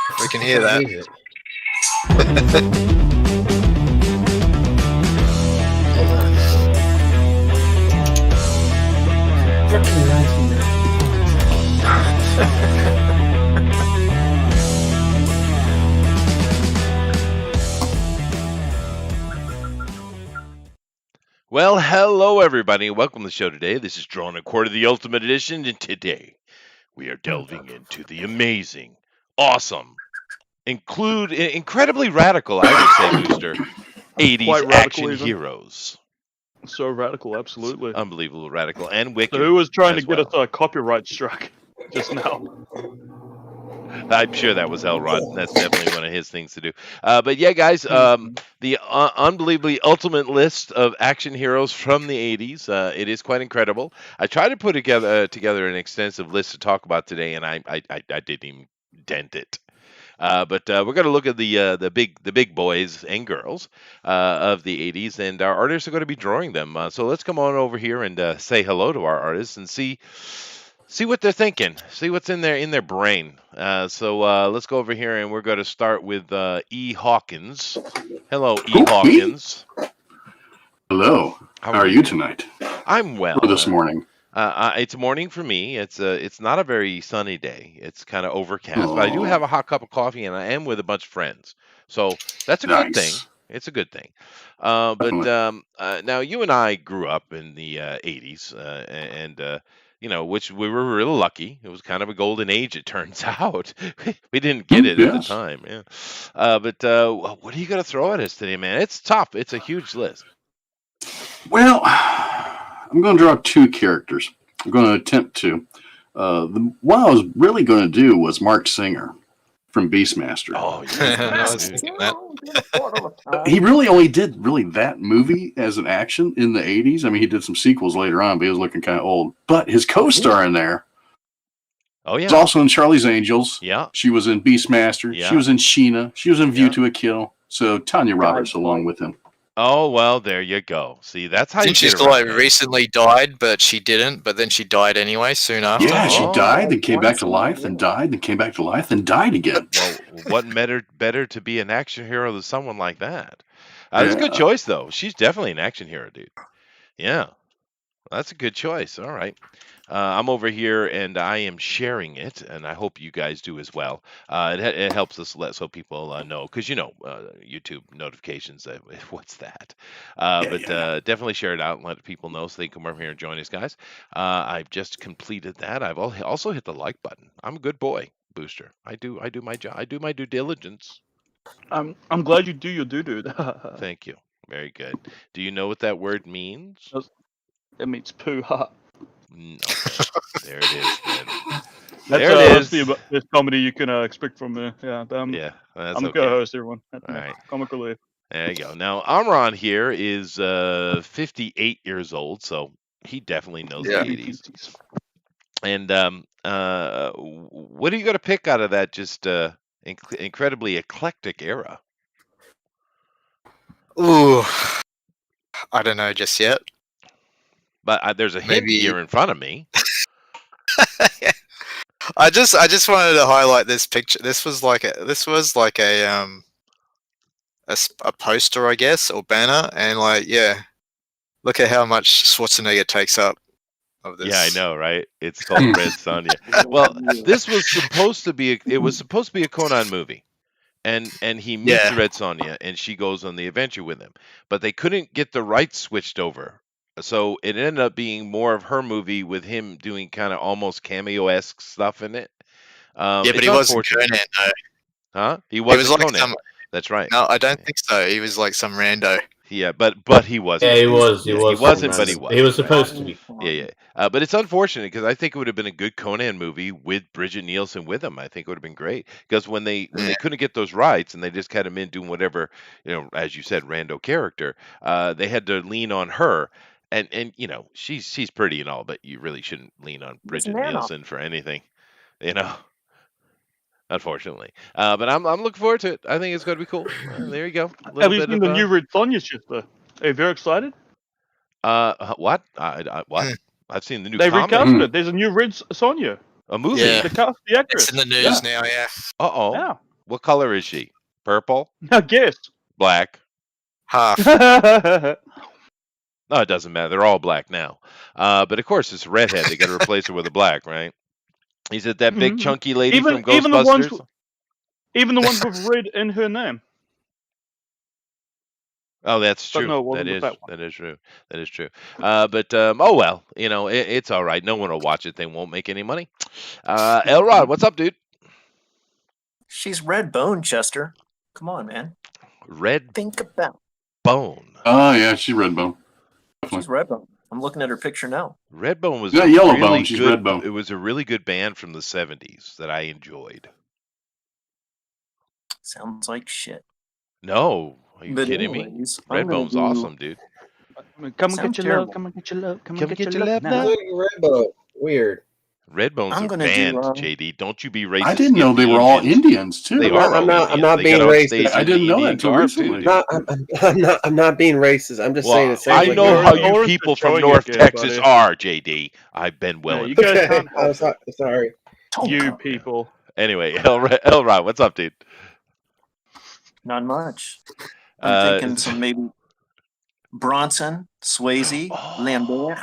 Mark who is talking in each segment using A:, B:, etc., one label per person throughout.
A: We can hear that.
B: Music. Fucking 1990.
C: Well, hello everybody, and welcome to the show today. This is Drawn and Quarter, the Ultimate Edition, and today we are delving into the amazing, awesome, incredibly radical, I would say, Booster, 80s
D: Quite radical
C: action
D: even.
C: heroes.
D: So radical, absolutely.
C: Unbelievable, radical, and wicked.
D: So who was trying to
C: as
D: get
C: well.
D: us a copyright strike just now?
C: I'm sure that was Elrod. That's definitely one of his things to do. But yeah, guys, the unbelievably ultimate list of action heroes from the 80s. It is quite incredible. I tried to put together an extensive list to talk about today, and I didn't even dent it. But we're going to look at the big boys and girls of the 80s, and our artists are going to be drawing them. So let's come on over here and say hello to our artists and see what they're thinking, see what's in their brain. So let's go over here, and we're going to start with E. Hawkins. Hello, E. Hawkins.
E: Hello. How are you tonight?
C: I'm well.
E: Or this morning.
C: It's morning for me. It's not a very sunny day. It's kind of overcast, but I do have a hot cup of coffee, and I am with a bunch of friends. So that's a good thing. It's a good thing. But now you and I grew up in the 80s, and which we were really lucky. It was kind of a golden age, it turns out. We didn't get it at the time. Yeah. But what are you going to throw at us today, man? It's tough. It's a huge list.
E: Well, I'm going to draw two characters. I'm going to attempt to. The one I was really going to do was Mark Singer from Beastmaster.
C: Oh, yeah.
A: I was thinking that.
E: He really only did that movie as an action in the 80s. I mean, he did some sequels later on, but he was looking kind of old. But his co-star in there was also in Charlie's Angels.
C: Yeah.
E: She was in Beastmaster.
C: Yeah.
E: She was in Sheena. She was in View to a Kill. So Tanya Roberts along with him.
C: Oh, well, there you go. See, that's how
A: She's like recently died, but she didn't. But then she died anyway soon after.
E: Yeah, she died, then came back to life, then died, then came back to life, then died again.
C: Well, what better to be an action hero than someone like that? That's a good choice, though. She's definitely an action hero, dude. Yeah, that's a good choice. All right. I'm over here, and I am sharing it, and I hope you guys do as well. It helps us so people know, because YouTube notifications. What's that? Definitely share it out and let people know so they can come over here and join us, guys. I've just completed that. I've also hit the like button. I'm a good boy, Booster. I do my job. I do my due diligence.
D: I'm glad you do your doo-doo.
C: Thank you. Very good. Do you know what that word means?
D: It means poo. Ha.
C: No. There it is.
D: That's the best comedy you can expect from me. Yeah.
C: Yeah.
D: I'm the co-host, everyone.
C: All right.
D: Comic relief.
C: There you go. Now, Amron here is 58 years old, so he definitely knows the 80s. And what are you going to pick out of that just incredibly eclectic era?
A: Ooh, I don't know just yet.
C: But there's a hint here in front of me.
A: I just wanted to highlight this picture. This was like a poster, I guess, or banner, and look at how much Schwarzenegger takes up of this.
C: Yeah, I know, right? It's called Red Sonja. Well, this was supposed to be a Conan movie. And he meets Red Sonja, and she goes on the adventure with him. But they couldn't get the rights switched over. So it ended up being more of her movie with him doing kind of almost cameo-esque stuff in it.
A: But he wasn't Conan, though.
C: Huh? He wasn't Conan. That's right.
A: No, I don't think so. He was like some rando.
C: Yeah, but he wasn't.
B: Yeah, he was.
C: He wasn't, but he was.
B: He was supposed to be.
C: Yeah. But it's unfortunate because I think it would have been a good Conan movie with Bridget Nielsen with him. I think it would have been great because when they couldn't get those rights and they just had him in doing whatever, as you said, rando character, they had to lean on her. And she's pretty and all, but you really shouldn't lean on Bridget Nielsen for anything, unfortunately. But I'm looking forward to it. I think it's going to be cool. There you go.
D: Have you seen the new Red Sonja shit, though? Are you very excited?
C: What? What? I've seen the new.
D: They recasted it. There's a new Red Sonja.
C: A movie.
A: Yeah.
D: They cast the actress.
A: It's in the news now. Yeah.
C: Uh-oh.
D: Yeah.
C: What color is she? Purple?
D: I guess.
C: Black?
A: Half.
C: No, it doesn't matter. They're all black now. But of course, it's a redhead. They got to replace her with a black, right? Is it that big chunky lady from Ghostbusters?
D: Even the ones with red in her name.
C: Oh, that's
D: But
C: true.
D: no, it
C: That
D: wasn't
C: is
D: that one.
C: that is true. That is true. But oh well, it's all right. No one will watch it. They won't make any money. Elrod, what's up, dude?
B: She's Redbone, Chester. Come on, man. Think about.
C: Bone.
E: Oh yeah, she's Redbone.
B: She's Redbone. I'm looking at her picture now.
C: Redbone was
E: Yellowbone. She's Redbone.
C: It was a really good band from the 70s that I enjoyed.
B: Sounds like shit.
C: No, are you kidding me? Redbone's awesome, dude.
D: Come and get your love. Come and get your love. Come and get your love now.
F: Redbone. Weird.
C: Redbone's a band, JD. Don't you be racist.
E: I didn't know they were all Indians too.
C: They are.
F: I'm not being racist.
E: I didn't know that until recently.
F: I'm not being racist. I'm just saying.
C: I know how you people from North Texas are, JD. I've been well.
D: You guys can't.
F: I'm sorry.
D: You people.
C: Anyway, Elrod, what's up, dude?
B: Not much. I'm thinking some maybe Bronson, Swayze, Lambert,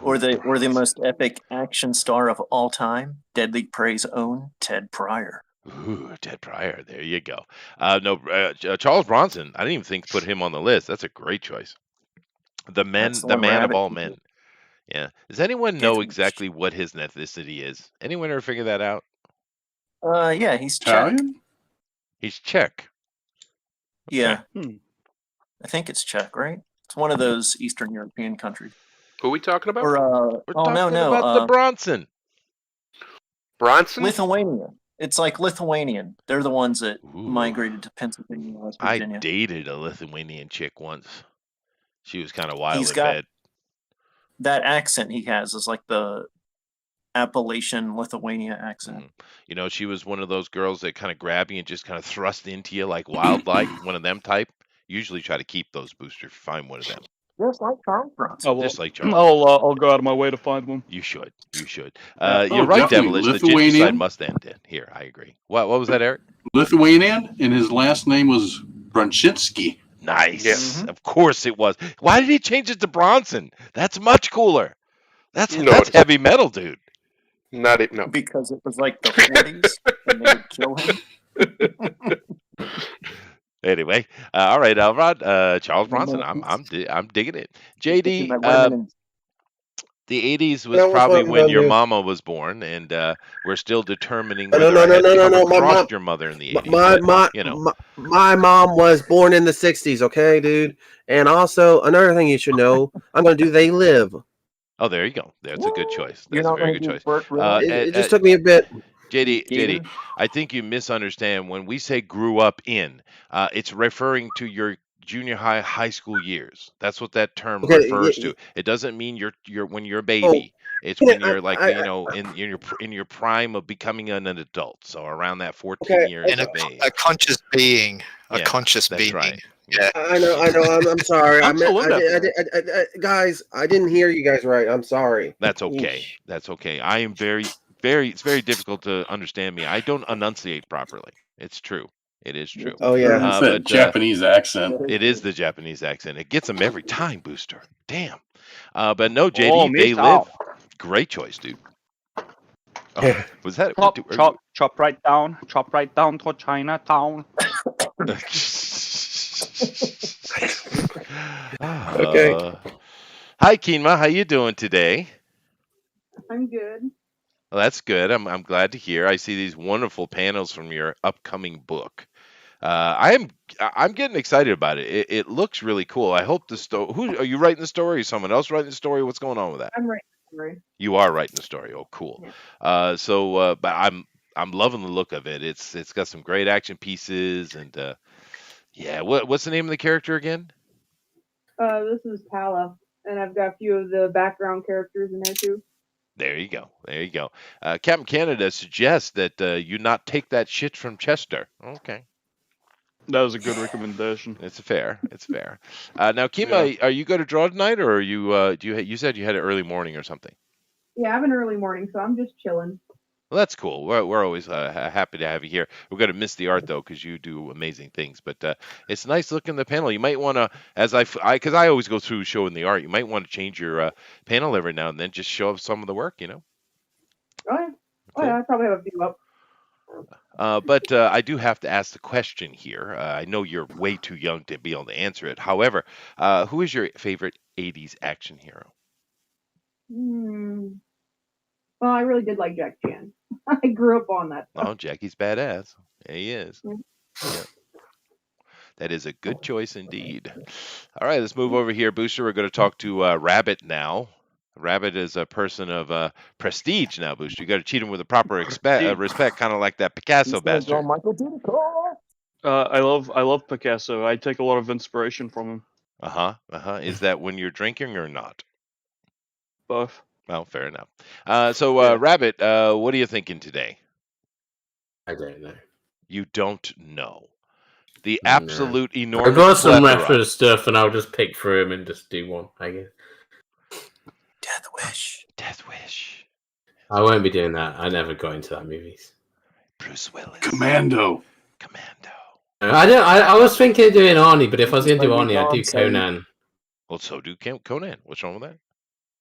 B: or the most epic action star of all time, Deadly Prey's own Ted Pryor.
C: Ooh, Ted Pryor. There you go. Charles Bronson. I didn't even put him on the list. That's a great choice. The man of all men. Yeah. Does anyone know exactly what his ethnicity is? Anyone ever figure that out?
B: Yeah, he's Czech.
C: He's Czech. Okay.
B: Yeah. I think it's Czech, right? It's one of those Eastern European countries.
G: Who are we talking about?
C: We're talking about the Bronson.
G: Bronson?
B: Lithuania. It's like Lithuanian. They're the ones that migrated to Pennsylvania and West Virginia.
C: I dated a Lithuanian chick once. She was kind of wild
B: He's
C: in
B: got
C: bed.
B: That accent he has is like the Appalachian Lithuania accent.
C: She was one of those girls that kind of grab you and just kind of thrust into you like wildlife, one of them type. Usually try to keep those boosters. Find one of them.
B: Just like Charles Bronson.
D: Oh, well,
C: just like Charles.
D: I'll go out of my way to find one.
C: You should. You're right, Devilish. The genocide must end. Here, I agree. What was that, Eric?
E: Lithuanian, and his last name was Brunchinsky.
C: Nice. Yes. Of course it was. Why did he change it to Bronson? That's much cooler. That's heavy metal, dude.
G: No.
B: Because it was like the 40s and they would kill him.
C: Anyway, all right, Elrod, Charles Bronson, I'm digging it. JD, the 80s was probably when your mama was born, and we're still determining whether I had crossed your mother in the 80s.
F: My mom was born in the 60s, okay, dude? And also, another thing you should know, I'm going to do They Live.
C: Oh, there you go. That's a good choice. That's a very good choice.
F: It just took me a bit.
C: JD, I think you misunderstand. When we say grew up in, it's referring to your junior high school years. That's what that term refers to. It doesn't mean you're when you're a baby. It's when you're like in your prime of becoming an adult. So around that 14 years of age.
A: A conscious being. A conscious being.
C: Right.
A: Yeah.
F: I know. I'm sorry. Guys, I didn't hear you guys right. I'm sorry.
C: That's okay. That's okay. I am it's very difficult to understand me. I don't enunciate properly. It's true. It is true.
F: Oh yeah,
E: it's that Japanese accent.
C: It is the Japanese accent. It gets them every time, Booster. Damn. But no, JD, They Live. Great choice, dude. Oh, was that
D: chop right down to Chinatown?
C: Okay. Hi, Keenma. How you doing today?
H: I'm good.
C: Well, that's good. I'm glad to hear. I see these wonderful panels from your upcoming book. I'm getting excited about it. It looks really cool. I hope the story. Who are you writing the story? Is someone else writing the story? What's going on with that?
H: I'm writing the story.
C: You are writing the story. Oh, cool. Yeah. But I'm loving the look of it. It's got some great action pieces and yeah. What's the name of the character again?
H: This is Pala, and I've got a few of the background characters in there too.
C: There you go. Captain Canada suggests that you not take that shit from Chester. Okay.
D: That was a good recommendation.
C: It's fair. Now, Kima, are you going to draw tonight, or are you? You said you had an early morning or something?
H: Yeah, I have an early morning, so I'm just chilling.
C: Well, that's cool. We're always happy to have you here. We're going to miss the art though, because you do amazing things. But it's nice looking the panel. You might want to, because I always go through showing the art. You might want to change your panel every now and then. Just show some of the work.
H: Oh yeah. Oh yeah, I probably have a few up.
C: But I do have to ask the question here. I know you're way too young to be able to answer it. However, who is your favorite 80s action hero?
H: Well, I really did like Jack Chan. I grew up on that stuff.
C: Oh, Jackie's badass. Yeah, he is. Yeah. That is a good choice indeed. All right, let's move over here, Booster. We're going to talk to Rabbit now. Rabbit is a person of prestige now, Booster. You got to treat him with the proper respect, kind of like that Picasso bastard.
D: I love Picasso. I take a lot of inspiration from him.
C: Is that when you're drinking or not?
D: Both.
C: Well, fair enough. So, Rabbit, what are you thinking today?
I: I don't know.
C: You don't know. The absolute enormous.
I: I've got some
C: plethora.
I: retro stuff, and I'll just pick through them and just do one, I guess.
B: Death Wish.
C: Death Wish.
I: I won't be doing that. I never got into that movies.
C: Bruce Willis.
E: Commando.
I: I was thinking of doing Arnie, but if I was going to do Arnie, I'd do Conan.
C: Well, so do Conan. What's wrong with that?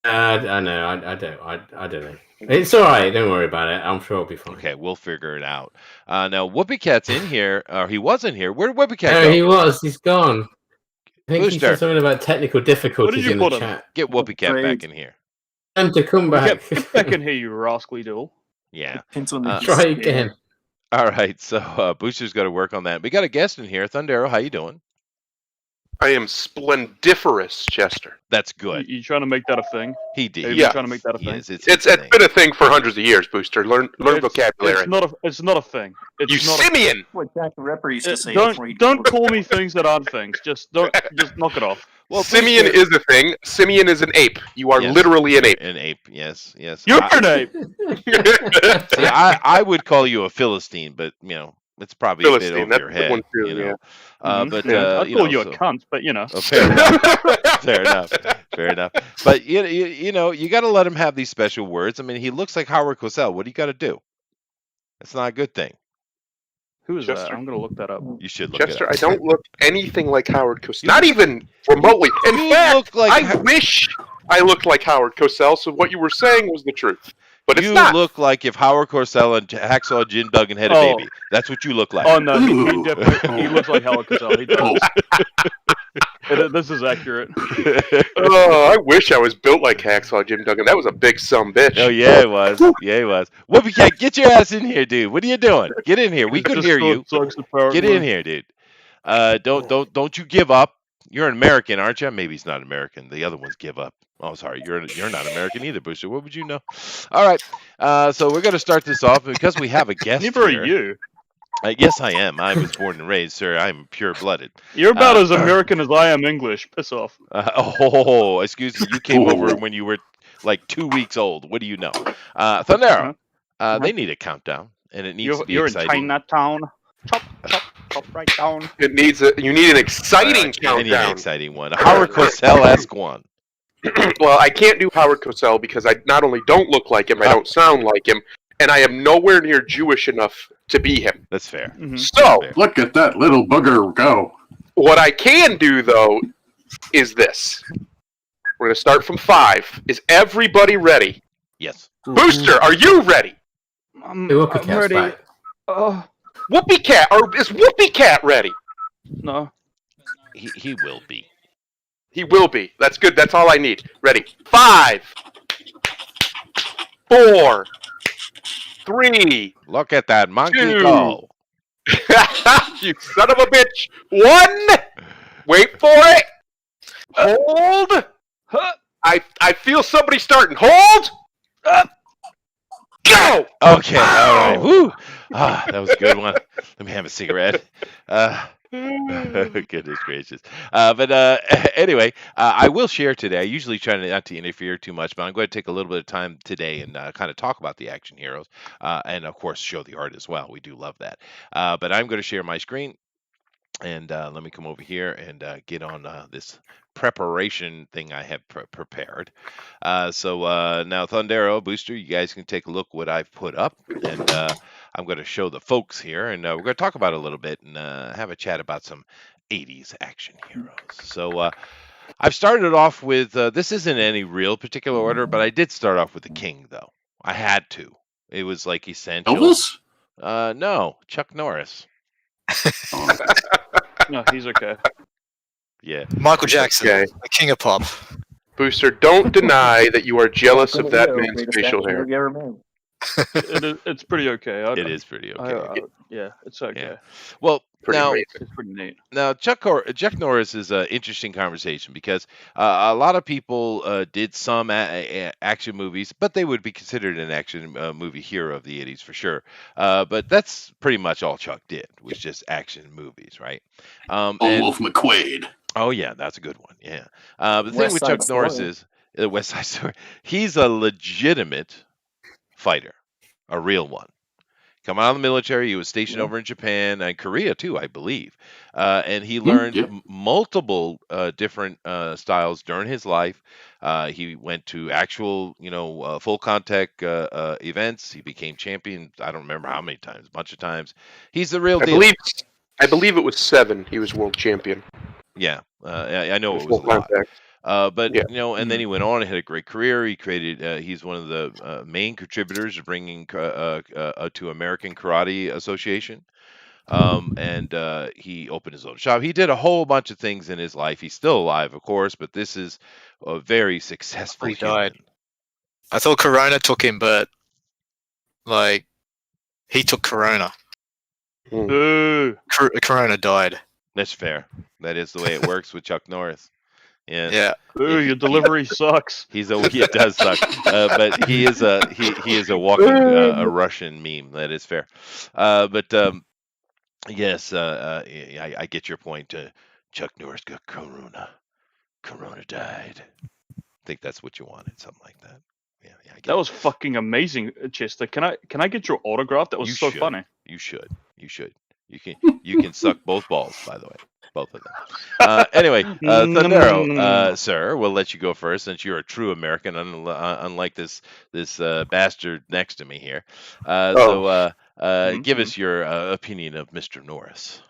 I: I know. I don't know. It's all right. Don't worry about it. I'm sure it'll be fine.
C: Okay, we'll figure it out. Now, Whoopi Cat's in here. He was in here. Where did Whoopi Cat go?
I: No, he was. He's gone. I think he
C: Booster.
I: said something about technical difficulties in the chat.
C: Get Whoopi Cat back in here.
I: Time to come back.
D: Get back in here, you rascally doodle.
C: Yeah.
I: Try again.
C: All right, so Booster's got to work on that. We got a guest in here. Thundero, how you doing?
G: I am splendiferous, Chester.
C: That's good.
D: You trying to make that a thing?
C: He did.
G: Yeah.
D: Trying to make that a thing?
G: It's been a thing for hundreds of years, Booster. Learn vocabulary.
D: It's not a thing. It's
G: You
D: not
G: simian!
B: What Jack the Ripper used to say.
D: Don't call me things that aren't things. Just knock it off.
C: Well,
G: Simian is a thing. Simian is an ape. You are literally an ape.
C: An ape, yes.
D: You're an ape.
C: See, I would call you a Philistine, but it's probably a bit
G: Philistine,
C: over
G: that's
C: your
G: a good
C: head.
G: one too, yeah.
C: But
D: I'd call you a cunt, but
C: fair enough. Fair enough. But you got to let him have these special words. I mean, he looks like Howard Cosell. What do you got to do? That's not a good thing.
D: Who is that? I'm gonna look that up.
C: You should look
G: Chester,
C: it up.
G: I don't look anything like Howard Cosell. Not even remotely. In fact, I wish I looked like Howard Cosell, so what you were saying was the truth. But it's not.
C: You look like if Howard Cosell and Hacksaw Jim Duggan had a baby. That's what you look like.
D: Oh no, he definitely he looks like Howard Cosell. He does. This is accurate.
G: Oh, I wish I was built like Hacksaw Jim Duggan. That was a big bitch.
C: Oh yeah, it was. Yeah, it was. Whoopi Cat, get your ass in here, dude. What are you doing? Get in here. We could hear you. Get in here, dude. Don't you give up. You're an American, aren't you? Maybe he's not American. The other ones give up. Oh, sorry. You're not American either, Booster. What would you know? All right. So we're going to start this off because we have a guest
D: Neither
C: here.
D: are you.
C: Yes, I am. I was born and raised, sir. I'm pure-blooded.
D: You're about as American as I am English. Piss off.
C: Excuse me. You came over when you were like 2 weeks old. What do you know? Thundero, they need a countdown, and it needs to be exciting.
D: You're in Chinatown. Chop right down.
G: You need an exciting countdown.
C: I need an exciting one. A Howard Cosell-esque one.
G: Well, I can't do Howard Cosell because I not only don't look like him, I don't sound like him, and I am nowhere near Jewish enough to be him.
C: That's fair.
D: Mm-hmm.
G: So,
E: look at that little booger go.
G: What I can do, though, is this. We're going to start from 5. Is everybody ready?
C: Yes.
G: Booster, are you ready?
D: I'm ready.
G: Whoopi Cat, or is Whoopi Cat ready?
D: No.
C: He will be.
G: He will be. That's good. That's all I need. Ready. 5, 4, 3.
C: Look at that monkey
G: 2.
C: go.
G: You son of a bitch. 1. Wait for it. Hold. I feel somebody starting. Hold. Go.
C: Okay. All right. Woo. That was a good one. Let me have a cigarette. Goodness gracious. Anyway, I will share today. I usually try not to interfere too much, but I'm going to take a little bit of time today and kind of talk about the action heroes and, of course, show the art as well. We do love that. But I'm going to share my screen. And let me come over here and get on this preparation thing I have prepared. So now, Thundero, Booster, you guys can take a look what I've put up. And I'm going to show the folks here. And we're going to talk about it a little bit and have a chat about some 80s action heroes. So I've started off with, this isn't any real particular order, but I did start off with the King, though. I had to. It was like essential.
E: Elvis?
C: No, Chuck Norris.
D: No, he's okay.
C: Yeah.
A: Michael Jackson,
G: Okay.
A: the king of pop.
G: Booster, don't deny that you are jealous of that man's
B: Greatest
G: facial
B: actor
G: hair.
B: we ever made.
D: It's pretty okay.
C: It is pretty okay.
D: Yeah, it's okay.
C: Yeah. Well,
G: Pretty
C: now,
G: amazing.
D: It's pretty neat.
C: now Chuck Norris is an interesting conversation because a lot of people did some action movies, but they would be considered an action movie hero of the 80s for sure. But that's pretty much all Chuck did, was just action movies, right? And,
E: Wolf McQuaid.
C: oh, yeah, that's a good one. Yeah. The thing
B: West
C: with
B: Side
C: Chuck Norris
B: Story.
C: is, West Side Story, he's a legitimate fighter, a real one. Come out of the military. He was stationed over in Japan and Korea too, I believe. And he learned multiple different styles during his life. He went to actual, full contact events. He became champion. I don't remember how many times, a bunch of times. He's the real deal.
G: I believe it was 7. He was world champion.
C: Yeah, I know it was
G: Full
C: a lot.
G: contact.
C: But
G: Yeah.
C: and then he went on and had a great career. He created. He's one of the main contributors of bringing to American Karate Association. And he opened his own shop. He did a whole bunch of things in his life. He's still alive, of course, but this is a very successful.
A: He died. I thought Corona took him, but like he took Corona.
D: Boo.
A: Corona died.
C: That's fair. That is the way it works with Chuck Norris. Yeah.
A: Yeah.
D: Boo, your delivery sucks.
C: It does suck, but he is a walking a Russian meme. That is fair. But yes, I get your point. Chuck Norris got Corona. Corona died. I think that's what you wanted, something like that. Yeah, I get
D: That was fucking amazing, Chester. Can I get your autograph? That was
C: You
D: so
C: should.
D: funny.
C: You should. You can suck both balls, by the way, both of them. Anyway, Thundero, sir, we'll let you go first since you're a true American, unlike this bastard next to me here. Give us your opinion of Mr. Norris.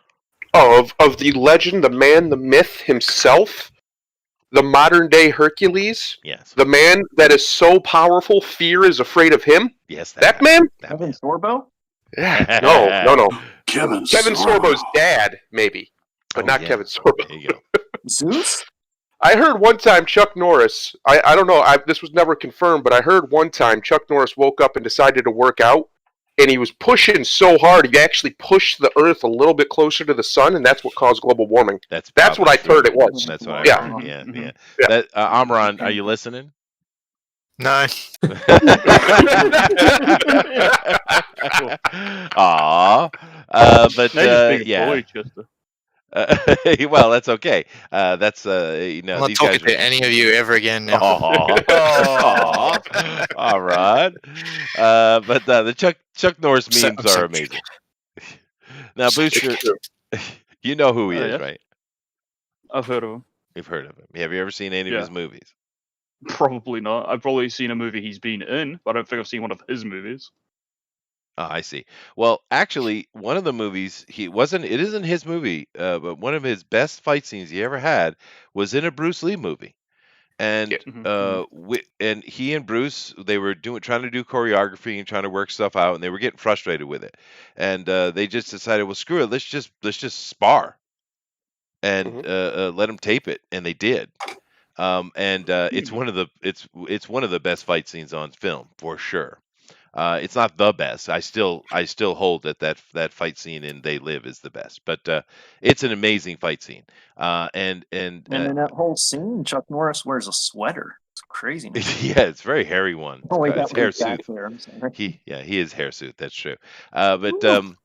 G: Oh, of the legend, the man, the myth himself, the modern day Hercules.
C: Yes.
G: The man that is so powerful, fear is afraid of him.
C: Yes.
G: That man.
B: Kevin Sorbo?
G: Yeah. No.
E: Kevin
G: Sorbo's dad, maybe, but not
C: yeah.
G: Kevin Sorbo.
C: There you go.
B: Zeus?
G: I heard one time Chuck Norris. I don't know. This was never confirmed, but I heard one time Chuck Norris woke up and decided to work out, and he was pushing so hard he actually pushed the Earth a little bit closer to the sun, and that's what caused global warming.
C: That's
G: what I heard it was.
C: That's what I
G: Yeah.
C: heard. Yeah.
G: Yeah.
C: That, Amran, are you listening?
A: No.
C: Aw. But
D: Now you're just being a
C: yeah.
D: bully, Chester.
C: Well, that's okay. That's
A: I'm not
C: these
A: talking
C: guys
A: to any of you ever again now.
C: Aw. All right. But the Chuck Norris memes are amazing. Now, Booster, you know who he is,
D: yes.
C: right?
D: I've heard of him.
C: You've heard of him. Have you ever seen any of his movies?
D: Probably not. I've probably seen a movie he's been in, but I don't think I've seen one of his movies.
C: Oh, I see. Well, actually, one of the movies it isn't his movie, but one of his best fight scenes he ever had was in a Bruce Lee movie. And and he and Bruce, they were trying to do choreography and trying to work stuff out, and they were getting frustrated with it. And they just decided, well, screw it, let's just spar and let him tape it, and they did. It's one of the best fight scenes on film for sure. It's not the best. I still hold that fight scene in They Live is the best, but it's an amazing fight scene. And in
B: that whole scene, Chuck Norris wears a sweater. It's crazy.
C: Yeah, it's a very hairy one. It's hirsute. He is hirsute. That's true. But the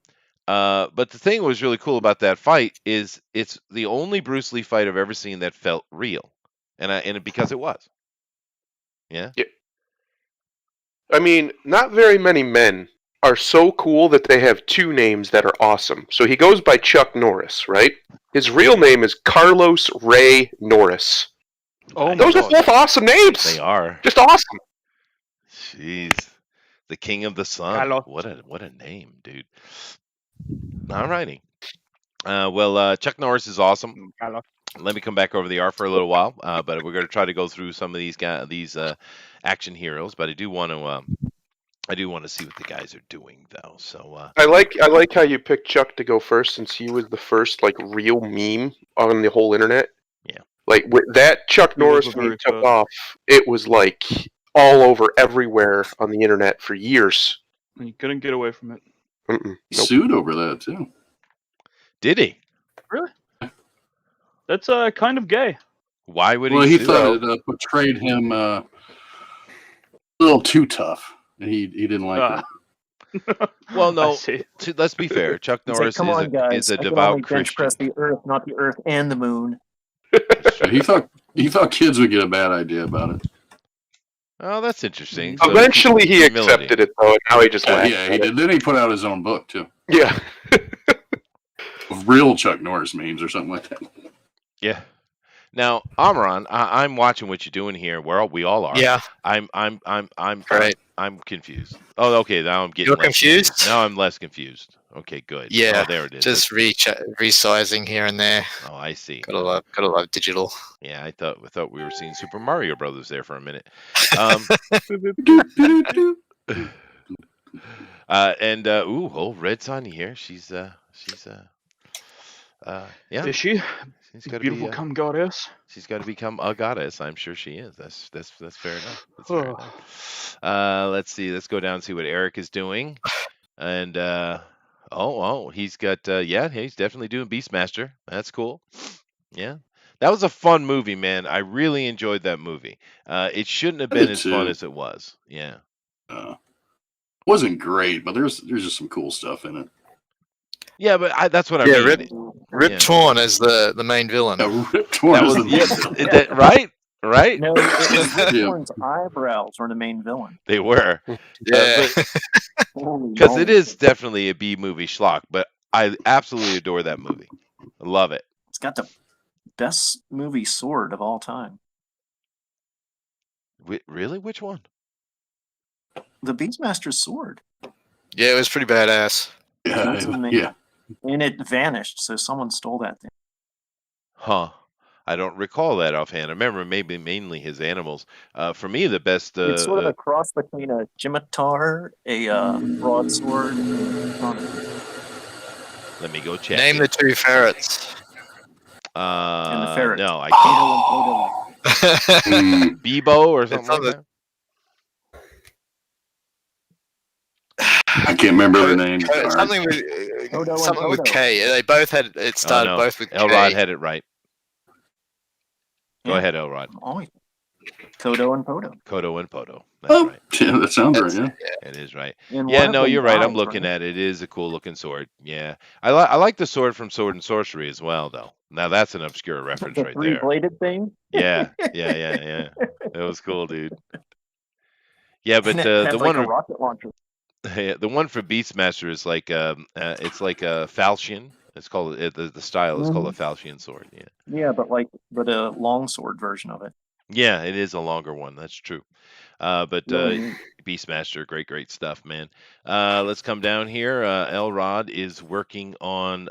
C: thing that was really cool about that fight is it's the only Bruce Lee fight I've ever seen that felt real, and because it was. Yeah.
G: I mean, not very many men are so cool that they have two names that are awesome. So he goes by Chuck Norris, right? His real name is Carlos Ray Norris.
D: Oh,
G: those are both awesome names.
C: They are
G: just awesome.
C: Jeez, the King of the Sun.
D: Carlos.
C: What a name, dude. All righty. Well, Chuck Norris is awesome.
D: Carlos.
C: Let me come back over the R for a little while, but we're going to try to go through some of these action heroes. But I do want to see what the guys are doing, though. So
G: I like how you picked Chuck to go first, since he was the first like real meme on the whole internet.
C: Yeah,
G: like with that Chuck Norris meme took off, it was like all over everywhere on the internet for years.
D: And you couldn't get away from it.
G: Nope.
E: He sued over that too.
C: Did he?
D: Really? That's kind of gay.
C: Why would he?
E: Well, he
C: sue?
E: thought it portrayed him a little too tough. He didn't like that.
C: Well, no. Let's be fair. Chuck Norris
B: Come on, guys.
C: is a
B: I can
C: devout
B: only bench
C: Christian.
B: press the Earth, not the Earth and the Moon.
E: He thought kids would get a bad idea about it.
C: Oh, that's interesting. So
G: Eventually, he
C: humility.
G: accepted it though, and now he just laughs
E: Yeah,
G: at
E: he
G: it.
E: did. Then he put out his own book too.
G: Yeah.
E: Real Chuck Norris memes or something like that.
C: Yeah. Now, Amaran, I'm watching what you're doing here. We all are.
A: Yeah.
C: I'm
A: Right.
C: I'm confused. Oh, okay. Now I'm getting.
A: You're
C: less
A: confused?
C: Now I'm less confused. Okay, good.
A: Yeah.
C: Oh, there it is.
A: Just resizing here and there.
C: Oh, I see.
A: Gotta love digital.
C: Yeah, I thought we were seeing Super Mario Brothers there for a minute. Red Sonny here. She's yeah.
D: Is she?
C: She's got to
D: Beautiful come goddess.
C: She's got to become a goddess. I'm sure she is. That's fair enough. That's fair enough. Let's see. Let's go down and see what Eric is doing. And he's got he's definitely doing Beastmaster. That's cool. Yeah. That was a fun movie, man. I really enjoyed that movie. It shouldn't have been as fun as it was. Yeah.
E: Wasn't great, but there's just some cool stuff in it.
C: Yeah, but that's what I mean.
A: Rip Torn as the main villain.
E: Rip Torn is the main villain.
C: Right? Right?
B: No, it was Rip Torn's eyebrows were the main villain.
C: They were.
A: Yeah.
C: Because it is definitely a B movie schlock, but I absolutely adore that movie. I love it.
B: It's got the best movie sword of all time.
C: Really? Which one?
B: The Beastmaster's sword.
A: Yeah, it was pretty badass.
E: Yeah.
B: And it vanished, so someone stole that thing.
C: Huh. I don't recall that offhand. I remember maybe mainly his animals. For me, the best...
B: it's sort of a cross between a scimitar, a broadsword,
C: Let me go check.
A: Name the two ferrets.
B: and the ferret.
C: No, I can't. Bebo or something like that?
E: I can't remember the name.
A: Something with K. They both had it started both with
C: Elrod
A: K.
C: had it right. Go ahead, Elrod.
B: Kodo and Podo.
C: Kodo and Podo. That's right.
E: Yeah, that sounds right. Yeah,
C: it is right.
B: And
C: Yeah,
B: one of
C: no,
B: them
C: you're right.
B: dies,
C: I'm looking at it. It is a cool looking sword. Yeah, I like the sword from Sword and Sorcery as well, though. Now that's an obscure reference
B: the
C: right there.
B: three-bladed thing.
C: Yeah. That was cool, dude. Yeah, but
B: And it had
C: the
B: like
C: one
B: a rocket launcher.
C: the one for Beastmaster is like it's like a falchion. It's called the style is called a falchion sword. Yeah.
B: Yeah, but a longsword version of it.
C: Yeah, it is a longer one. That's true. But Beastmaster, great stuff, man. Let's come down here. Elrod is working on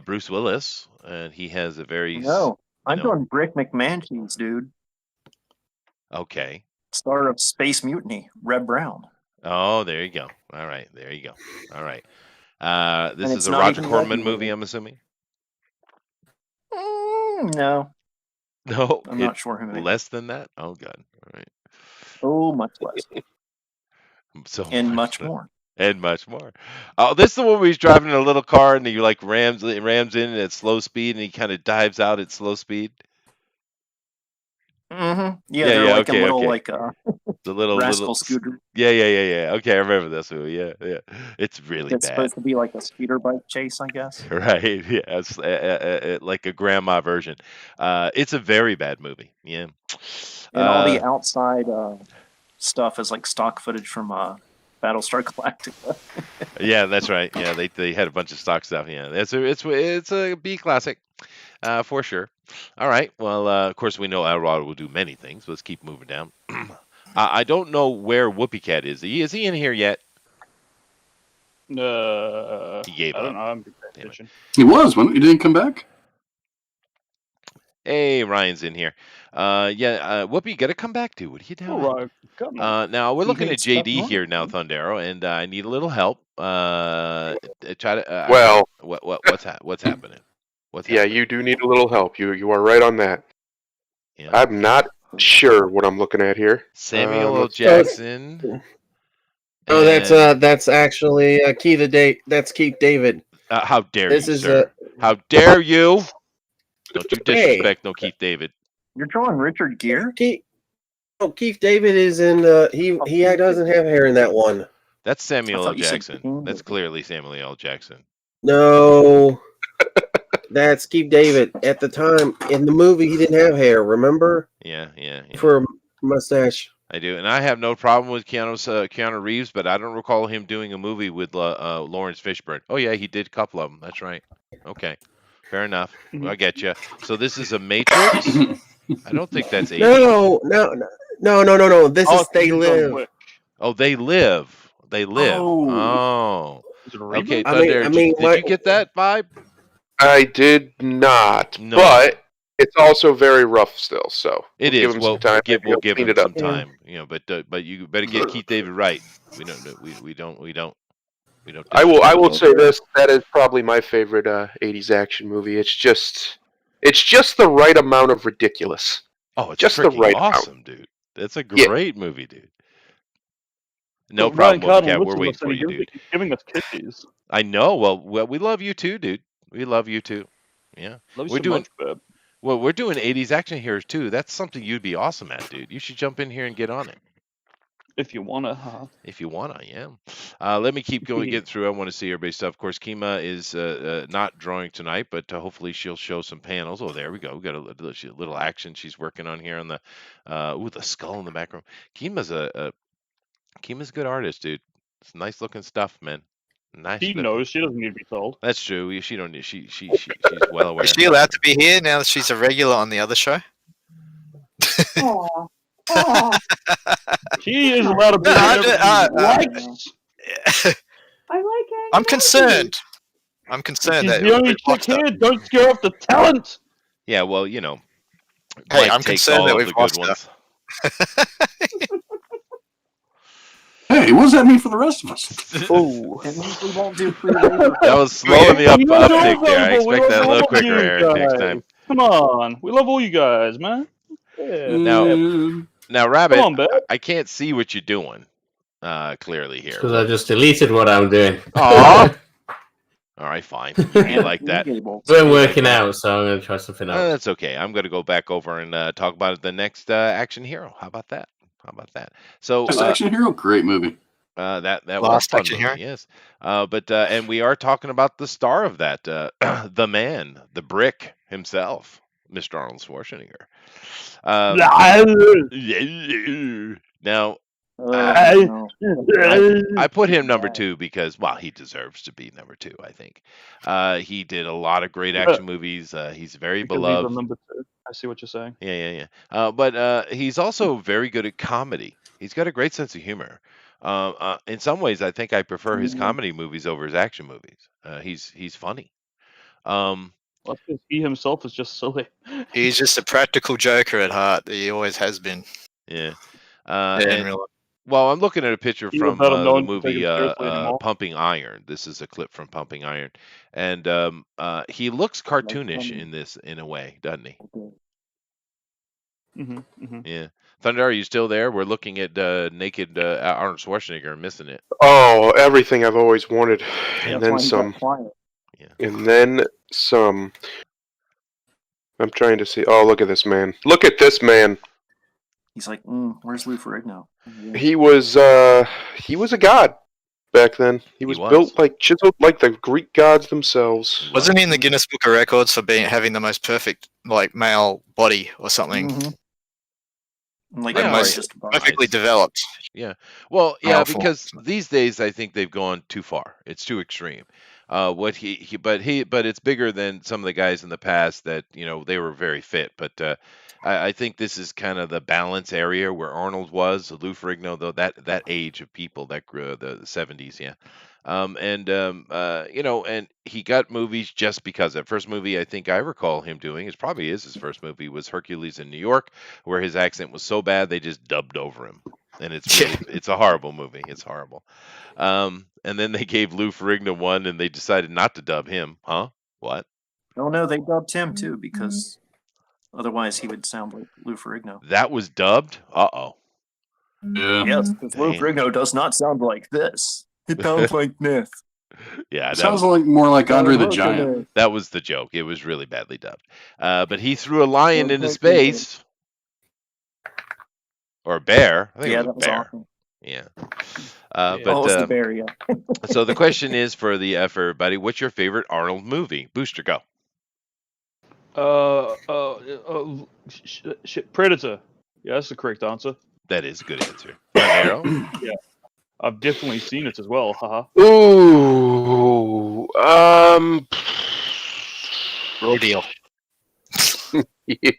C: Bruce Willis, and he has a very
B: I'm doing Brick McMansions, dude.
C: Okay.
B: Star of Space Mutiny, Red Brown.
C: Oh, there you go. All right, there you go. All right. This
B: And
C: is
B: it's
C: a
B: not
C: Roger
B: even
C: Corman
B: legendary.
C: movie, I'm assuming.
B: No,
C: No,
B: I'm not sure who made it.
C: less than that. Oh God. All right.
B: Oh, much less.
C: So
B: And much more.
C: And much more. Oh, this is the one where he's driving in a little car and he like rams in at slow speed and he kind of dives out at slow speed.
B: Mm-hmm. Yeah, they're like a little
C: the little
B: rascal scooter.
C: Yeah. Okay, I remember this movie. Yeah. It's really
B: It's
C: bad.
B: supposed to be like a speeder bike chase, I guess.
C: Right. Yeah. It's like a grandma version. It's a very bad movie. Yeah.
B: And all the outside stuff is like stock footage from Battlestar Galactica.
C: Yeah, that's right. Yeah, they had a bunch of stock stuff. Yeah, it's a B classic, for sure. All right. Well, of course we know Elrod will do many things. Let's keep moving down. I don't know where Whoopi Cat is. Is he in here yet? He gave
D: I don't
C: up.
D: know. I'm paying attention.
E: He was when he didn't come back.
C: Hey, Ryan's in here. Whoopi, you got to come back, dude. What are you doing?
D: All right, come on.
C: Now we're
B: He
C: looking at
B: hates stuff
C: JD
B: more.
C: here now, Thundero, and I need a little help. Try to.
G: Well,
C: what's happening? What's
G: yeah,
C: happening?
G: you do need a little help. You are right on that.
C: Yeah.
G: I'm not sure what I'm looking at here.
C: Samuel L. Jackson.
F: Oh, that's actually That's Keith David.
C: How dare
F: This
C: you,
F: is
C: sir? How dare you? Don't you disrespect no Keith David.
B: You're drawing Richard Gere?
F: Keith David is in. He doesn't have hair in that one.
C: That's Samuel
B: I
C: L.
B: thought you said
C: Jackson.
B: King.
C: That's clearly Samuel L. Jackson.
F: No, that's Keith David. At the time in the movie, he didn't have hair. Remember?
C: Yeah.
F: For a mustache.
C: I do, and I have no problem with Keanu Reeves, but I don't recall him doing a movie with Lawrence Fishburne. Oh yeah, he did a couple of them. That's right. Okay, fair enough. I get you. So this is a Matrix. I don't think that's 80.
F: No. This is They Live.
C: Oh, They Live. They Live. Oh. Okay, Thunder, did you get that vibe?
G: I did not,
C: No.
G: but it's also very rough still. So
C: It
G: we'll
C: is.
G: Give him
C: We'll
G: some time.
C: give
G: Clean
C: him
G: it up.
C: some time. You know, but you better get Keith David right. We don't.
G: I will say this: that is probably my favorite '80s action movie. It's just the right amount of ridiculous.
C: Oh, it's
G: just the
C: freaking
G: right
C: awesome,
G: amount.
C: dude. That's a great movie, dude. No
D: Ryan
C: problem,
D: Cotton,
C: Cat. We're
D: listen
C: waiting
D: to
C: for
D: us,
C: you,
D: and
C: dude.
D: He's giving us kisses.
C: I know. Well, we love you too, dude. We love you too. Yeah.
D: Love you
C: We're
D: so
C: doing.
D: much, babe.
C: Well, we're doing 80s action heroes too. That's something you'd be awesome at, dude. You should jump in here and get on it.
D: If you wanna, huh?
C: If you wanna, yeah. Let me keep going, get through. I want to see everybody's stuff. Of course, Kima is not drawing tonight, but hopefully she'll show some panels. Oh, there we go. We got a little action she's working on here on the the skull in the background. Kima's a good artist, dude. It's nice looking stuff, man. Nice.
D: She knows. She doesn't need to be told.
C: That's true. She don't need. She's well aware.
A: Is she allowed to be here now that she's a regular on the other show?
H: Aw.
D: She is allowed to be whatever she likes.
H: I like it.
A: I'm concerned. I'm concerned
D: She's
A: that
D: the only chick here. Don't scare off the talent.
C: Yeah, well, you know.
A: Hey,
C: Mike
A: I'm
C: takes
A: concerned
C: all
A: that
C: of
A: we've
C: the good
A: lost
C: ones.
E: Hey, what does that mean for the rest of us?
B: Oh, it means we won't do free labor.
C: That was slowing me up
D: We
C: uptick
D: love
C: there. I
D: all- we
C: expect that a
D: love
C: little
D: all
C: quicker
D: you
C: here next
D: guys.
C: time.
D: Come on, we love all you guys, man. Yeah.
C: Now, Rabbit,
D: Come on, babe.
C: I can't see what you're doing clearly here.
I: Because I just deleted what I'm doing.
C: Aw. All right, fine. You like that.
I: We're working out, so I'm going to try something else.
C: That's okay. I'm going to go back over and talk about it the next action hero. How about that? So,
E: Just Action Hero, great movie.
C: that was
A: Last
C: fun
A: Action
C: movie,
A: Hero?
C: yes. But and we are talking about the star of that, the man, the brick himself, Mr. Arnold Schwarzenegger. Now, I put him number 2 because, well, he deserves to be number 2, I think. He did a lot of great action movies. He's very
D: Because
C: beloved.
D: he's on number 2. I see what you're saying.
C: Yeah. But he's also very good at comedy. He's got a great sense of humor. In some ways, I think I prefer his comedy movies over his action movies. He's funny.
D: Well, that's because he himself is just silly.
A: He's just a practical joker at heart. He always has been.
C: Yeah.
A: In real life.
C: Well, I'm looking at a picture
D: He
C: from
D: was not
C: the
D: known to
C: movie
D: take it seriously anymore.
C: Pumping Iron. This is a clip from Pumping Iron, and he looks cartoonish in this in a way, doesn't he? Yeah. Thunder, are you still there? We're looking at naked Arnold Schwarzenegger and missing it.
G: Oh, everything I've always wanted, and then
B: That's
G: some.
B: why he got quiet.
G: And then some. I'm trying to see. Oh, look at this man! Look at this man!
B: He's like, where's Lou Ferrigno?
G: He was a god back then. He was built like chiseled like the Greek gods themselves.
A: Wasn't he in the Guinness Book of Records for having the most perfect like male body or something?
B: Like
A: And
C: most
B: just
A: perfectly developed.
C: Yeah. Well, yeah,
A: Powerful.
C: because these days I think they've gone too far. It's too extreme. But it's bigger than some of the guys in the past that, they were very fit. But I think this is kind of the balance area where Arnold was, Lou Ferrigno, though that age of people that grew the 70s, yeah. And he got movies just because that first movie I think I recall him doing, it probably is his first movie, was Hercules in New York, where his accent was so bad they just dubbed over him. And it's a horrible movie. It's horrible. And then they gave Lou Ferrigno one, and they decided not to dub him. Huh? What?
B: Oh no, they dubbed him too because otherwise he would sound like Lou Ferrigno.
C: That was dubbed? Uh-oh.
E: Yeah.
B: Yes, because Lou Ferrigno does not sound like this. It sounds like this.
C: Yeah,
E: It sounds more like Andre the Giant.
C: That was the joke. It was really badly dubbed. But he threw a lion into space. Or a bear. I think it was a bear.
B: Awesome.
C: Yeah.
B: But it was the bear, yeah.
C: So the question is for everybody, what's your favorite Arnold movie? Booster, go.
D: Predator. Yeah, that's the correct answer.
C: That is a good answer. Arrow?
D: Yeah. I've definitely seen it as well. Haha.
G: Ooh.
A: Raw deal.
G: Yeah.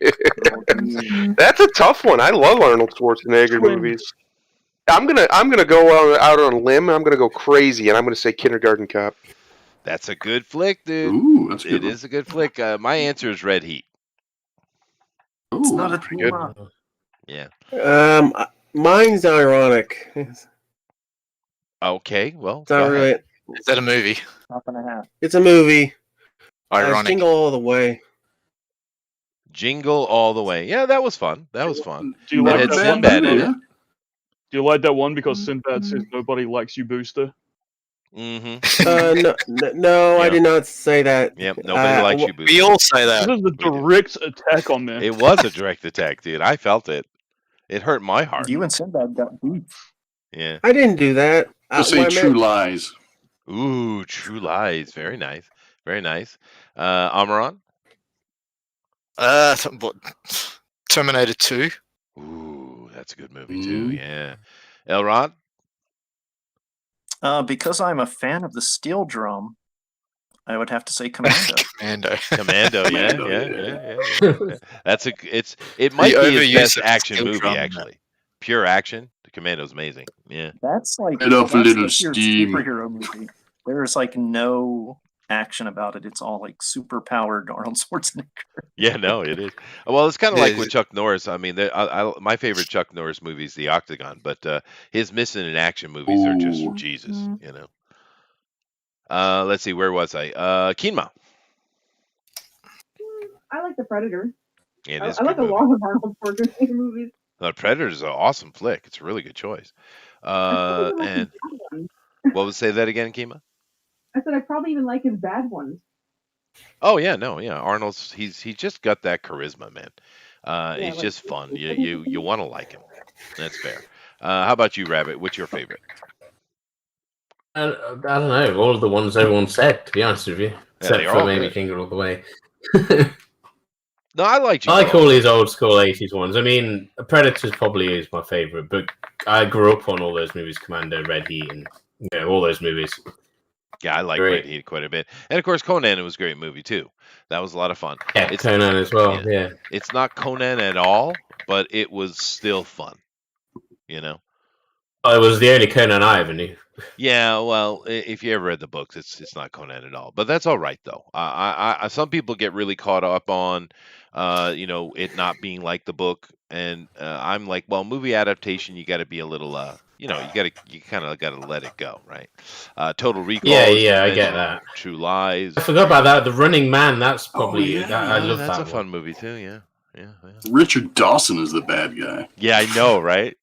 G: That's a tough one. I love Arnold Schwarzenegger movies. I'm gonna go out on a limb. I'm gonna go crazy, and I'm gonna say Kindergarten Cop.
C: That's a good flick, dude.
E: Ooh, that's a good.
C: It is a good flick. My answer is Red Heat.
E: Ooh,
B: it's not a
E: pretty good.
C: Yeah.
F: Mine's ironic.
C: Okay, well.
F: It's not really.
A: Is that a movie?
B: Half and a half.
F: It's a movie.
A: Ironic.
F: Jingle All the Way.
C: Jingle All the Way. Yeah, that was fun. That was fun.
D: Do you
C: That
D: like
C: had
D: that
C: Sinbad
D: one?
C: in it.
D: Do you like that one because Sinbad says nobody likes you, Booster?
C: Mm-hmm.
F: No, I did not say that.
C: Yep, nobody likes you, Booster.
A: We all say that.
D: This is a direct attack on me.
C: It was a direct attack, dude. I felt it. It hurt my heart.
B: You and Sinbad got beef.
C: Yeah.
F: I didn't do that.
E: Let's say True Lies.
C: Ooh, True Lies. Very nice. Very nice. Amaran?
A: Terminator 2.
C: Ooh, that's a good movie too. Yeah. Elrod?
B: Because I'm a fan of the steel drum, I would have to say Commando.
C: Commando, yeah. It might be his best action movie, actually. Pure action. The Commando's amazing. Yeah.
B: That's like
E: Get off a little
B: your
E: steam.
B: superhero movie. There's like no action about it. It's all like super powered Arnold Schwarzenegger.
C: Yeah, no, it is. Well, it's kind of like with Chuck Norris. I mean, my favorite Chuck Norris movie is The Octagon, but his missing in action movies are just Jesus, you know. Let's see, where was I? Keenma.
H: I like The Predator.
C: Yeah, it is
H: I like
C: movie.
H: a lot of Arnold Schwarzenegger movies.
C: The Predator is an awesome flick. It's a really good choice. And what would say that again, Keenma?
H: I said I probably even like his bad ones.
C: Oh yeah, no, yeah. Arnold's he just got that charisma, man. He's just fun. You want to like him. That's fair. How about you, Rabbit? What's your favorite?
I: I don't know. All of the ones everyone said, to be honest with you, except for maybe Jingle All the Way.
C: No, I like
I: all these old school 80s ones. I mean, Predators probably is my favorite, but I grew up on all those movies, Commando, Red Heat, and all those movies.
C: Yeah, I like Red Heat quite a bit. And of course, Conan was a great movie too. That was a lot of fun.
I: Yeah, it's Conan as well. Yeah.
C: It's not Conan at all, but it was still fun. You know?
I: Oh, it was the only Conan I ever knew.
C: Yeah, well, if you ever read the books, it's not Conan at all. But that's all right though. Some people get really caught up on it not being like the book, and I'm like, well, movie adaptation, you got to be a little you kind of got to let it go, right? Total Recall.
I: Yeah, I get that.
C: True Lies.
I: I forgot about that. The Running Man. That's probably I love that.
C: That's a fun movie too. Yeah.
E: Richard Dawson is the bad guy.
C: Yeah, I know, right?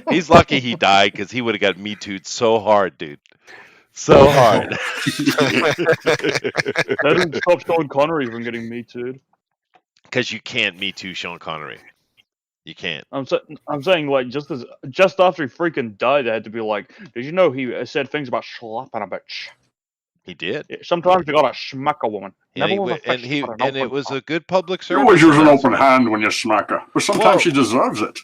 C: He's lucky he died because he would have got Me Too'd so hard, dude. So hard.
D: That didn't stop Sean Connery from getting Me Too'd.
C: Because you can't Me Too Sean Connery. You can't.
D: I'm saying like just after he freaking died, they had to be like, did you know he said things about slapping a bitch?
C: He did.
D: Sometimes you gotta smack a woman.
C: Yeah,
D: Never with a
C: and
D: fist, but an
C: it
D: open
C: was
D: palm.
C: a good public
E: You
C: service.
E: always use an open
C: announcement.
E: hand when you smack her, but sometimes she deserves it.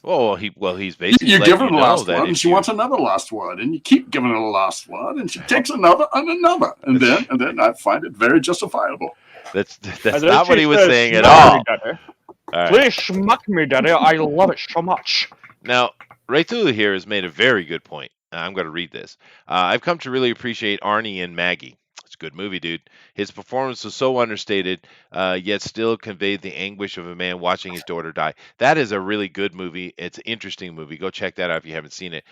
C: He's basically
E: You give her the
C: letting
E: last
C: that
E: one, and
C: if
E: she
C: you-
E: wants another last one, and you keep giving her the last one, and she takes another and another, and then I find it very justifiable.
C: That's
D: And then
C: not what
D: she
C: he was
D: says,
C: saying at
D: "Smack me,
C: all.
D: Daddy.
C: All right.
D: Please smack me, Daddy. I love it so much."
C: Now, Raitulu here has made a very good point. I'm going to read this. I've come to really appreciate Arnie and Maggie. It's a good movie, dude. His performance was so understated, yet still conveyed the anguish of a man watching his daughter die. That is a really good movie. It's an interesting movie. Go check that out if you haven't seen it.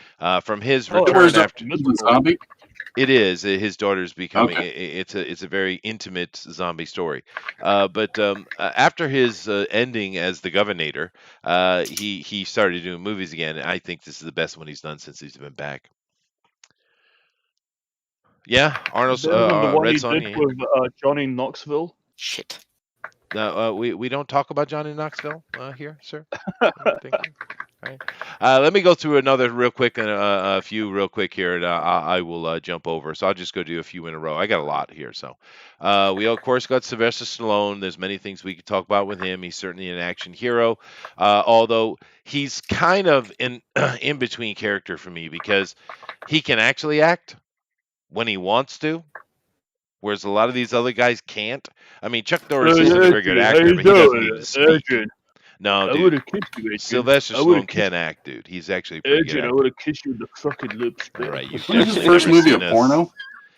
C: From his return after
E: zombie.
C: it is his daughter's becoming.
E: Okay.
C: It's a very intimate zombie story. But after his ending as the Governator, he started doing movies again. I think this is the best one he's done since he's been back. Yeah, Arnold's
D: Better than the one
C: Red
D: he
C: Sonja.
D: did with Johnny Knoxville.
A: Shit.
C: We don't talk about Johnny Knoxville here, sir. Thank you. All right. Let me go through another real quick and a few real quick here, and I will jump over. So I'll just go do a few in a row. I got a lot here. So we of course got Sylvester Stallone. There's many things we could talk about with him. He's certainly an action hero, although he's kind of in in between character for me because he can actually act when he wants to. Whereas a lot of these other guys can't. I mean, Chuck Norris isn't a very good actor, but he doesn't need to speak.
D: Adrian,
C: No,
D: I
C: dude.
D: would have kissed you, Adrian.
C: Sylvester
D: I would've
C: Stallone can act, dude. He's actually a
D: Adrian,
C: pretty good
D: I
C: actor.
D: would have kissed you in the fucking lips.
C: All right, you've
E: Wasn't his
C: definitely
E: first
C: never
E: movie a
C: seen us.
E: porno?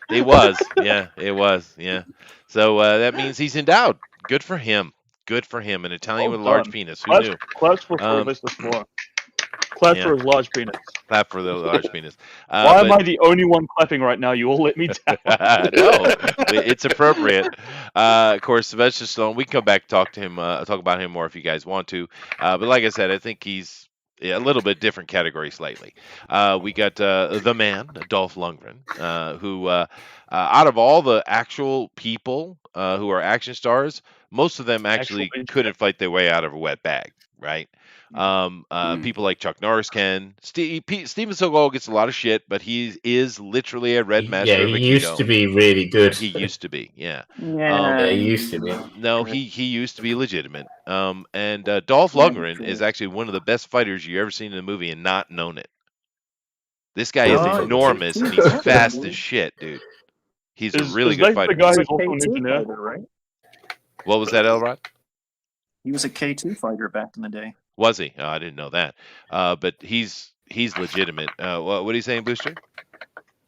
C: It was, yeah, it was, yeah. So that means he's endowed. Good for him. Good for him. An Italian with a large penis. Who knew?
D: Claps for Sylvester Stallone. Clap for his large penis.
C: Clap for the large penis.
D: Why am I the only one clapping right now? You all let me down.
C: No, it's appropriate. Of course, Sylvester Stallone. We can come back and talk about him more if you guys want to. But like I said, I think he's a little bit different category slightly. We got the man, Dolph Lundgren, who out of all the actual people who are action stars, most of them actually couldn't fight their way out of a wet bag, right? People like Chuck Norris can. Steven Seagal gets a lot of shit, but he is literally a red master of
I: he
C: Aikido.
I: used to be really good.
C: He used to be, yeah.
I: Yeah, he used to be.
C: No, he used to be legitimate. And Dolph Lundgren is actually one of the best fighters you've ever seen in a movie and not known it. This guy is enormous and he's fast as shit, dude. He's a really good fighter.
D: The guy who's also an engineer,
B: right?
C: What was that, Elrod?
B: He was a K2 fighter back in the day.
C: Was he? Oh, I didn't know that. But he's legitimate. What are you saying, Booster?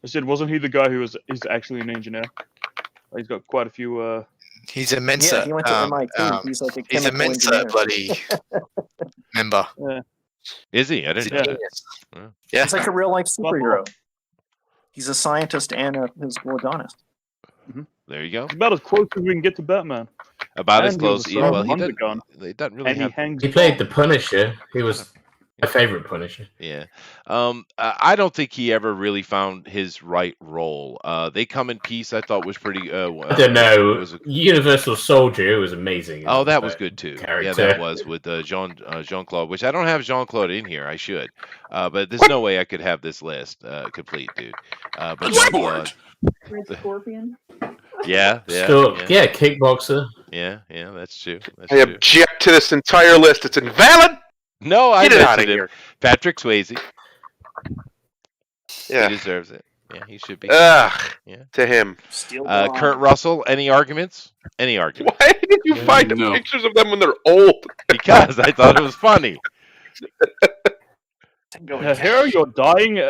D: I said, wasn't he the guy who is actually an engineer? He's got quite a few.
A: He's a Mensa.
B: Yeah, he went to MIT. He's like a
A: He's a
B: chemical
A: Mensa
B: engineer.
A: bloody member.
D: Yeah.
C: Is he? I didn't know that.
A: Yeah.
B: He's like a real life superhero. He's a scientist and a physical orthodontist.
C: There you go.
D: It's about as close as we can get to Batman.
C: About as
D: And he was
C: close.
D: a
C: Yeah, well, he
D: undergun.
C: doesn't really
D: And
C: have.
D: he hangs.
I: He played the Punisher. He was my favorite Punisher.
C: Yeah. I don't think he ever really found his right role. They Come in Peace, I thought was pretty.
I: I don't know.
C: It was
I: Universal Soldier was amazing.
C: Oh, that was good too.
I: Character.
C: Yeah, that was with Jean-Claude, which I don't have Jean-Claude in here. I should, but there's no way I could have this list complete, dude. But Jean-Claude.
H: Red Scorpion.
C: Yeah,
I: kickboxer.
C: Yeah, that's true. That's
G: I
C: true.
G: object to this entire list. It's invalid.
C: No, I
G: Get it out of
C: mentioned him.
G: here.
C: Patrick Swayze.
G: Yeah.
C: He deserves it. Yeah, he should be.
G: Ugh.
C: Yeah.
G: To him.
C: Kurt Russell. Any arguments? Any arguments?
G: Why did you find the pictures of them when they're old?
C: Because I thought it was funny.
D: Here are your dying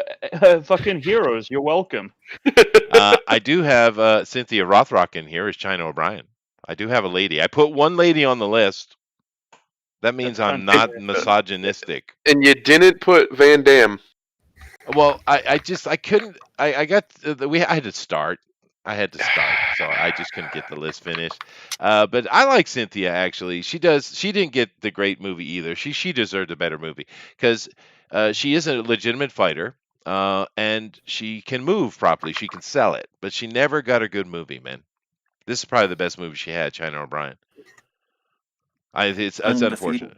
D: fucking heroes. You're welcome.
C: I do have Cynthia Rothrock in here as China O'Brien. I do have a lady. I put one lady on the list. That means I'm not misogynistic.
G: And you didn't put Van Damme.
C: Well, I couldn't. I had to start. So I just couldn't get the list finished. But I like Cynthia actually. She didn't get the great movie either. She deserved a better movie because she is a legitimate fighter. And she can move properly. She can sell it, but she never got a good movie, man. This is probably the best movie she had, China O'Brien. It's unfortunate.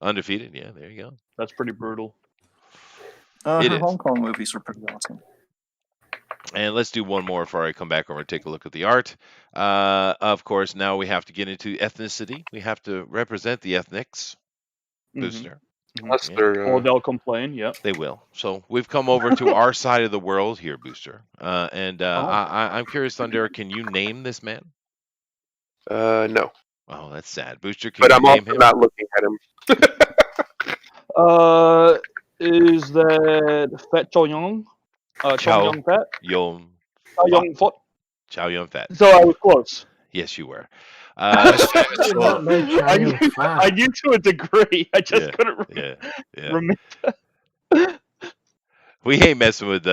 C: Undefeated, yeah. There you go.
D: That's pretty brutal.
B: Her Hong Kong movies were pretty awesome.
C: And let's do one more before I come back over and take a look at the art. Of course, now we have to get into ethnicity. We have to represent the ethnics. Booster.
G: Unless they're,
D: Or they'll complain. Yeah.
C: They will. So we've come over to our side of the world here, Booster. I'm curious, Thunder, can you name this man?
G: No.
C: Oh, that's sad. Booster, can
G: But
C: you
G: I'm
C: name
G: also
C: him?
G: not looking at him.
D: Is that Fat Chow Yun? Chow Yun Fat?
C: Chow
D: Yun Fat.
C: Chow Yun Fat.
D: So I was close.
C: Yes, you were.
D: I knew to a degree. I just couldn't remember.
C: We ain't messing with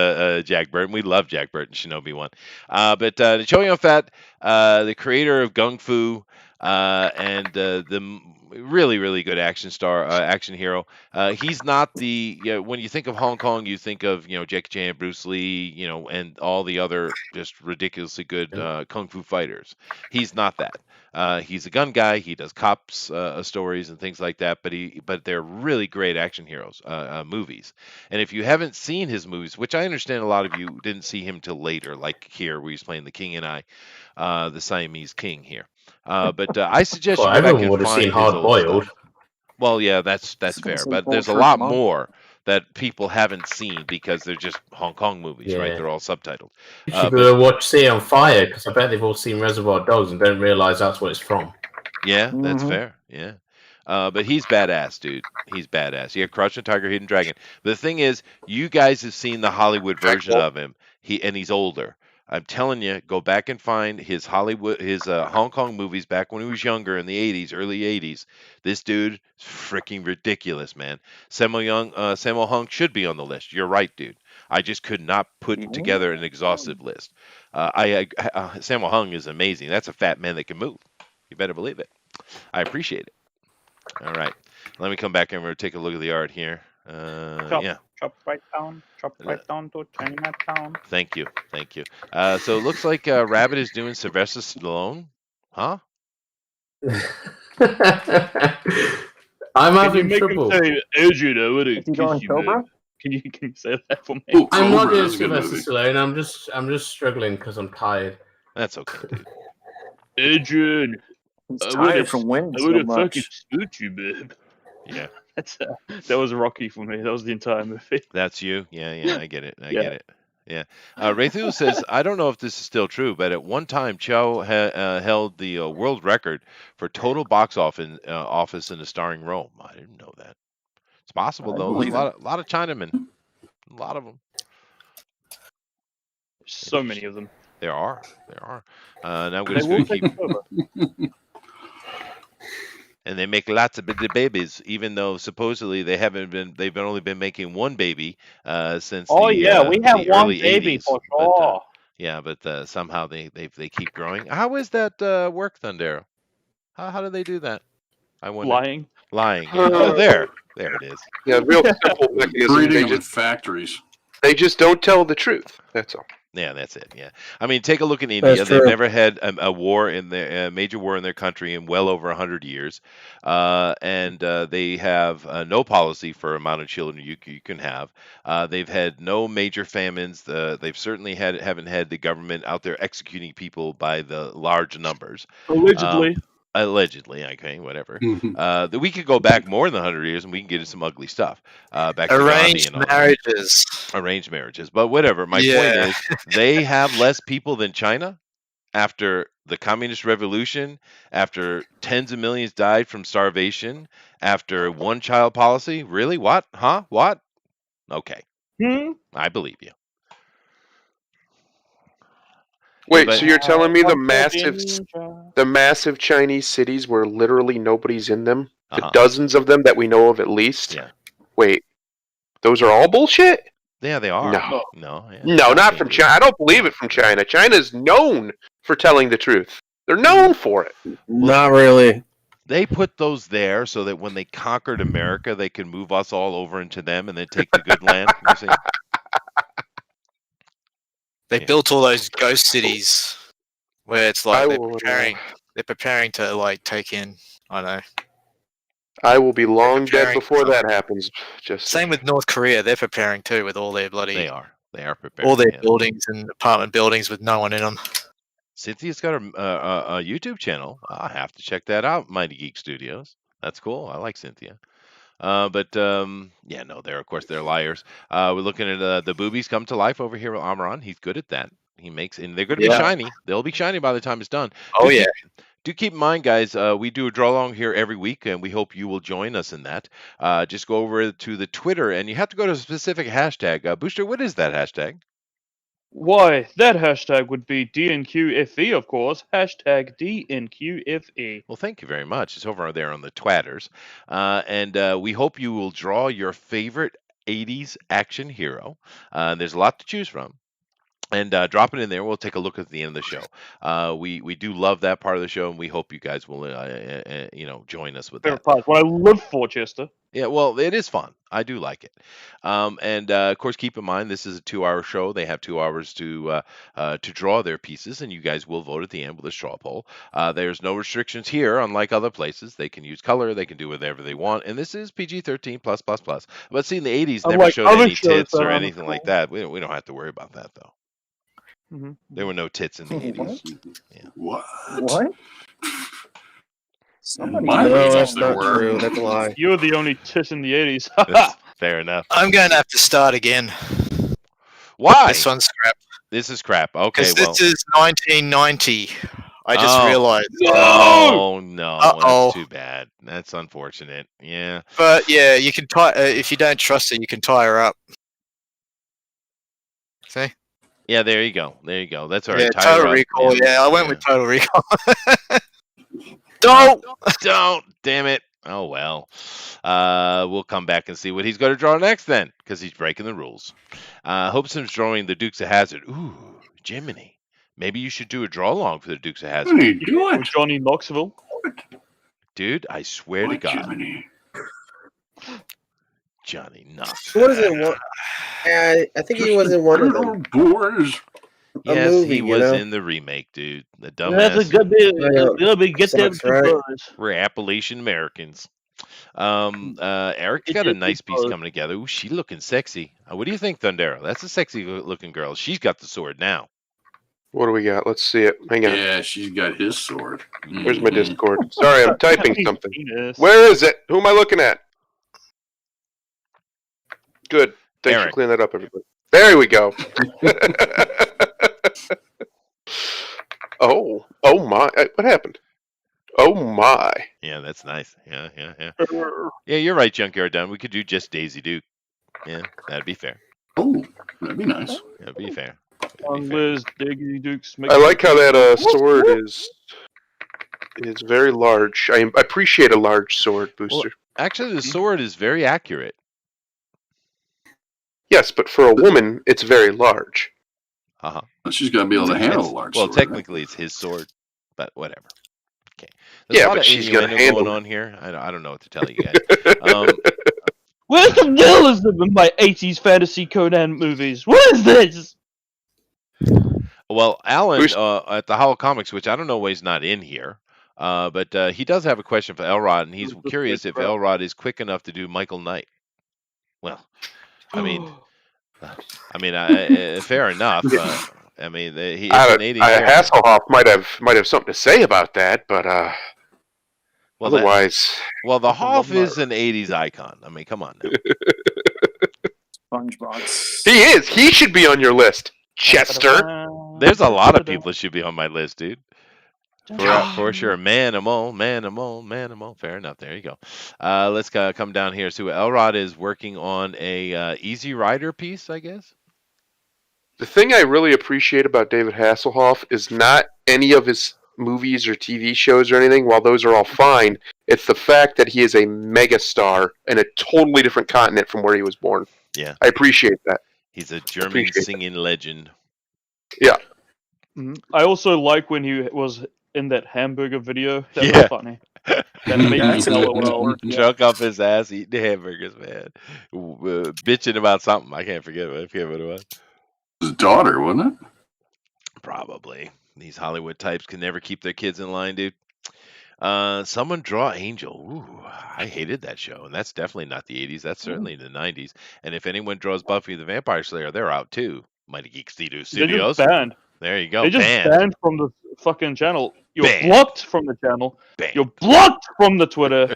C: Jack Burton. We love Jack Burton, Shinobi 1. But the Chow Yun Fat, the creator of Gung Fu, and the really, really good action hero. He's not when you think of Hong Kong, you think of, Jackie Chan, Bruce Lee, and all the other just ridiculously good Kung Fu fighters. He's not that. He's a gun guy. He does cops stories and things like that. But they're really great action heroes movies. And if you haven't seen his movies, which I understand a lot of you didn't see him till later, like here where he's playing the King and I, the Siamese King here. But I suggest you go back and find his old stuff. Well, yeah, that's fair. But there's a lot more that people haven't seen because they're just Hong Kong movies, right? They're all subtitled.
I: People watch Sea on Fire because I bet they've all seen Reservoir Dogs and don't realize that's what it's from.
C: Yeah, that's fair. Yeah. But he's badass, dude. He's badass. You got Crouching Tiger, Hidden Dragon. But the thing is, you guys have seen the Hollywood version of him. He's older. I'm telling you, go back and find his Hong Kong movies back when he was younger in the 80s, early 80s. This dude is freaking ridiculous, man. Sammo Hung should be on the list. You're right, dude. I just could not put together an exhaustive list. Sammo Hung is amazing. That's a fat man that can move. You better believe it. I appreciate it. All right. Let me come back and we'll take a look at the art here.
D: Chop right down to Chinatown.
C: Thank you. So it looks like Rabbit is doing Sylvester Stallone. Huh?
I: I'm having trouble.
D: Adrian, can you say that for me?
I: I'm not doing Sylvester Stallone. I'm just struggling because I'm tired.
C: That's okay, dude.
B: Adrian, he's tired from winning so much.
D: Fucking spooked you, babe.
C: Yeah.
D: That was Rocky for me. That was the entire movie.
C: That's you? Yeah, I get it. I get it. Yeah. Raythu says, I don't know if this is still true, but at one time, Chow held the world record for total box office in a starring role. I didn't know that. It's possible, though. There's a lot of Chinamen. A lot of them.
D: So many of them.
C: There are. Now we're just going to keep... And they make lots of babies, even though supposedly they've only been making one baby since.
D: We have one baby
C: 80s.
D: for sure.
C: But somehow they keep growing. How is that work, Thunder? How do they do that? I wonder. Lying. Oh, there it is.
G: Yeah, real simple mechanism.
E: Breeding in factories.
G: They just don't tell the truth. That's all.
C: Yeah, that's it. Yeah, I mean, take a look in India. They've never had a war in their major war in their country in well over 100 years, and they have no policy for amount of children you can have. They've had no major famines. They've certainly haven't had the government out there executing people by the large numbers. Allegedly, okay, whatever. We could go back more than 100 years, and we can get into some ugly stuff. Back to
A: arranged marriages.
C: Arranged marriages, but whatever. My point is, they have less people than China after the Communist Revolution, after tens of millions died from starvation, after one-child policy. Really? What? Huh? What? Okay. I believe you.
G: Wait, so you're telling me the massive Chinese cities where literally nobody's in them? The dozens of them that we know of at least?
C: Yeah.
G: Wait, those are all bullshit?
C: Yeah, they are.
G: No, not from China. I don't believe it from China. China's known for telling the truth. They're known for it.
F: Not really.
C: They put those there so that when they conquered America, they could move us all over into them and then take the good land. You see?
A: They built all those ghost cities where it's like they're preparing to like take in. I don't know.
G: I will be long dead before that happens. Just
A: same with North Korea. They're preparing too with all their bloody.
C: They are. They are prepared.
A: All their buildings and apartment buildings with no one in them.
C: Cynthia's got a YouTube channel. I'll have to check that out. Mighty Geek Studios. That's cool. I like Cynthia. But yeah, no, they're liars. We're looking at the boobies come to life over here with Amaran. He's good at that. He makes, and they're going to be shiny. They'll be shiny by the time it's done.
A: Oh yeah.
C: Do keep in mind, guys, we do a draw along here every week, and we hope you will join us in that. Just go over to the Twitter, and you have to go to a specific hashtag. Booster, what is that hashtag?
D: Why, that hashtag would be DNQFE, of course. Hashtag DNQFE.
C: Well, thank you very much. It's over there on the Twatters. And we hope you will draw your favorite 80s action hero. There's a lot to choose from. And drop it in there. We'll take a look at the end of the show. We do love that part of the show, and we hope you guys will, join us with that.
D: Part. What I live for, Chester.
C: Yeah, well, it is fun. I do like it. And of course, keep in mind this is a 2-hour show. They have 2 hours to draw their pieces, and you guys will vote at the end with a straw poll. There's no restrictions here, unlike other places. They can use color. They can do whatever they want, and this is PG-13 plus. But see, in the 80s, never showed any tits or anything like that. We don't have to worry about that though.
D: Mm-hmm.
C: There were no tits in the 80s. Yeah.
B: What? Somebody
F: that's not true. That's a lie.
D: You're the only tit in the 80s.
C: Fair enough.
A: I'm going to have to start again.
C: Why?
A: This one's crap.
C: This is crap. Okay,
A: well. This is 1990. I just realized.
C: Oh, no.
A: Uh-oh.
C: That's too bad. That's unfortunate. Yeah.
A: But yeah, you can tie. If you don't trust her, you can tie her up. See?
C: Yeah, there you go. That's all right.
A: Yeah, Total Recall. Yeah, I went with Total Recall. Don't!
C: Damn it. Oh, well. We'll come back and see what he's going to draw next then, because he's breaking the rules. Hobson's drawing the Dukes of Hazzard. Ooh, Jiminy. Maybe you should do a draw along for the Dukes of Hazzard.
E: What are you doing?
D: Johnny Knoxville.
C: Dude, I swear to God.
E: Jiminy.
C: Johnny Knoxville.
F: What is it? I think he was in one of them.
E: Boys.
C: Yes,
F: movie,
C: he was in the remake, dude. The dumbass.
J: That's a good bit. Get them
F: right.
C: We're Appalachian Americans. Eric's got a nice piece coming together. Ooh, she looking sexy. What do you think, Thundero? That's a sexy looking girl. She's got the sword now.
G: What do we got? Let's see it. Hang on.
E: Yeah, she's got his sword.
G: Where's my Discord? Sorry, I'm typing something. Where is it? Who am I looking at? Good. Thanks
C: Eric.
G: for clearing that up, everybody. There we go. Oh my! What happened? Oh my!
C: Yeah, that's nice. Yeah. Yeah, you're right, Junkyard Dunn. We could do just Daisy Duke. Yeah, that'd be fair.
E: Oh, that'd be nice.
C: That'd be fair.
D: Liz, Daisy Dukes.
G: I like how that sword is very large. I appreciate a large sword, Booster.
C: Well, actually, the sword is very accurate.
G: Yes, but for a woman, it's very large.
E: She's got to be able to handle a large sword.
C: Well, technically, it's his sword, but whatever. Okay.
G: Yeah, but she's got to handle
C: going on here. I don't know what to tell you guys.
J: Where's the realism in my 80s fantasy Conan movies? What is this?
C: Well, Alan at the Hollow Comics, which I don't know why he's not in here, but he does have a question for Elrod, and he's curious if Elrod is quick enough to do Michael Knight. Well, I mean, fair enough. I mean, he's an 80s.
G: Hasselhoff might have something to say about that, but otherwise.
C: The Hoff is an 80s icon. I mean, come on now.
B: SpongeBob.
G: He is. He should be on your list, Chester.
C: There's a lot of people that should be on my list, dude. For sure. Manimal. Fair enough. There you go. Let's come down here. So Elrod is working on a Easy Rider piece, I guess.
G: The thing I really appreciate about David Hasselhoff is not any of his movies or TV shows or anything. While those are all fine, it's the fact that he is a megastar in a totally different continent from where he was born.
C: Yeah.
G: I appreciate that.
C: He's a German singing legend.
G: Yeah.
D: I also like when he was in that hamburger video. That was funny. That made me LOL.
C: Drunk off his ass eating hamburgers, man. Bitching about something. I can't forget what it was.
E: His daughter, wasn't it?
C: Probably. These Hollywood types can never keep their kids in line, dude. Someone Draw Angel. Ooh, I hated that show, and that's definitely not the 80s. That's certainly the 90s. And if anyone draws Buffy the Vampire Slayer, they're out too. Mighty Geek Studios.
D: They just banned.
C: There you go.
D: They just banned from the fucking channel. You're
C: Banned.
D: blocked from the channel.
C: Banned.
D: You're blocked from the Twitter.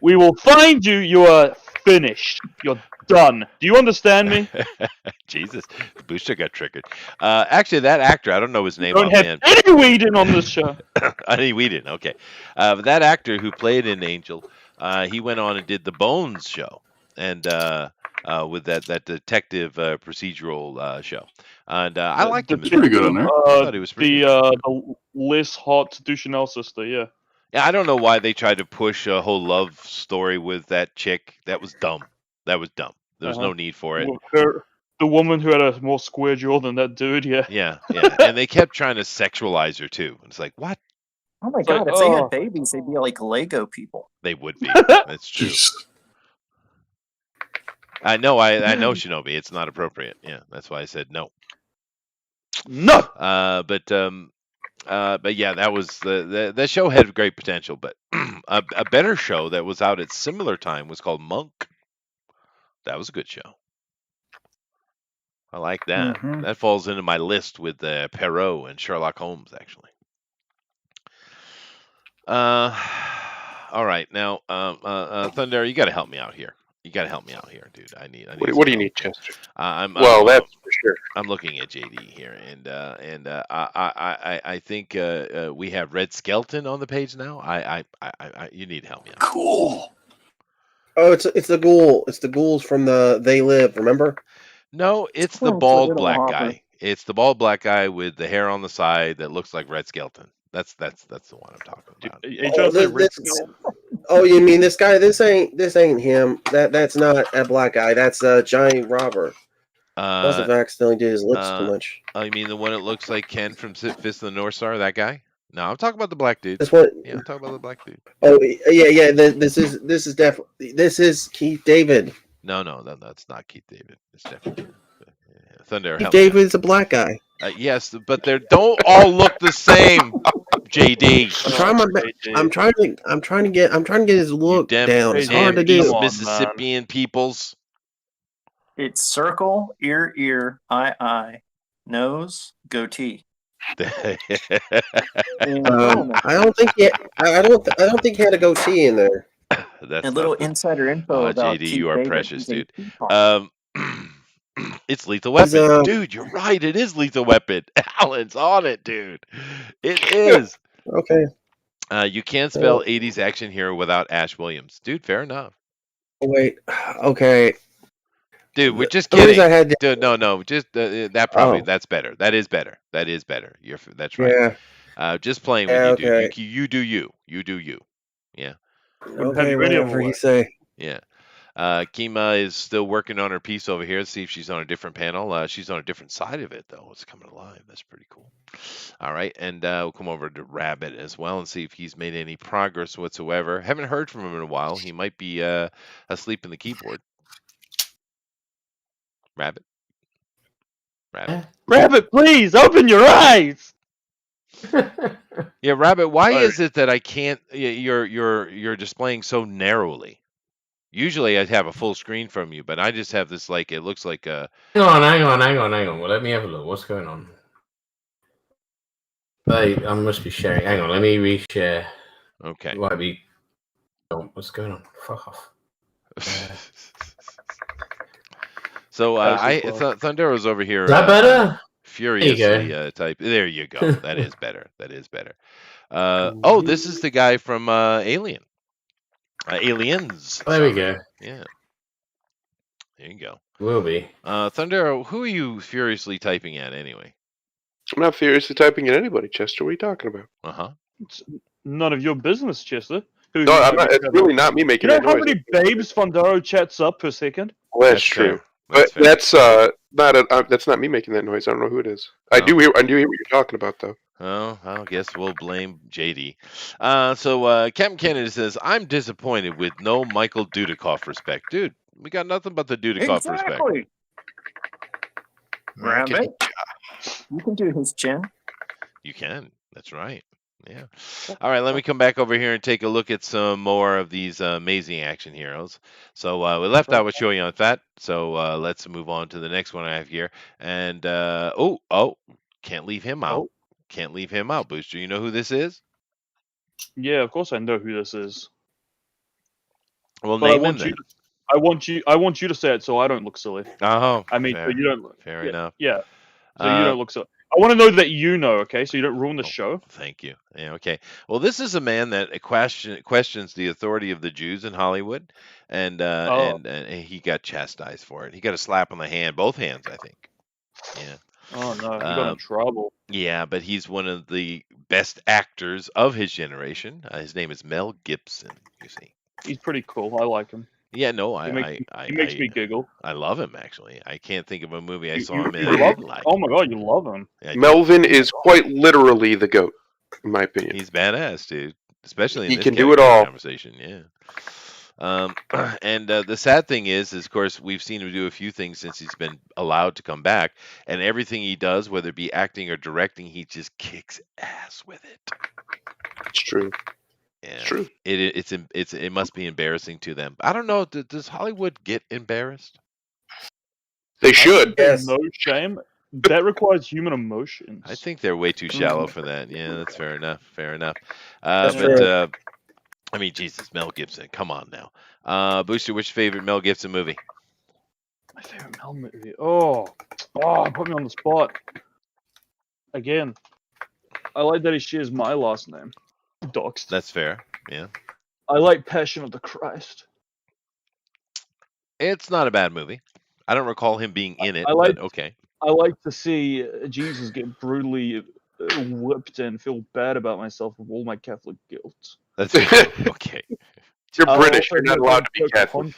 D: We will find you. You are finished. You're done. Do you understand me?
C: Jesus, Booster got triggered. Actually, that actor, I don't know his name.
D: Don't have Eddie Whedon on this show.
C: Eddie Whedon, okay. That actor who played in Angel, he went on and did the Bones show, and with that detective procedural show, and I liked him.
E: Pretty good on there.
C: I thought he was pretty good.
D: The less hot Duchanel sister, yeah.
C: Yeah, I don't know why they tried to push a whole love story with that chick. That was dumb. There was no need for it.
D: The woman who had a more square jaw than that dude, yeah.
C: Yeah. And they kept trying to sexualize her too. It's like, what?
B: Oh my god! If they had babies, they'd be like Lego people.
C: They would be. That's true. I know Shinobi. It's not appropriate. Yeah, that's why I said no.
D: No.
C: But yeah, that was that show had great potential. But a better show that was out at similar time was called Monk. That was a good show. I like that.
B: Mm-hmm.
C: That falls into my list with Perot and Sherlock Holmes, actually. All right, now, Thunder, you got to help me out here. You got to help me out here, dude. I need.
G: What do you need, Chester?
C: Well,
G: that's for sure.
C: I'm looking at JD here, and I think we have Red Skelton on the page now. You need to help me out.
F: Cool. Oh, it's the ghoul. It's the ghouls from the They Live. Remember?
C: No, it's the bald black guy. It's the bald black guy with the hair on the side that looks like Red Skelton. That's the one I'm talking about.
F: Oh, you mean this guy? This ain't him. That's not a black guy. That's Johnny Robert. Must have accidentally did his lips too much.
C: Oh, you mean the one that looks like Ken from Fist of the North Star? That guy? No, I'm talking about the black dude.
F: This one.
C: Yeah, I'm talking about the black dude.
F: Oh yeah. This is definitely Keith David.
C: No, it's not Keith David. It's definitely Thunder.
F: Keith David's a black guy.
C: Yes, but they don't all look the same. JD.
F: I'm trying to get his look down. It's hard to do.
C: Mississippian peoples.
B: It's circle, ear, eye, nose, goatee.
F: I don't think he had a goatee in there.
B: That's a little insider info about
C: JD. You are precious, dude. It's Lethal Weapon, dude. You're right. It is Lethal Weapon. Alan's on it, dude. It is.
F: Okay.
C: You can't spell 80s action hero without Ash Williams, dude. Fair enough.
F: Wait. Okay.
C: Dude, we're just kidding. Dude, no. Just that probably. That's better. That is better. That's right.
F: Yeah.
C: Just playing with you, dude. You do you. You do you. Yeah.
F: Okay. Whatever you say.
C: Yeah. Kima is still working on her piece over here to see if she's on a different panel. She's on a different side of it, though. It's coming alive. That's pretty cool. All right, and we'll come over to Rabbit as well and see if he's made any progress whatsoever. Haven't heard from him in a while. He might be asleep in the keyboard. Rabbit,
J: please open your eyes.
C: Yeah, Rabbit. Why is it that I can't? You're displaying so narrowly. Usually I'd have a full screen from you, but I just have this it looks like a...
I: Hang on. Well, let me have a look. What's going on? I must be sharing. Hang on, let me reshare.
C: Okay.
I: It might be... Oh, what's going on? Fuck off.
C: So Thundero's over here.
I: Is that better?
C: Furiously type. There you go. That is better. Oh, this is the guy from Alien. Aliens.
I: There we go.
C: Yeah. There you go.
I: Will be.
C: Thundero, who are you furiously typing at anyway?
G: I'm not furiously typing at anybody, Chester. What are you talking about?
C: Uh-huh.
D: It's none of your business, Chester.
G: No, I'm not. It's really not me making
D: that noise.
G: You know
D: how many babes Thundero chats up per second?
G: Well, that's true. But that's not me making that noise. I don't know who it is. I do hear what you're talking about, though.
C: Oh, I guess we'll blame JD. So Captain Kennedy says, I'm disappointed with no Michael Dudikoff respect. Dude, we got nothing but the Dudikoff respect.
B: Rabbit. You can do his chin.
C: You can. That's right. Yeah. All right, let me come back over here and take a look at some more of these amazing action heroes. So we left out with Shoyan Fat. So let's move on to the next one I have here. And can't leave him out. Can't leave him out, Booster. You know who this is?
D: Yeah, of course I know who this is.
C: Well,
D: but
C: name him then.
D: I want you to say it so I don't look silly.
C: Oh,
D: I mean,
C: fair,
D: so you don't.
C: fair enough.
D: Yeah. So you don't look silly. I want to know that you know, okay? So you don't ruin the show.
C: Thank you. Yeah, okay. Well, this is a man that questions the authority of the Jews in Hollywood, and he got chastised for it. He got a slap on the hand, both hands, I think. Yeah.
D: Oh no, he got in trouble.
C: Yeah, but he's one of the best actors of his generation. His name is Mel Gibson. You see.
D: He's pretty cool. I like him.
C: Yeah, no,
D: he makes me giggle.
C: I love him actually. I can't think of a movie I saw him
D: You
C: in.
D: love him? Oh my god, you love him.
G: Melvin is quite literally the GOAT, in my opinion.
C: He's badass, dude. Especially in
G: he
C: this
G: can do it all.
C: Conversation, yeah. And the sad thing is, of course, we've seen him do a few things since he's been allowed to come back, and everything he does, whether it be acting or directing, he just kicks ass with it.
G: It's true.
C: Yeah,
G: it's true.
C: It must be embarrassing to them. I don't know. Does Hollywood get embarrassed?
G: They should.
D: Yes. No shame. That requires human emotions.
C: I think they're way too shallow for that. Yeah, that's fair enough. Fair enough. I mean, Jesus, Mel Gibson. Come on now. Booster, what's your favorite Mel Gibson movie?
D: My favorite Mel movie. Oh, put me on the spot. Again, I like that he shares my last name. Doxed.
C: That's fair. Yeah.
D: I like Passion of the Christ.
C: It's not a bad movie. I don't recall him being in it,
D: but
C: okay.
D: I like to see Jesus get brutally whipped and feel bad about myself with all my Catholic guilt.
C: That's okay.
G: You're British. You're not allowed to be Catholic.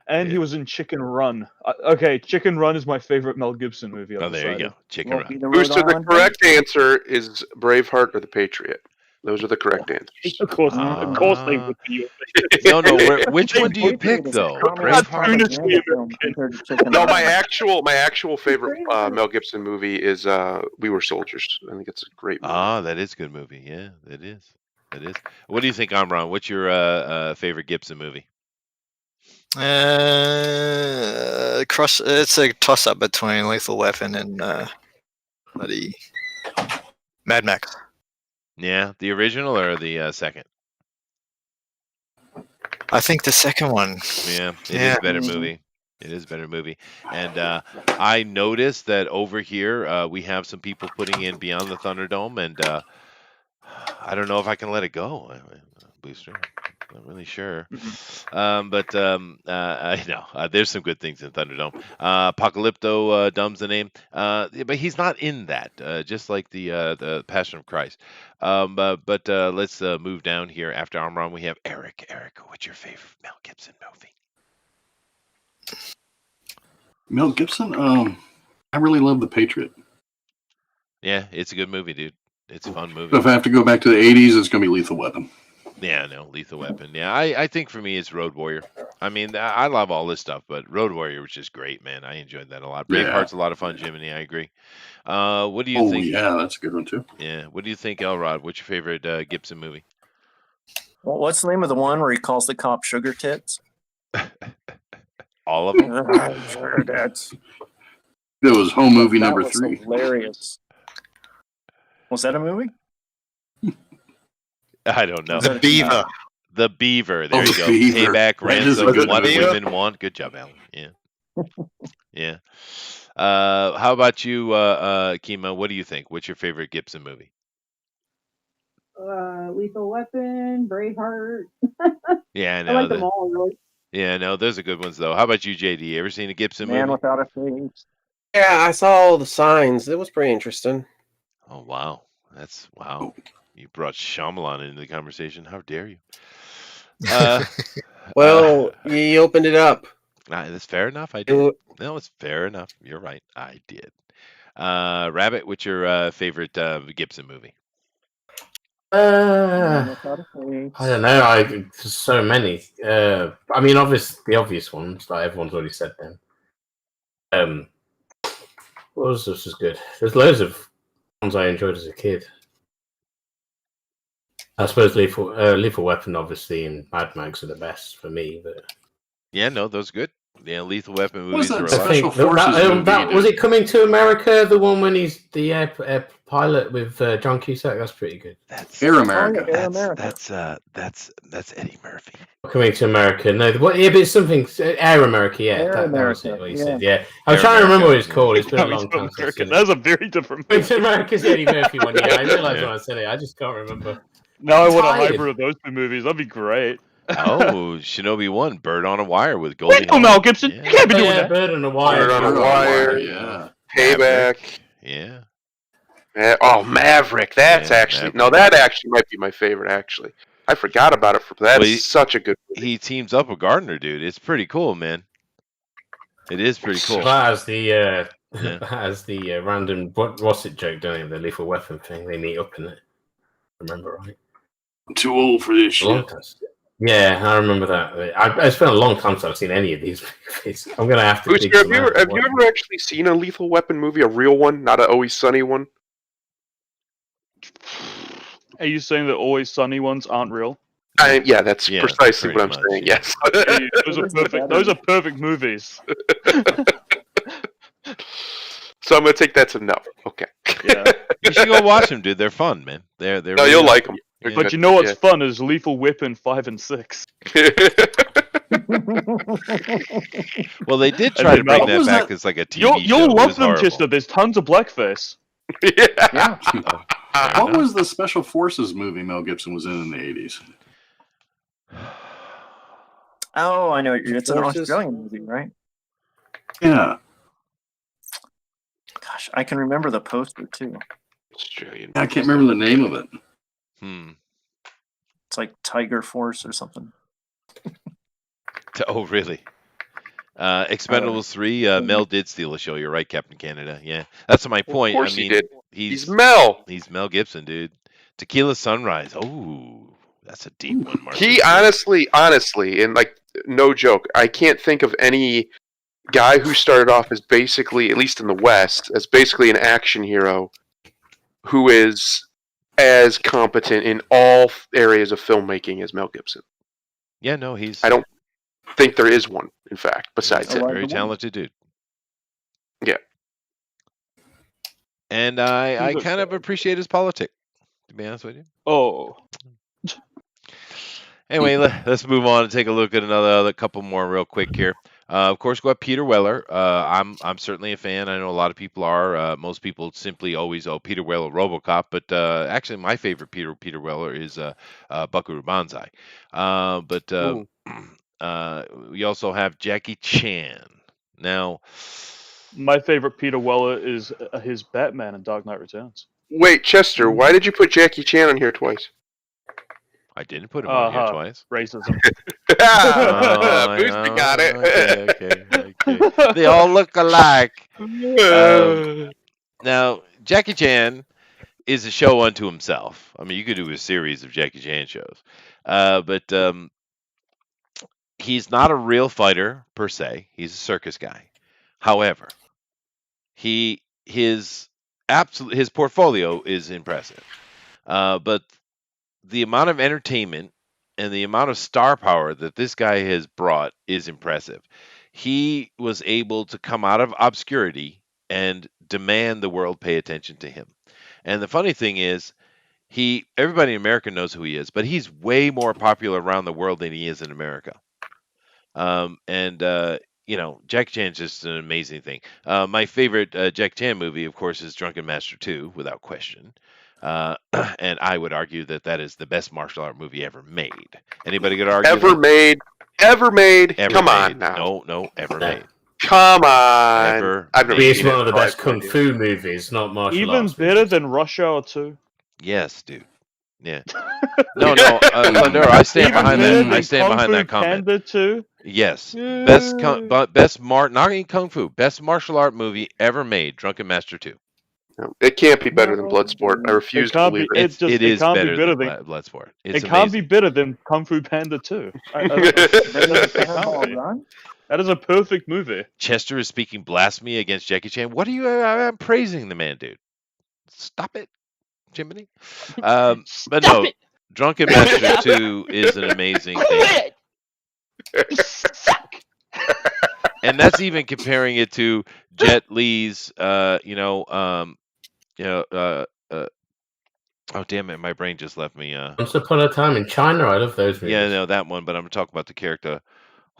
D: And he was in Chicken Run. Okay, Chicken Run is my favorite Mel Gibson movie.
C: Oh, there you go. Chicken Run.
G: Booster, the correct answer is Braveheart or The Patriot. Those are the correct answers.
D: Of course they would be.
C: No. Which one do you pick though?
G: No, my actual favorite Mel Gibson movie is We Were Soldiers. I think it's a great movie.
C: That is a good movie. Yeah, it is. It is. What do you think, Amron? What's your favorite Gibson movie?
A: It's a toss-up between Lethal Weapon and bloody Mad Max.
C: Yeah, the original or the second?
A: I think the second one.
C: Yeah, it is a better movie. It is a better movie. And I noticed that over here we have some people putting in Beyond the Thunderdome, and I don't know if I can let it go, Booster. Not really sure. But I know there's some good things in Thunderdome. Apocalypto Dumb's the name. But he's not in that, just like the Passion of Christ. But let's move down here. After Amron, we have Eric. Eric, what's your favorite Mel Gibson movie?
E: Mel Gibson? I really love The Patriot.
C: Yeah, it's a good movie, dude. It's a fun movie.
E: But if I have to go back to the 80s, it's going to be Lethal Weapon.
C: Yeah, no, Lethal Weapon. Yeah, I think for me it's Road Warrior. I mean, I love all this stuff, but Road Warrior was just great, man. I enjoyed that a lot. Braveheart's a lot of fun, Jiminy. I agree. What do you think?
E: Oh, yeah, that's a good one, too.
C: Yeah. What do you think, Elrod? What's your favorite Gibson movie?
B: Well, what's the name of the one where he calls the cop sugar tits?
C: All of them?
B: That's...
E: It was Home Movie number 3.
B: Hilarious. Was that a movie?
C: I don't know.
A: The Beaver.
C: The Beaver. There you go.
E: Beaver.
C: Payback, ransom, what women want. Good job, Alan. Yeah. Yeah. How about you, Kima? What do you think? What's your favorite Gibson movie?
H: Lethal Weapon, Braveheart.
C: Yeah, I know.
H: I like them all, really.
C: Yeah, no, those are good ones, though. How about you, JD? Ever seen a Gibson movie?
B: Man Without a Face.
F: Yeah, I saw the signs. It was pretty interesting.
C: Oh, wow. Wow. You brought Shyamalan into the conversation. How dare you?
F: Well, you opened it up.
C: That's fair enough. I did. No, it's fair enough. You're right. I did. Rabbit, what's your favorite Gibson movie?
I: I don't know. There's so many. I mean, the obvious ones that everyone's already said. Then, what was this? Was good. There's loads of ones I enjoyed as a kid. I suppose Lethal Weapon, obviously, and Mad Max are the best for me. But
C: yeah, no, those good. Yeah, Lethal Weapon
E: What was
C: movies
E: that
C: are a lot.
E: Special Forces movie?
I: Was it Coming to America? The one when he's the air pilot with John Cusack. That's pretty good.
C: That's
E: Air America.
C: That's Eddie Murphy.
I: Coming to America. No, but it's something. Air America. Yeah,
B: Air
I: that was
B: America,
I: it. What he
B: yeah.
I: said. Yeah, I'm
C: Air
I: trying to remember
C: America.
I: what it's called. It's been a
D: Coming
I: long
D: to
I: time since I've
D: America.
I: seen it.
D: That's a very different
I: Coming
D: movie.
I: to America's the Eddie Murphy one. Yeah, I realized
C: Yeah.
I: when I said it. I just can't remember.
D: Now I want a
I: Tired.
D: hybrid of those two movies. That'd be great.
C: Oh, Shinobi 1, Bird on a Wire with Goldie
J: Wait, no, Mel Gibson.
C: Yeah.
J: You can't be doing
I: Yeah,
J: that.
I: Bird on a Wire.
G: Bird on a Wire.
E: Yeah.
G: Payback.
C: Yeah.
G: Oh, Maverick. That's
C: Yeah,
G: actually
C: Maverick.
G: no. That actually might be my favorite. Actually, I forgot about it. That's
C: Well,
G: such a good movie.
C: He teams up with Gardner, dude. It's pretty cool, man. It is pretty cool.
I: That has the
C: Yeah.
I: that has the random what's it joke, don't you? The Lethal Weapon thing. They meet up in it. Remember right?
E: I'm too old for this
I: Long
E: shit.
I: time. Yeah, I remember that. It's been a long time since I've seen any of these movies. I'm gonna have to.
G: Booster,
I: dig
G: have
I: some
G: you
I: out.
G: ever actually seen a Lethal Weapon movie, a real one, not an Always Sunny one?
D: Are you saying that Always Sunny ones aren't real?
G: Yeah, that's
C: Yeah,
G: precisely
C: pretty
G: what I'm
C: much,
G: saying.
C: yeah.
G: Yes.
D: Hey, those are perfect. Those are perfect movies.
G: So I'm gonna take that to no. Okay.
D: Yeah.
C: You should go watch them, dude. They're fun, man. They're
G: No,
C: really
G: you'll
C: good.
G: like them.
D: But you know what's fun is Lethal Weapon 5 and 6.
C: Well, they did
D: And
C: try
D: then
C: to bring
D: what
C: that
E: was
C: back
E: that?
C: as like a TV
D: You'll
C: show. It
D: love
C: was
D: them,
C: horrible.
D: Chester. There's tons of blackface.
G: Yeah.
E: What was the Special Forces movie Mel Gibson was in the 80s?
B: Oh, I know. It's an
F: Forces?
B: Australian movie, right?
E: Yeah.
B: Gosh, I can remember the poster too.
G: Australian.
E: I can't remember the name of it.
B: It's like Tiger Force or something.
C: Oh, really? Expendables 3, Mel did steal a show. You're right, Captain Canada. Yeah, that's my point.
G: Of course
C: I mean,
G: he did.
C: he's
G: Mel.
C: He's Mel Gibson, dude. Tequila Sunrise. Oh, that's a deep one, Mark.
G: He honestly, and like no joke, I can't think of any guy who started off as basically, at least in the West, as basically an action hero who is as competent in all areas of filmmaking as Mel Gibson.
C: Yeah, no, he's.
G: I don't think there is one, in fact, besides
C: He's a
G: him.
C: very talented dude.
G: Yeah.
C: And I kind of appreciate his politics, to be honest with you.
D: Oh.
C: Anyway, let's move on and take a look at another couple more real quick here. Of course, we got Peter Weller. I'm certainly a fan. I know a lot of people are. Most people simply always Peter Weller RoboCop, but actually my favorite Peter Weller is Buckaroo Banzai. But we also have Jackie Chan. Now,
D: my favorite Peter Weller is his Batman in Dark Knight Returns.
G: Wait, Chester, why did you put Jackie Chan on here twice?
C: I didn't put him on here twice.
D: Racism.
G: Booster got it.
C: Okay. They all look alike. Now, Jackie Chan is a show unto himself. I mean, you could do a series of Jackie Chan shows. But he's not a real fighter, per se. He's a circus guy. However, his portfolio is impressive. But the amount of entertainment and the amount of star power that this guy has brought is impressive. He was able to come out of obscurity and demand the world pay attention to him. And the funny thing is, everybody in America knows who he is, but he's way more popular around the world than he is in America. Jackie Chan's just an amazing thing. My favorite Jackie Chan movie, of course, is Drunken Master 2, without question. And I would argue that is the best martial art movie ever made. Anybody could argue
G: Ever made? Come on now.
C: No, ever made.
G: Come on. I've never
I: It's
G: seen
I: one of the
G: it.
I: best kung fu movies, not martial
D: Even
I: arts.
D: better than Rush Hour 2.
C: Yes, dude. Yeah. No, Thunder, I stand behind that. I stand behind that comment.
D: Panda 2?
C: Yes. Best not even kung fu. Best martial art movie ever made. Drunken Master 2.
G: No, it can't be better than Bloodsport. I refuse to believe it.
C: It is
D: can't
C: better
D: be better
C: than
D: than
C: Bloodsport.
D: It can't be better than Kung Fu Panda 2. That is a perfect movie.
C: Chester is speaking blasphemy against Jackie Chan. What are you? I'm praising the man, dude. Stop it, Jiminy. But no, Drunken Master 2 is an amazing thing. And that's even comparing it to Jet Li's, oh damn it, my brain just left me.
I: Once Upon a Time in China, I love those movies.
C: Yeah, no, that one, but I'm talking about the character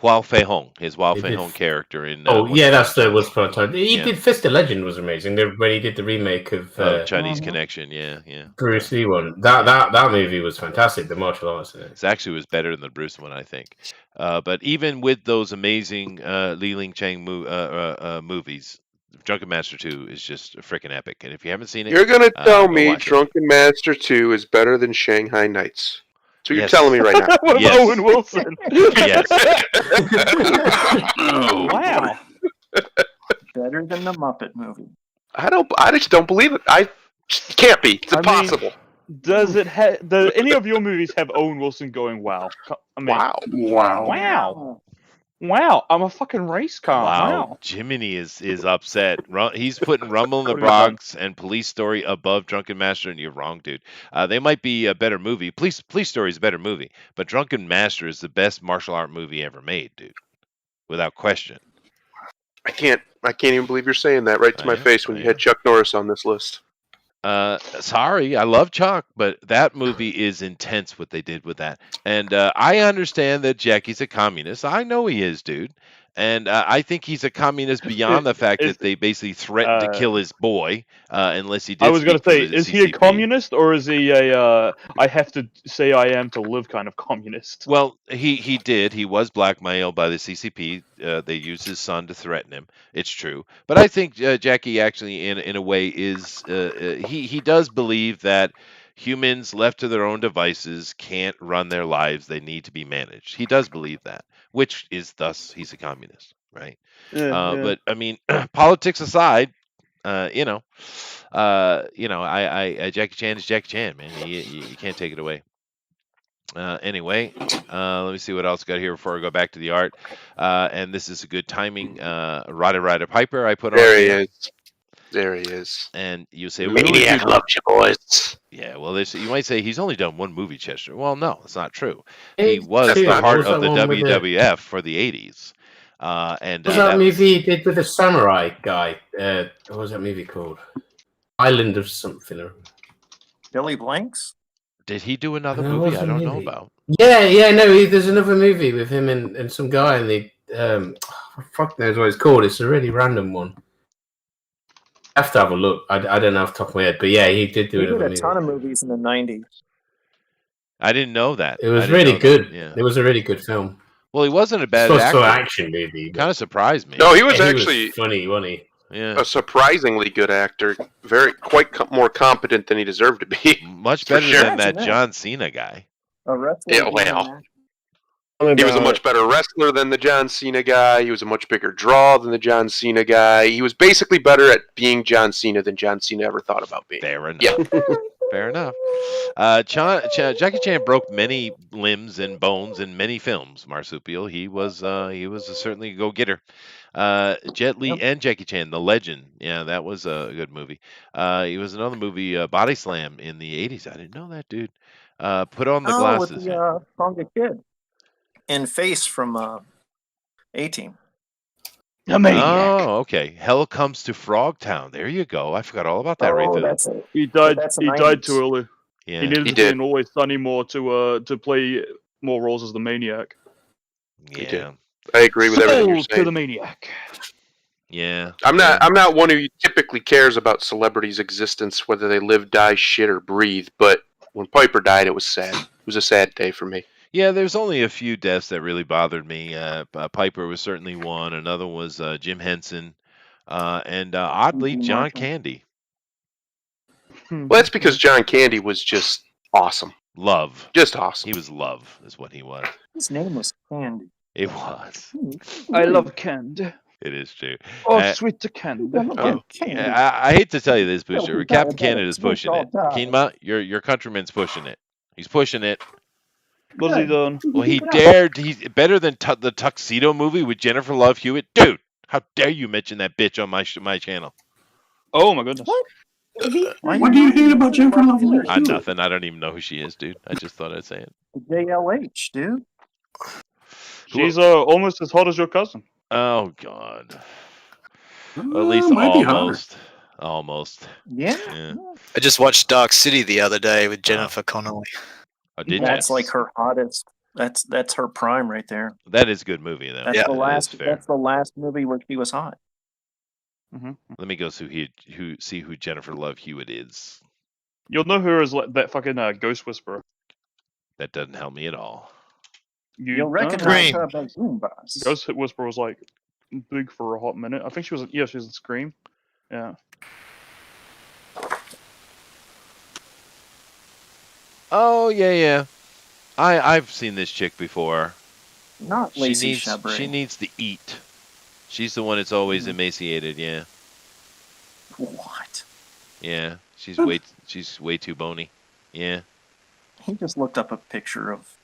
C: Hua Fei Hong, his Hua Fei Hong character in.
I: That's the Once Upon a Time. He did Fist of Legend was amazing. When he did the remake of
C: Chinese Connection, yeah.
I: Bruce Lee one. That movie was fantastic. The martial arts in it.
C: It actually was better than the Bruce one, I think. But even with those amazing Li Ling Chang movies, Drunken Master 2 is just freaking epic. And if you haven't seen it,
G: you're gonna tell me Drunken Master 2 is better than Shanghai Nights. So you're telling me right now.
J: What about Owen Wilson?
C: Yes.
B: Wow. Better than the Muppet movie.
G: I just don't believe it. I can't be. It's impossible.
J: Does it do any of your movies have Owen Wilson going wow? I mean, wow! I'm a fucking race car. Wow.
C: Jiminy is upset. He's putting Rumble in the Bronx and Police Story above Drunken Master, and you're wrong, dude. They might be a better movie. Police Story is a better movie, but Drunken Master is the best martial art movie ever made, dude, without question.
G: I can't even believe you're saying that right to my face when you had Chuck Norris on this list.
C: Sorry, I love Chuck, but that movie is intense what they did with that. And I understand that Jackie's a communist. I know he is, dude. And I think he's a communist beyond the fact that they basically threatened to kill his boy unless he did.
J: I was going to say, is he a communist or is he a I have to say I am to live kind of communist?
C: Well, he did. He was blackmailed by the CCP. They used his son to threaten him. It's true. But I think Jackie actually, in a way, is he does believe that humans left to their own devices can't run their lives. They need to be managed. He does believe that, which is thus he's a communist, right? But I mean, politics aside, Jackie Chan is Jackie Chan, man. You can't take it away. Anyway, let me see what else I got here before I go back to the art. And this is a good timing. Ryder Piper, I put on.
G: There he is.
C: And you say,
G: Maniac loves you, boys.
C: Yeah, well, you might say he's only done one movie, Chester. Well, no, that's not true. He was the heart of the WWF for the 80s. And
I: what was that movie he did with the samurai guy? What was that movie called? Island of something.
B: Billy Blanks?
C: Did he do another movie I don't know about?
I: Yeah, no, there's another movie with him and some guy, and the fuck knows what it's called. It's a really random one. I have to have a look. I don't know off the top of my head, but yeah, he did do
B: another movie. He did a ton of movies in the 90s.
C: I didn't know that.
I: It was really good. Yeah. It was a really good film.
C: Well, he wasn't a bad actor.
I: Action movie.
C: Kind of surprised me.
G: No, he was actually
I: funny, wasn't he?
C: Yeah.
G: A surprisingly good actor. Quite more competent than he deserved to be.
C: Much better than that John Cena guy.
G: Yeah, well. He was a much better wrestler than the John Cena guy. He was a much bigger draw than the John Cena guy. He was basically better at being John Cena than John Cena ever thought about being.
C: Fair enough.
G: Yeah.
C: Fair enough. Jackie Chan broke many limbs and bones in many films. Marsupial. He was certainly a go-getter. Jet Li and Jackie Chan, The Legend. Yeah, that was a good movie. He was another movie, Body Slam in the 80s. I didn't know that, dude. Put on the glasses.
B: With the Tonga Kid. And Face from A-Team.
C: Oh, okay. Hell Comes to Frogtown. There you go. I forgot all about that right there.
J: He died too early.
C: Yeah,
J: he needed to be in Always Sunny more to play more roles as the Maniac.
C: Yeah.
G: I agree with everything you're saying.
J: To the Maniac.
C: Yeah.
G: I'm not one who typically cares about celebrities' existence, whether they live, die, shit, or breathe, but when Piper died, it was sad. It was a sad day for me.
C: Yeah, there's only a few deaths that really bothered me. Piper was certainly one. Another was Jim Henson. And oddly, John Candy.
G: Well, that's because John Candy was just awesome.
C: Love.
G: Just awesome.
C: He was love, is what he was.
B: His name was Candy.
C: It was.
J: I love Candy.
C: It is true.
J: Oh, sweet to Candy.
C: I hate to tell you this, Booster. Captain Canada's pushing it. Keenma, your countryman's pushing it. He's pushing it.
J: What's he done?
C: Well, he dared. He's better than the Tuxedo movie with Jennifer Love Hewitt. Dude, how dare you mention that bitch on my channel?
J: Oh, my goodness.
B: What?
E: What do you hate about Jennifer Love Hewitt?
C: Nothing. I don't even know who she is, dude. I just thought I'd say it.
B: JLH, dude.
D: She's almost as hot as your cousin.
C: Oh God. At least almost. Almost.
B: Yeah.
A: I just watched Dark City the other day with Jennifer Connelly.
C: Oh, did
B: That's like her hottest. That's her prime right there.
C: That is a good movie, though.
B: That's the last. That's the last movie where she was hot.
D: Mm-hmm.
C: Let me go see who Jennifer Love Hewitt is.
D: You'll know her as that fucking Ghost Whisperer.
C: That doesn't help me at all.
B: You'll recognize her by Zoombas.
D: Ghost Whisperer was like big for a hot minute. I think she was. Yeah, she was in Scream. Yeah.
C: Oh yeah. I've seen this chick before.
B: Not Lacey Chabert.
C: She needs to eat. She's the one that's always emaciated. Yeah.
B: What?
C: Yeah. She's way too bony. Yeah.
B: He just looked up a picture of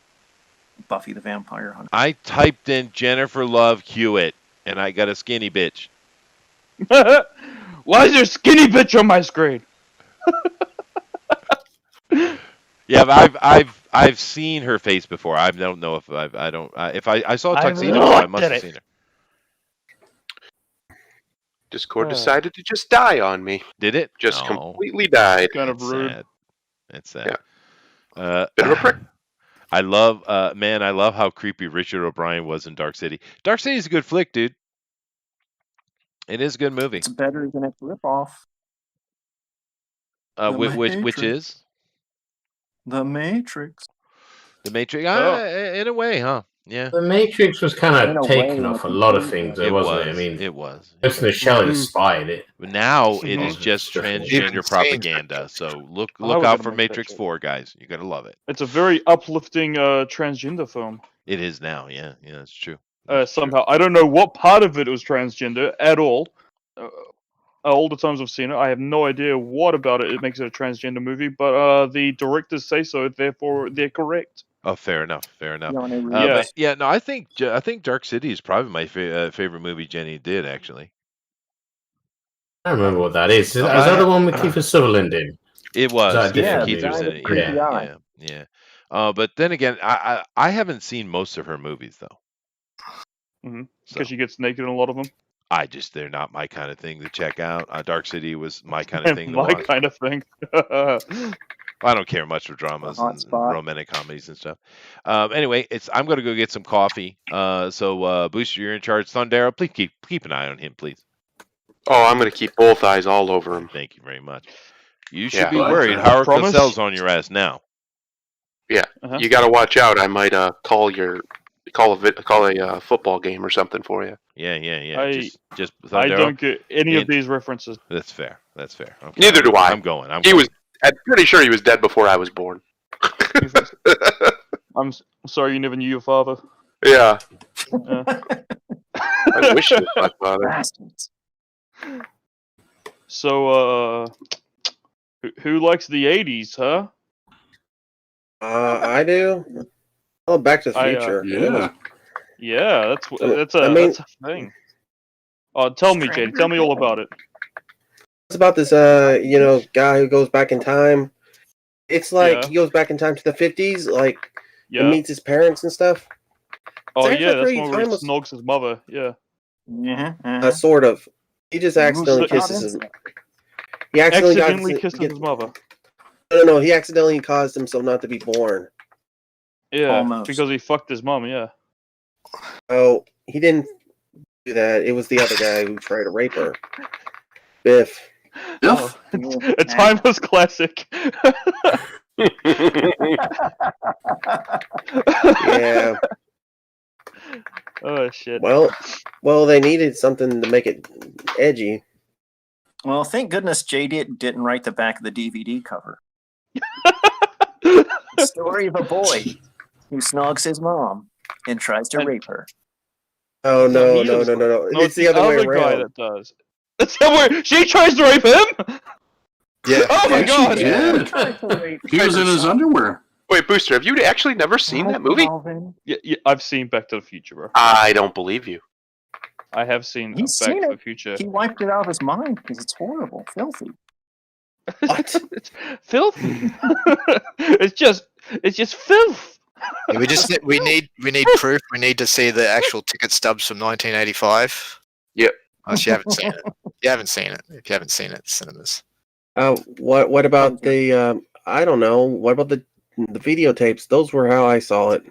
B: Buffy the Vampire Hunter.
C: I typed in Jennifer Love Hewitt, and I got a skinny bitch.
J: Why is there a skinny bitch on my screen?
C: Yeah, but I've seen her face before. I don't know if I saw a tuxedo, I must have seen her.
G: Discord decided to just die on me.
C: Did it?
G: Just completely died.
D: Kind of rude.
C: It's sad.
G: Yeah. Bit of a prick.
C: I love how creepy Richard O'Brien was in Dark City. Dark City is a good flick, dude. It is a good movie.
B: It's better than its ripoff.
C: Which is?
B: The Matrix.
C: The Matrix, in a way, huh? Yeah.
I: The Matrix was kind of taken off a lot of things, wasn't it? I mean,
C: it was.
I: Ghost in the Shell inspired it.
C: But now it is just transgender propaganda. So look out for Matrix 4, guys. You gotta love it.
D: It's a very uplifting transgender film.
C: It is now. Yeah, it's true.
D: Somehow, I don't know what part of it was transgender at all. All the times I've seen it, I have no idea what about it makes it a transgender movie, but the directors say so, therefore they're correct.
C: Oh, fair enough.
D: Yeah.
C: No, I think Dark City is probably my favorite movie Jenny did, actually.
I: I don't remember what that is. Is that the one with Kiefer Sutherland in?
C: It was.
I: Yeah,
C: Kiefer's in it. Yeah. But then again, I haven't seen most of her movies though.
D: Mm-hmm. Because she gets naked in a lot of them.
C: They're not my kind of thing to check out. Dark City was my kind of thing to watch.
D: My kind of thing.
C: I don't care much for dramas and romantic comedies and stuff. Anyway, I'm going to go get some coffee. So Booster, you're in charge. Thundero, please keep an eye on him, please.
G: Oh, I'm going to keep both eyes all over him.
C: Thank you very much. You should be worried. Howard Cosell's on your ass now.
G: Yeah, you got to watch out. I might call a football game or something for you.
C: Yeah. Just
D: I don't get any of these references.
C: That's fair. Okay.
G: Neither do I.
C: I'm going.
G: I'm pretty sure he was dead before I was born.
D: I'm sorry you never knew your father.
G: Yeah. I wish it was my father.
D: So, who likes the 80s, huh?
F: I do. Oh, Back to the Future.
D: Yeah, that's a thing. Tell me, Jade. Tell me all about it.
F: It's about this, guy who goes back in time. It's like he goes back in time to the 50s, and meets his parents and stuff.
D: Oh yeah, that's one where he snogs his mother. Yeah.
F: Sort of. He just accidentally kisses his. He accidentally
D: kisses his mother.
F: No, he accidentally caused himself not to be born.
D: Yeah, because he fucked his mom. Yeah.
F: Oh, he didn't do that. It was the other guy who tried to rape her. Biff.
D: Oh, a timeless classic.
F: Yeah.
D: Oh shit.
F: Well, they needed something to make it edgy.
B: Well, thank goodness JD didn't write the back of the DVD cover. The story of a boy who snogs his mom and tries to rape her.
F: Oh no! It's the other way around.
D: Guy that does. That's where she tries to rape him.
F: Yeah.
D: Oh my god!
E: He was in his underwear.
G: Wait, Booster, have you actually never seen that movie?
D: Yeah, I've seen Back to the Future, bro.
G: I don't believe you.
D: I have seen Back to the Future.
B: He wiped it out of his mind because it's horrible, filthy.
F: What?
J: Filth? It's just filth.
A: Yeah, we need proof. We need to see the actual ticket stubs from 1985.
G: Yep.
A: Unless you haven't seen it. You haven't seen it. If you haven't seen it, cinemas.
F: What about the? I don't know. What about the videotapes? Those were how I saw it.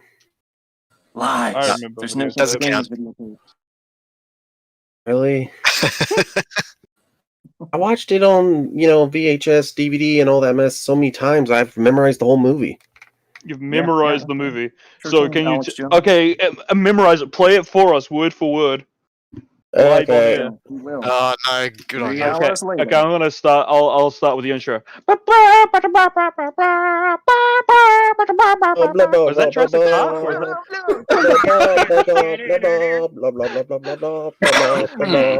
B: Lies.
D: I remember.
B: There's no
A: Doesn't
B: such thing
A: count.
B: as videotapes.
F: Really? I watched it on VHS, DVD, and all that mess so many times. I've memorized the whole movie.
D: You've memorized the movie.
B: Sure
D: So
B: thing,
D: can you?
B: Alex Jones.
D: Okay, memorize it. Play it for us, word for word. Live on
F: Okay.
D: air.
B: We will.
A: Oh no, good on
B: 3
A: you.
B: hours later.
D: Okay, I'm gonna start. I'll start with the intro. Was that Jurassic Park?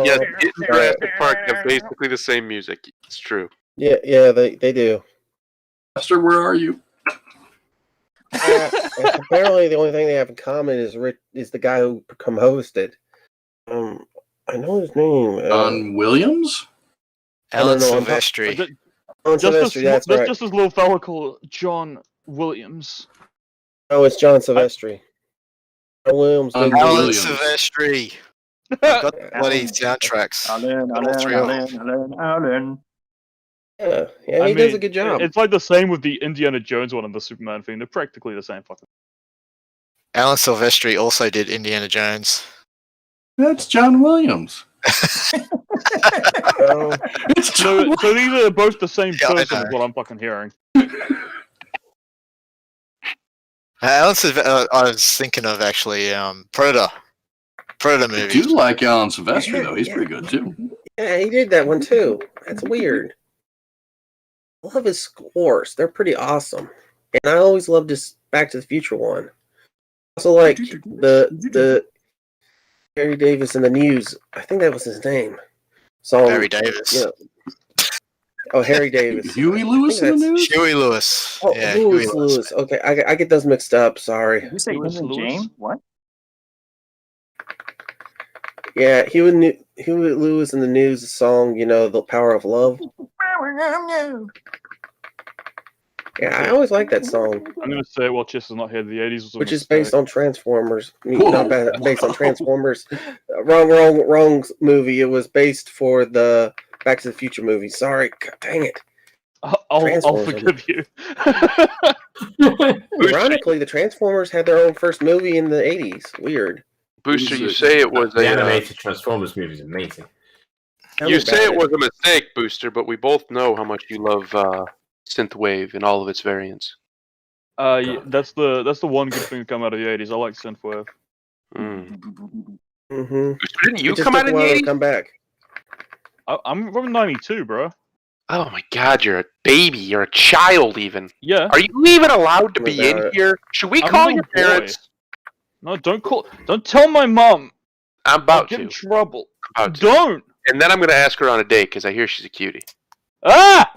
G: Yes, it and Jurassic Park have basically the same music. It's true.
F: Yeah, they do.
E: Master, where are you?
F: Apparently, the only thing they have in common is the guy who composed it. I know his name.
E: John Williams?
A: Alan
F: no, I'm
A: Silvestri.
F: Silvestri, that's right.
D: Just this little fella called John Williams.
F: Oh, it's John Silvestri. John Williams.
E: Alan
F: didn't do
A: Alan
F: it.
E: Williams.
A: Silvestri. I've got the bloody soundtracks.
B: Alan.
F: Yeah, he
D: I
F: does
D: mean,
F: a good job.
D: It's like the same with the Indiana Jones one and the Superman thing. They're practically the same fucking.
A: Alan Silvestri also did Indiana Jones.
E: That's John Williams.
F: Oh,
E: It's John
D: So these are both the same
A: Yeah, I
D: person,
A: know.
D: is what I'm fucking hearing.
A: Alan Silvestri, I was thinking of actually Predator
E: I
A: movie.
E: do like Alan Silvestri, though. He's pretty good, too.
F: yeah, he did that one too. That's weird. I love his scores. They're pretty awesome. And I always loved his Back to the Future one. Also like the Harry Davis in the News. I think that was his name. So
A: Barry Davis.
F: Yeah. Oh, Harry Davis.
E: Huey Lewis in the news?
A: Huey Lewis.
F: Oh,
A: Yeah, Huey
F: Lewis. Okay, I get those mixed up. Sorry.
B: Did you say
D: Lewis
B: Henry
D: Lewis?
B: James? What?
F: Yeah, Huey Lewis in the News song. The Power of Love. Yeah, I always like that song,
D: I'm gonna say it while Chester's not here. The 80s was a
F: which is
D: mistake.
F: based on Transformers.
E: Whoa.
F: Not based on Transformers. Wrong movie. It was based for the Back to the Future movie. Sorry, God, dang it.
D: I'll
F: Transformers.
D: forgive you.
F: Ironically, the Transformers had their own first movie in the 80s. Weird.
G: Booster, you say it was
I: The
G: a
I: animated Transformers movie is amazing.
F: Tell
G: you
F: me
G: say
F: about
G: it was a mistake, Booster, but we both know how much you love synthwave in all of its variants.
D: Yeah, that's the one good thing to come out of the 80s. I like synthwave.
F: Mm-hmm.
G: Didn't you
F: It just
G: come
F: took
G: out
F: a
G: in the
F: while to
G: 80s?
F: come back.
D: I'm from 92, bro.
G: Oh my god, you're a baby. You're a child even.
D: Yeah.
G: Are you even allowed to be in
F: About it.
G: here? Should we
D: I'm a
G: call
D: little
G: your
D: boy.
G: parents?
D: No, don't tell my mom.
G: I'm
D: I'll
G: about
D: get
G: to.
D: in trouble.
G: About to.
D: Don't.
G: And then I'm going to ask her on a date because I hear she's a cutie.
D: Ah!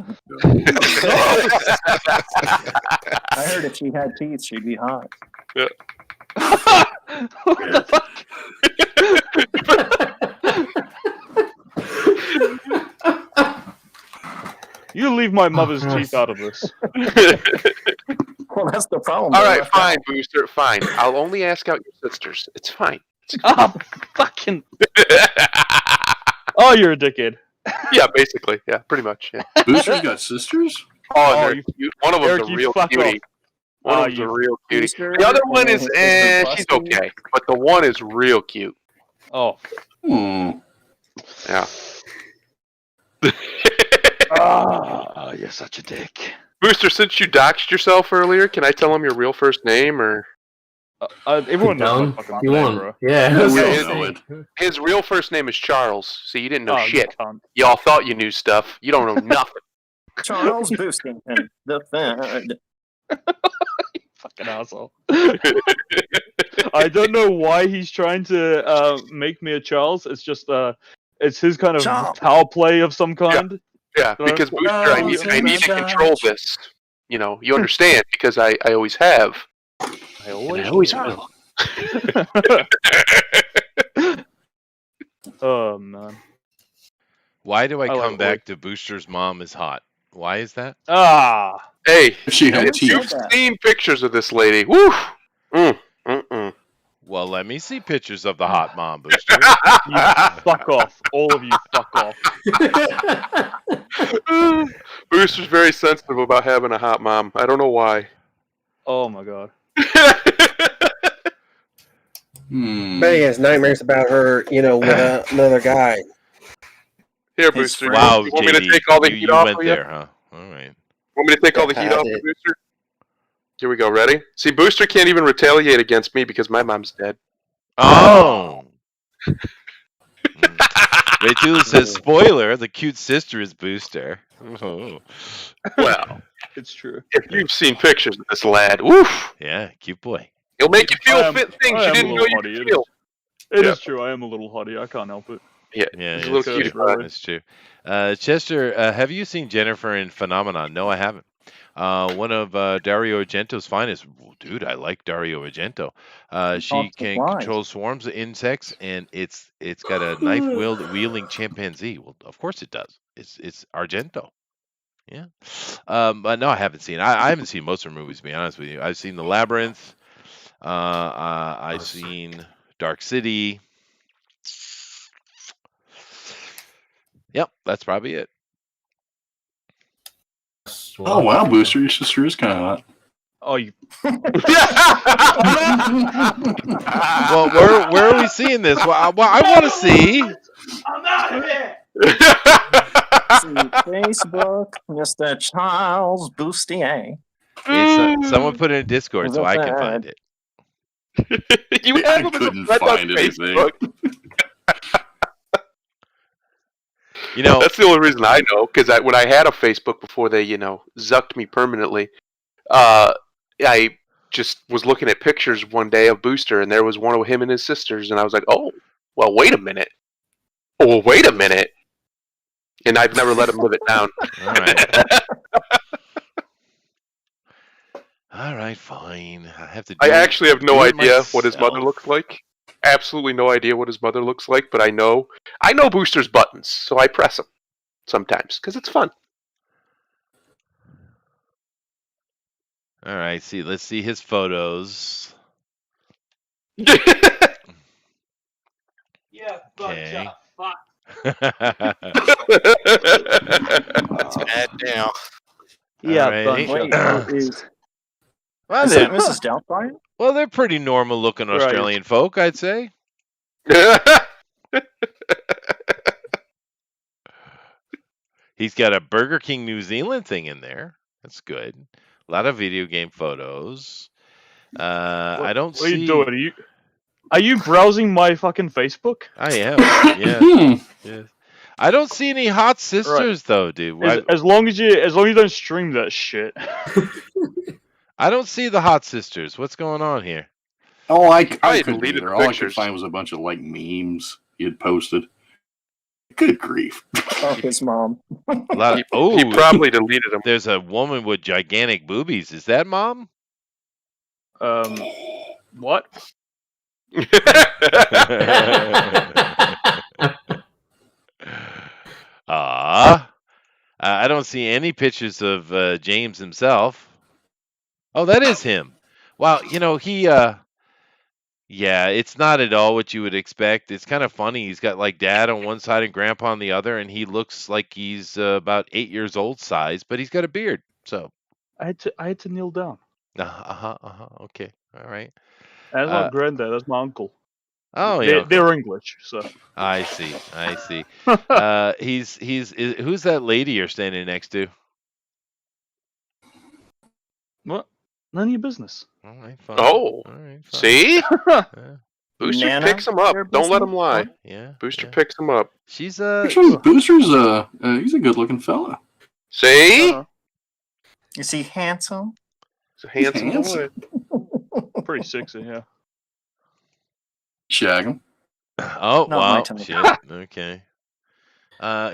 B: I heard if she had teeth, she'd be hot.
D: What the fuck? You leave my mother's teeth out of this.
B: Well, that's the problem.
G: All
B: They
G: right,
B: left
G: fine,
B: out.
G: Booster, fine. I'll only ask out your sisters. It's fine.
D: Oh, fucking. Oh, you're a dickhead.
G: Yeah, basically. Yeah, pretty much. Yeah.
E: Booster's got sisters?
G: Oh,
D: Oh,
G: they're
D: you-
G: cute. One of them's
D: Eric,
G: a
D: you
G: real
D: fuck
G: cutie. One of them's a
D: you-
G: real cutie.
B: Booster,
G: The other one
B: and
G: is,
B: his sister
G: she's
B: Busty.
G: okay. But the one is real cute.
D: Oh.
G: Yeah.
D: Ah, you're such a dick.
G: Booster, since you doxed yourself earlier, can I tell him your real first name or?
D: Everyone knows
I: Done.
D: my fucking
I: You
D: name,
I: won.
D: bro.
I: Yeah.
G: Yeah,
I: that's
G: we
I: what
G: all
I: I'm
E: know
I: saying.
G: His real first name is Charles, so you didn't know
D: Oh,
G: shit.
D: You cunt.
G: Y'all thought you knew stuff. You don't know nothing.
B: Charles Boostington, the third.
D: Fucking asshole. I don't know why he's trying to make me a Charles. It's just it's his kind of
B: Charles.
D: power play of some kind.
G: Yeah,
D: Right.
G: because Booster, I need to
B: Charles.
G: control this. You know, you understand because I always have.
D: I
G: And I always will.
D: Oh man.
C: Why do I
D: I like
C: come
D: it,
C: back to Booster's mom is hot? Why is that?
J: Ah.
G: Hey,
E: She had
G: if you've
E: teeth.
G: seen pictures of this lady, woo!
C: Well, let me see pictures of the hot mom, Booster.
J: You fuck off. All of you fuck off.
G: Booster's very sensitive about having a hot mom. I don't know why.
J: Oh my god.
F: But he has nightmares about her, with another guy.
G: Here, Booster.
C: Wow,
G: you want me to
C: JD,
G: take all the heat
C: you
G: off
C: went
G: of you?
C: there, huh? All right.
G: Want me to take all the heat
F: I
G: off
F: did.
G: of Booster? Here we go. Ready? See, Booster can't even retaliate against me because my mom's dead.
C: Oh. Raytula says, spoiler, the cute sister is Booster. Oh.
G: Well,
J: It's true.
G: if you've seen pictures of this lad, woof,
C: Yeah, cute boy.
G: he'll make you feel
J: I am-
G: things
J: I
G: you
J: am
G: didn't
J: a
G: know
J: little
G: you
J: hottie,
G: could feel.
J: It
G: Yeah.
J: is true. I am a little hottie. I can't help it.
G: Yeah,
C: Yeah,
G: he's a
C: yeah,
G: little
J: it's
G: cutie
J: true.
G: pie.
C: That's true. Chester, have you seen Jennifer in Phenomenon? No, I haven't. One of Dario Argento's finest. Dude, I like Dario Argento. She can control swarms of insects, and it's got a knife wielding chimpanzee. Well, of course it does. It's Argento. Yeah. But no, I haven't seen. I haven't seen most of her movies. To be honest with you, I've seen The Labyrinth. I've seen Dark City. Yep, that's probably it.
E: Oh wow, Booster, your sister is kind of hot.
J: Oh, you.
C: Well, where are we seeing this? Well, I want to see.
J: I'm out of here.
B: Facebook, Mr. Charles Bustier.
C: Someone put it in Discord so I can find it.
G: You
E: I
G: have him
E: couldn't
G: as a friend on
E: find anything.
G: Facebook.
C: You know,
G: That's the only reason I know, because when I had a Facebook before they, zucked me permanently, I just was looking at pictures one day of Booster, and there was one of him and his sisters, and I was like, oh, well, wait a minute. Oh, well, wait a minute. And I've never let him live it down.
C: all right. All right, fine. I have to.
G: I actually have no
C: do it
G: idea what his mother
C: myself.
G: looks like. Absolutely no idea what his mother looks like, but I know Booster's buttons, so I press them sometimes because it's fun.
C: All right, let's see his photos.
J: Yeah,
C: Okay.
J: fuck.
A: That's bad now.
J: Yeah,
C: Alrighty.
J: bunch
B: Wait,
J: of
B: is
C: Well,
B: that Mrs. Doubtfire?
C: well, they're pretty normal looking
J: Right.
C: Australian folk, I'd say. He's got a Burger King New Zealand thing in there. That's good. A lot of video game photos. I don't
J: What are
C: see.
J: you doing? Are you browsing my fucking Facebook?
C: I am. Yeah. Yes. I don't see any hot sisters though, dude.
J: As long as you don't stream that shit.
C: I don't see the hot sisters. What's going on here?
E: Oh, I
G: I
E: couldn't
G: deleted
E: either.
G: the
E: All I could
G: pictures.
E: find was a bunch of memes he had posted. Good grief!
B: Oh, his mom.
C: A lot of,
G: He probably deleted them.
C: there's a woman with gigantic boobies. Is that mom?
J: What?
C: I don't see any pictures of James himself. Oh, that is him. Wow, yeah, it's not at all what you would expect. It's kind of funny. He's got like dad on one side and grandpa on the other, and he looks like he's about 8 years old size, but he's got a beard. So,
J: I had to kneel down.
C: okay, all right.
J: That's not granddad. That's my uncle.
C: Oh yeah,
J: they're English, so.
C: I see. Who's that lady you're standing next to?
J: What? None of your business.
C: All right, fine.
G: Oh,
C: All right, fine.
G: see?
C: Yeah.
G: Booster
B: Nana,
G: picks him up.
B: your
G: Don't let
B: business?
G: him lie.
C: Yeah.
G: Booster
C: yeah.
G: picks him up.
C: She's
E: Actually, Booster's he's a good-looking fella.
G: See?
B: Is he handsome?
G: He's a handsome boy.
E: handsome.
J: Pretty sexy, yeah.
E: Shag him.
C: Oh,
B: Not my
C: wow.
B: type.
C: Shit. Okay.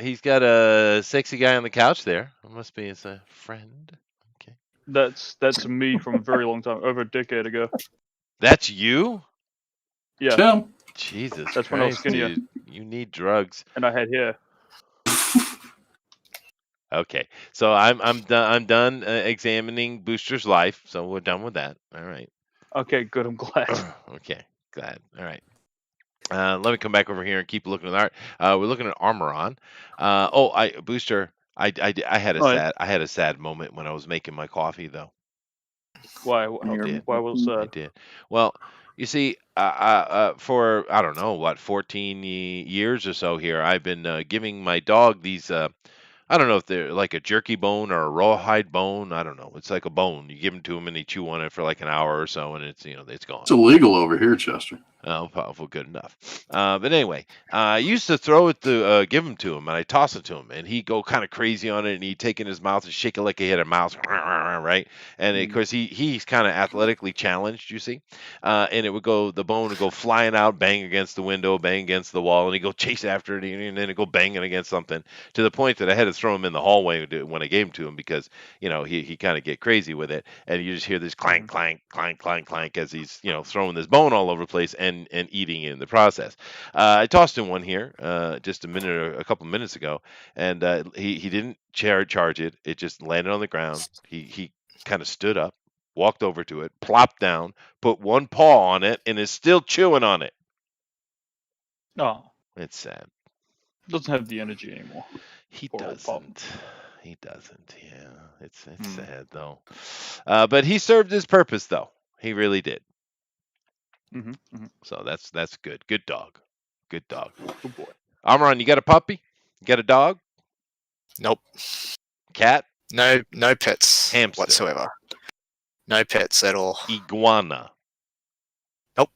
C: He's got a sexy guy on the couch there. It must be his friend. Okay.
J: That's me from a very long time, over a decade ago.
C: That's you?
J: Yeah,
E: Tim.
C: Jesus
J: That's
C: Christ,
J: when I was skinnier.
C: dude. You need drugs.
J: and I had hair.
C: Okay, so I'm done. I'm done examining Booster's life, so we're done with that. All right.
D: Okay, good. I'm glad.
C: Okay, glad. All right. Let me come back over here and keep looking at art. We're looking at Armoron. Booster. I had a
D: Right.
C: sad moment when I was making my coffee though.
D: Why?
C: I did.
D: Why was
C: I did. Well, you see, for I don't know what 14 years or so here, I've been giving my dog these. I don't know if they're like a jerky bone or a rawhide bone. I don't know. It's like a bone. You give them to them and they chew on it for like an hour or so, and it's gone.
E: It's illegal over here, Chester.
C: Oh, powerful, good enough. But anyway, I used to throw it to give him to him, and I toss it to him, and he'd go kind of crazy on it, and he'd take it in his mouth and shake it like he had a mouse, right? And of course, he's kind of athletically challenged, you see, and the bone would go flying out, bang against the window, bang against the wall, and he'd go chase after it, and then it'd go banging against something to the point that I had to throw him in the hallway when I gave him to him because he kind of get crazy with it, and you just hear this clank, clank, clank, clank, clank as he's throwing this bone all over the place and eating it in the process. I tossed him one here just a couple minutes ago, and he didn't charge it. It just landed on the ground. He kind of stood up, walked over to it, plopped down, put one paw on it, and is still chewing on it.
D: Oh,
C: it's sad.
D: Doesn't have the energy anymore.
C: He doesn't. He doesn't. Yeah, it's sad though. But he served his purpose though. He really did. So that's good. Good dog. Good dog.
D: Good boy.
C: Amron, you got a puppy? You got a dog?
A: Nope.
C: Cat?
A: No pets
C: Hamster
A: whatsoever. No pets at all.
C: Iguana?
A: Nope.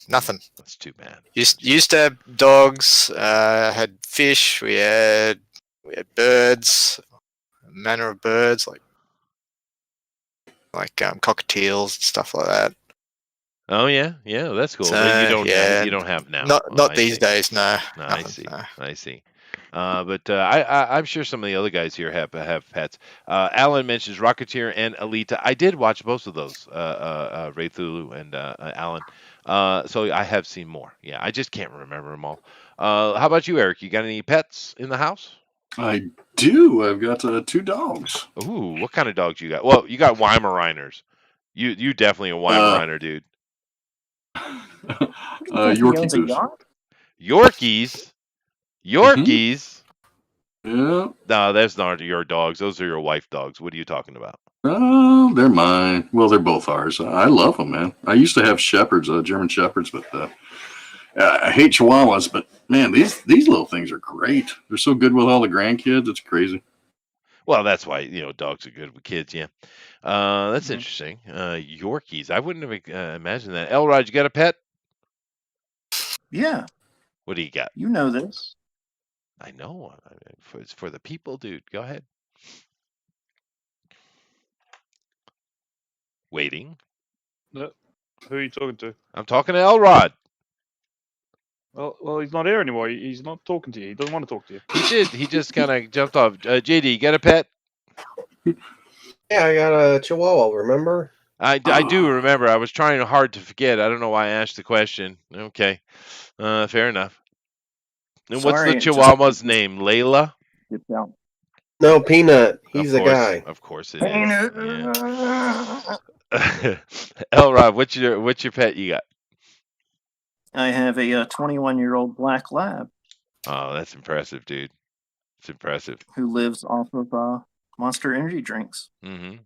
A: Nothing.
C: That's too bad.
A: Used to have dogs. Had fish. We had birds. Manner of birds like cockatiels and stuff like that.
C: Oh yeah, that's cool.
A: So,
C: But
A: yeah,
C: you don't have now.
A: Not these days, no.
C: No, I see. But I'm sure some of the other guys here have pets. Alan mentions Rocketeer and Alita. I did watch both of those, Ray Thulu and Alan. So I have seen more. Yeah, I just can't remember them all. How about you, Eric? You got any pets in the house?
E: I do. I've got 2 dogs.
C: Ooh, what kind of dogs you got? Well, you got Weimaraners. You definitely a Weimaraner, dude.
E: Yorkie Poos.
C: Yorkies? Yorkies?
E: Yeah.
C: No, that's not your dogs. Those are your wife dogs. What are you talking about?
E: Oh, they're mine. Well, they're both ours. I love them, man. I used to have shepherds, German shepherds, but I hate Chihuahuas. But man, these little things are great. They're so good with all the grandkids. It's crazy.
C: Well, that's why dogs are good with kids. Yeah, that's interesting. Yorkies. I wouldn't have imagined that. Elrod, you got a pet?
B: Yeah.
C: What do you got?
B: You know this.
C: I know. It's for the people, dude. Go ahead. Waiting.
D: No. Who are you talking to?
C: I'm talking to Elrod.
D: Well, he's not here anymore. He's not talking to you. He doesn't want to talk to you.
C: He did. He just kind of jumped off. JD, you got a pet?
F: Yeah, I got a Chihuahua. Remember?
C: I do remember. I was trying hard to forget. I don't know why I asked the question. Okay, fair enough. And what's the Chihuahua's name? Layla?
F: No, Peanut. He's the guy.
C: Of course it is. Yeah. Elrod, what's your pet you got?
B: I have a 21-year-old black lab.
C: Oh, that's impressive, dude. It's impressive.
B: Who lives off of Monster Energy drinks.
C: Mm-hmm.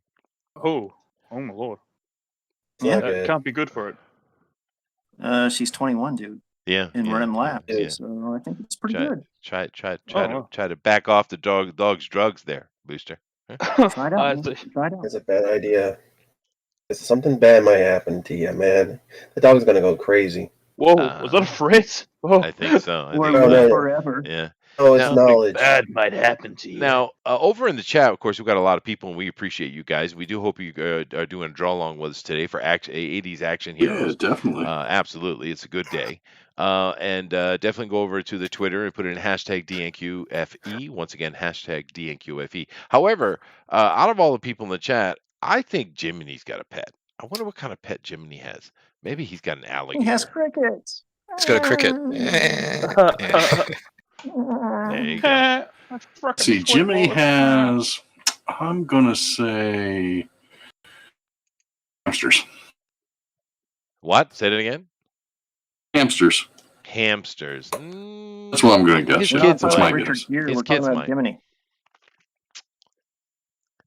D: Oh my lord.
B: Yeah,
D: that can't be good for
B: it. She's 21, dude.
C: Yeah.
B: And we're in lab,
C: yeah.
B: so I think it's pretty good.
C: Try to back off the dog's drugs there, Booster.
B: Try it out.
F: It's a bad idea. Something bad might happen to you, man. The dog's gonna go crazy.
D: Whoa, was that a phrase? Oh.
C: I think so.
B: Forever.
C: Yeah.
F: Oh, it's knowledge.
J: Bad might happen to you.
C: Now, over in the chat, of course, we've got a lot of people, and we appreciate you guys. We do hope you are doing a draw along with us today for 80s Action Heroes.
E: Yeah, definitely.
C: Absolutely. It's a good day. And definitely go over to the Twitter and put in hashtag DNQFE. Once again, hashtag DNQFE. However, out of all the people in the chat, I think Jiminy's got a pet. I wonder what kind of pet Jiminy has. Maybe he's got an alligator.
B: He has crickets.
A: He's got a cricket.
C: There you go.
E: See, Jiminy has, I'm going to say, hamsters.
C: What? Say it again.
E: Hamsters.
C: Hamsters.
E: That's what I'm going to guess.
C: His kids
E: That's
C: might.
E: my guess.
C: His kids might.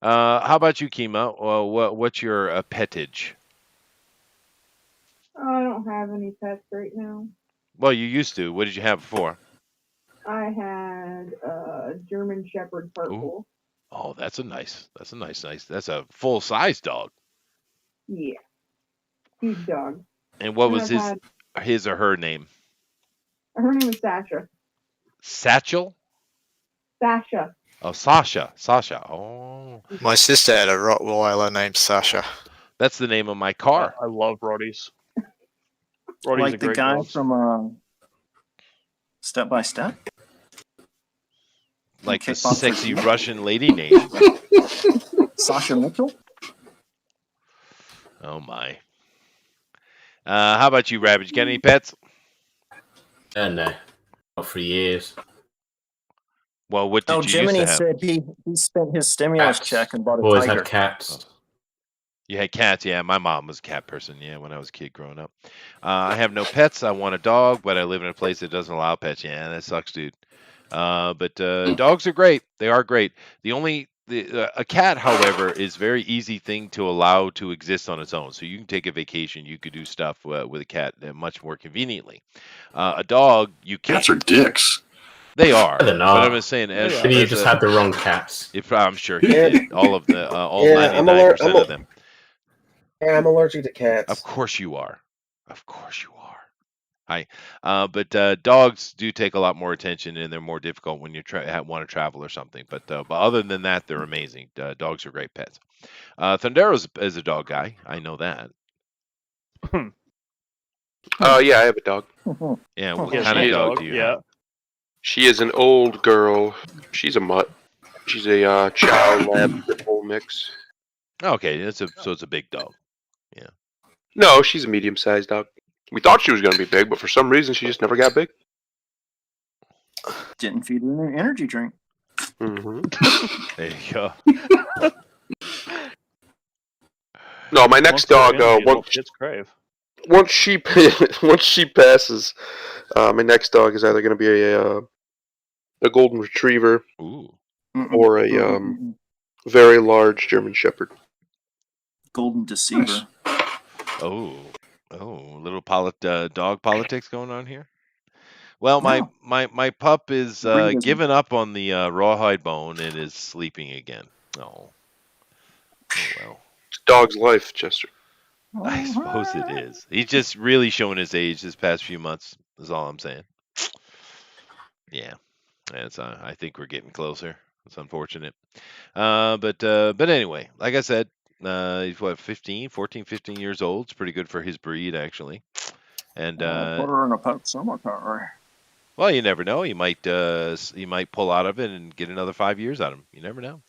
C: How about you, Kima? What's your pettage?
H: Oh, I don't have any pets right now.
C: Well, you used to. What did you have before?
H: I had a German Shepherd Purple.
C: Oh, that's a nice. That's a full size dog.
H: Yeah, huge dog.
C: And what was his or her name?
H: Her name is Sasha.
C: Satchel?
H: Sasha.
C: Oh, Sasha. Oh.
A: My sister had a Rottweiler named Sasha.
C: That's the name of my car.
D: I love Roddies. Roddies
B: Like
D: are
B: the
D: great
B: guy
D: dogs.
B: from Step by Step?
C: Like the
B: Kickboxer.
C: sexy Russian lady name.
B: Sasha Mitchell?
C: Oh, my. How about you, Rabbit? You got any pets?
I: No. Not for years.
C: Well, what did you
B: Jiminy
C: used to have?
B: said he spent his stimulus
I: Cats.
B: check and bought a
I: Always
B: tiger.
I: had cats.
C: You had cats, yeah. My mom was a cat person, yeah, when I was a kid growing up. I have no pets. I want a dog, but I live in a place that doesn't allow pets. Yeah, that sucks, dude. But dogs are great. They are great. A cat, however, is a very easy thing to allow to exist on its own. So you can take a vacation. You could do stuff with a cat much more conveniently. A dog, you can't.
E: Cats are dicks.
C: They are.
I: They're
C: But
I: not.
C: I'm just saying,
I: Maybe you just had the wrong cats.
C: I'm sure he did. All of the, all
F: Yeah,
C: 99% of them.
F: Yeah, I'm allergic to cats.
C: Of course you are. Of course you are. Hi. But dogs do take a lot more attention, and they're more difficult when you want to travel or something. But other than that, they're amazing. Dogs are great pets. Thundero is a dog guy. I know that.
G: Yeah, I have a dog.
C: Yeah, what
D: Yes,
C: kind of
D: you
C: dog
D: dog,
C: do you
D: yeah.
C: have?
G: She is an old girl. She's a mutt. She's a chow lab whole mix.
C: Okay, so it's a big dog. Yeah.
G: No, she's a medium-sized dog. We thought she was going to be big, but for some reason she just never got big.
B: Didn't feed her an energy drink.
G: Mm-hmm.
C: There you go.
G: No, my next dog. Once she passes, my next dog is either going to be a golden retriever or a very large German Shepherd.
B: Golden Deceiver.
C: Oh, little dog politics going on here. Well, my pup is given up on the rawhide bone and is sleeping again. Oh well.
G: It's a dog's life, Chester.
C: I suppose it is. He's just really showing his age this past few months. Is all I'm saying. Yeah, I think we're getting closer. It's unfortunate. But anyway, like I said, he's 15 years old. It's pretty good for his breed, actually. And
B: put her in a pet cemetery.
C: Well, you never know. He might pull out of it and get another 5 years out of him. You never know.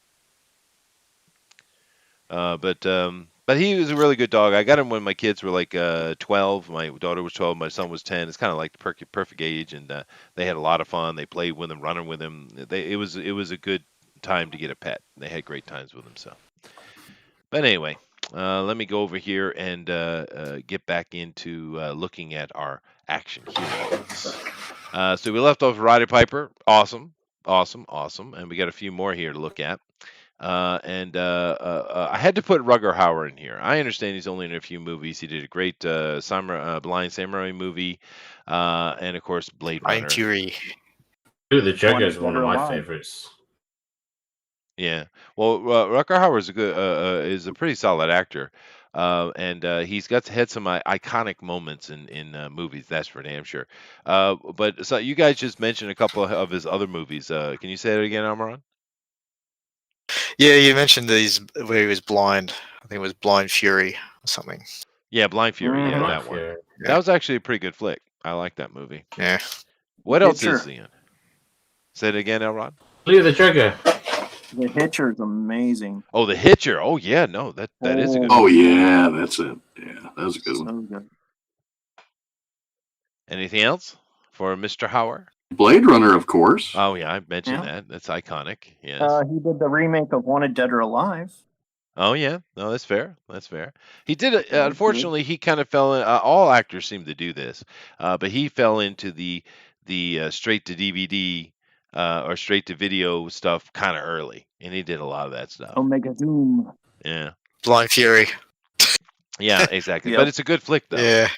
C: But he was a really good dog. I got him when my kids were like 12. My daughter was 12. My son was 10. It's kind of like the perfect age, and they had a lot of fun. They played with him, running with him. It was a good time to get a pet. They had great times with him. So, but anyway, let me go over here and get back into looking at our action heroes. So we left off Roddy Piper. Awesome, and we got a few more here to look at. I had to put Rutger Hauer in here. I understand he's only in a few movies. He did a great Blind Samurai movie, and of course Blade Runner.
A: Blind Fury.
I: Dude, the Joker is one of my favorites.
C: Yeah, well, Rutger Hauer is a pretty solid actor, and he's had some iconic moments in movies. That's for damn sure. But so you guys just mentioned a couple of his other movies. Can you say that again, Amaran?
A: Yeah, you mentioned these where he was blind. I think it was Blind Fury or something.
C: Yeah, Blind Fury. Yeah, that one.
A: Yeah.
C: That was actually a pretty good flick. I like that movie.
A: Yeah.
C: What else is he in? Say it again, Elrod.
I: Look at the Joker.
B: The Hitcher is amazing.
C: Oh, The Hitcher. Oh yeah, no, that is a good.
E: Oh
C: movie.
E: yeah, that's it. Yeah, that was a good one.
B: Good.
C: Anything else for Mr. Hauer?
E: Blade Runner, of course.
C: Oh yeah, I mentioned that. That's iconic. Yes.
B: He did the remake of Wanted Dead or Alive.
C: Oh yeah, no, that's fair. That's fair. He did. Unfortunately, he kind of fell in. All actors seem to do this, but he fell into the straight to DVD or straight to video stuff kind of early, and he did a lot of that stuff.
B: Omega Doom.
C: Yeah.
A: Blind Fury.
C: Yeah, exactly.
B: Yep.
C: But it's a good flick, though.
A: Yeah.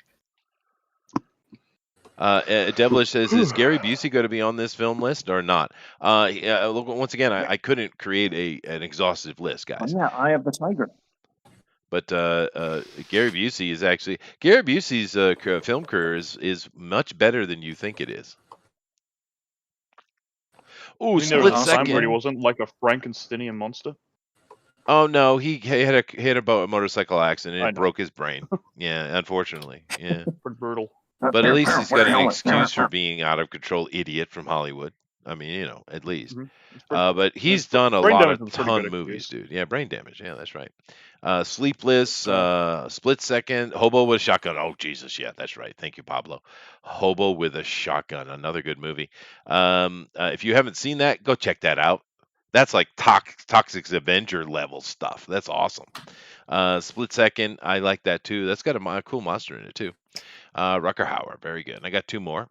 C: Devilish says, is Gary Busey going to be on this film list or not? Look, once again, I couldn't create an exhaustive list, guys.
B: Oh, yeah, Eye of the Tiger.
C: But Gary Busey is actually Gary Busey's film career is much better than you think it is. Oh, split second.
D: He wasn't like a Frankensteinian monster.
C: Oh no, he had a motorcycle accident and broke his brain. Yeah, unfortunately. Yeah.
D: Pretty brutal.
C: But at least he's got an excuse for being out of control idiot from Hollywood. I mean, at least. But he's done a ton of movies, dude. Yeah, Brain Damage. Yeah, that's right. Sleepless, Split Second, Hobo with a Shotgun. Oh, Jesus. Yeah, that's right. Thank you, Pablo. Hobo with a Shotgun. Another good movie. If you haven't seen that, go check that out. That's like Toxic Avenger level stuff. That's awesome. Split Second, I like that too. That's got a cool monster in it too. Rucker Hauer, very good. And I got two more.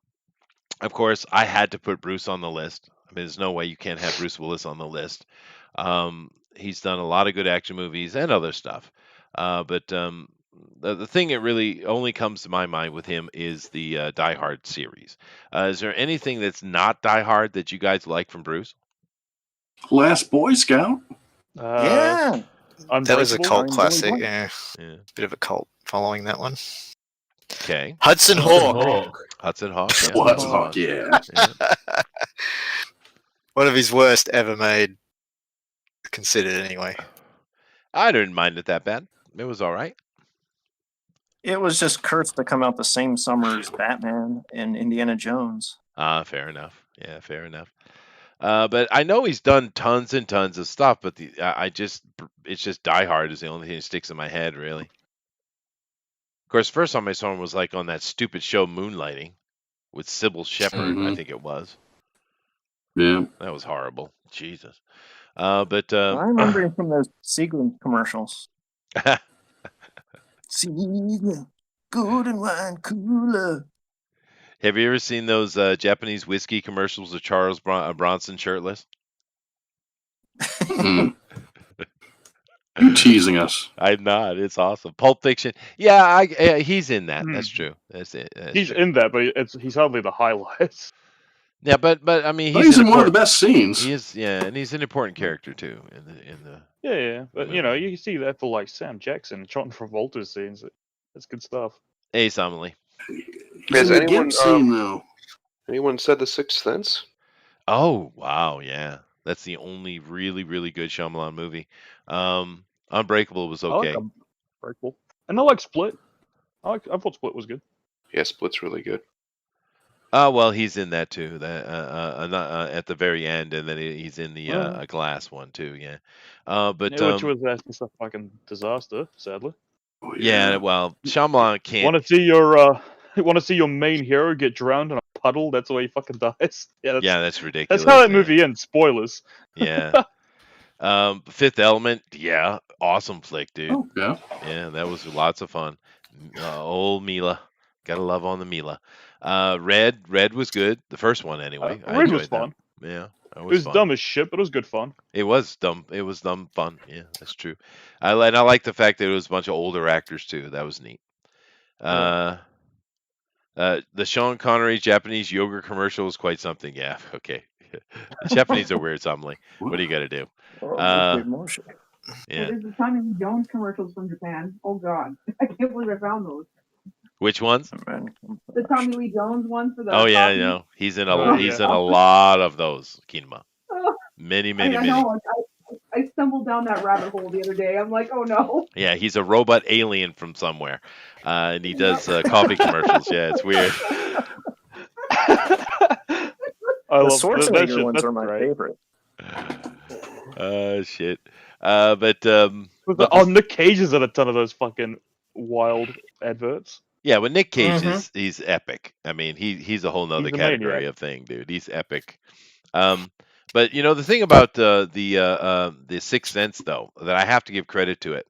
C: Of course, I had to put Bruce on the list. I mean, there's no way you can't have Bruce Willis on the list. He's done a lot of good action movies and other stuff. But the thing that really only comes to my mind with him is the Die Hard series. Is there anything that's not Die Hard that you guys like from Bruce?
E: Last Boy Scout.
B: Yeah.
A: That was a cult classic. Yeah. Bit of a cult following that one.
C: Okay.
A: Hudson Hawk.
C: Hudson Hawk. Yeah.
E: Well, Hudson Hawk, yeah.
A: One of his worst ever made, considered anyway.
C: I didn't mind it that bad. It was all right.
B: It was just cursed to come out the same summer as Batman and Indiana Jones.
C: Fair enough. Yeah, fair enough. But I know he's done tons and tons of stuff, but it's just Die Hard is the only thing that sticks in my head, really. Of course, first time I saw him was like on that stupid show Moonlighting with Sybil Shepherd, I think it was.
E: Yeah.
C: That was horrible. Jesus. But
B: I remember him from those Seagram commercials. Seagram, golden wine cooler.
C: Have you ever seen those Japanese whiskey commercials of Charles Bronson shirtless?
E: You're teasing us.
C: I'm not. It's awesome. Pulp Fiction. Yeah, he's in that. That's true. That's it.
D: He's in that, but he's hardly the highlights.
C: Yeah, but I mean,
E: he's in one of the best scenes.
C: He is, yeah, and he's an important character too in the.
D: Yeah, but you see that for like Sam Jackson, John Travolta's scenes. That's good stuff.
C: Ace Amelie.
G: Has anyone said The Sixth Sense?
C: Oh wow, yeah, that's the only really really good Shyamalan movie. Unbreakable was okay.
D: I like Unbreakable, and I like Split. I thought Split was good.
G: Yeah, Split's really good.
C: Well, he's in that too. That at the very end, and then he's in the Glass one too. Yeah, but
D: which was a fucking disaster, sadly.
C: Yeah, well, Shyamalan can't.
D: Want to see your main hero get drowned in a puddle? That's the way he fucking dies.
C: Yeah, that's ridiculous.
D: That's how that movie ends. Spoilers.
C: Yeah. Fifth Element. Yeah, awesome flick, dude.
E: Oh, yeah.
C: Yeah, that was lots of fun. Old Mila. Gotta love on the Mila. Red was good. The first one, anyway.
D: Red was fun.
C: Yeah.
D: It was dumb as shit, but it was good fun.
C: It was dumb. It was dumb fun. Yeah, that's true. I like the fact that it was a bunch of older actors too. That was neat. The Sean Connery Japanese yogurt commercial was quite something. Yeah. Okay. The Japanese are weird. Something. What do you got to do?
H: Yeah.
C: There's
H: the Tommy Lee Jones commercials from Japan. Oh God, I can't believe I found those.
C: Which ones?
H: The Tommy Lee Jones one for the.
C: Oh yeah, I know. He's in a lot of those. Kinema. Many.
H: I know. I stumbled down that rabbit hole the other day. I'm like, oh no.
C: Yeah, he's a robot alien from somewhere, and he does coffee commercials. Yeah, it's weird.
B: The Schwarzenegger ones are my favorite.
C: Shit.
D: Nick Cage is in a ton of those fucking wild adverts.
C: Yeah, when Nick Cage is he's epic. I mean, he's a whole nother category of thing, dude. He's epic. But you know the thing about the Sixth Sense though that I have to give credit to it.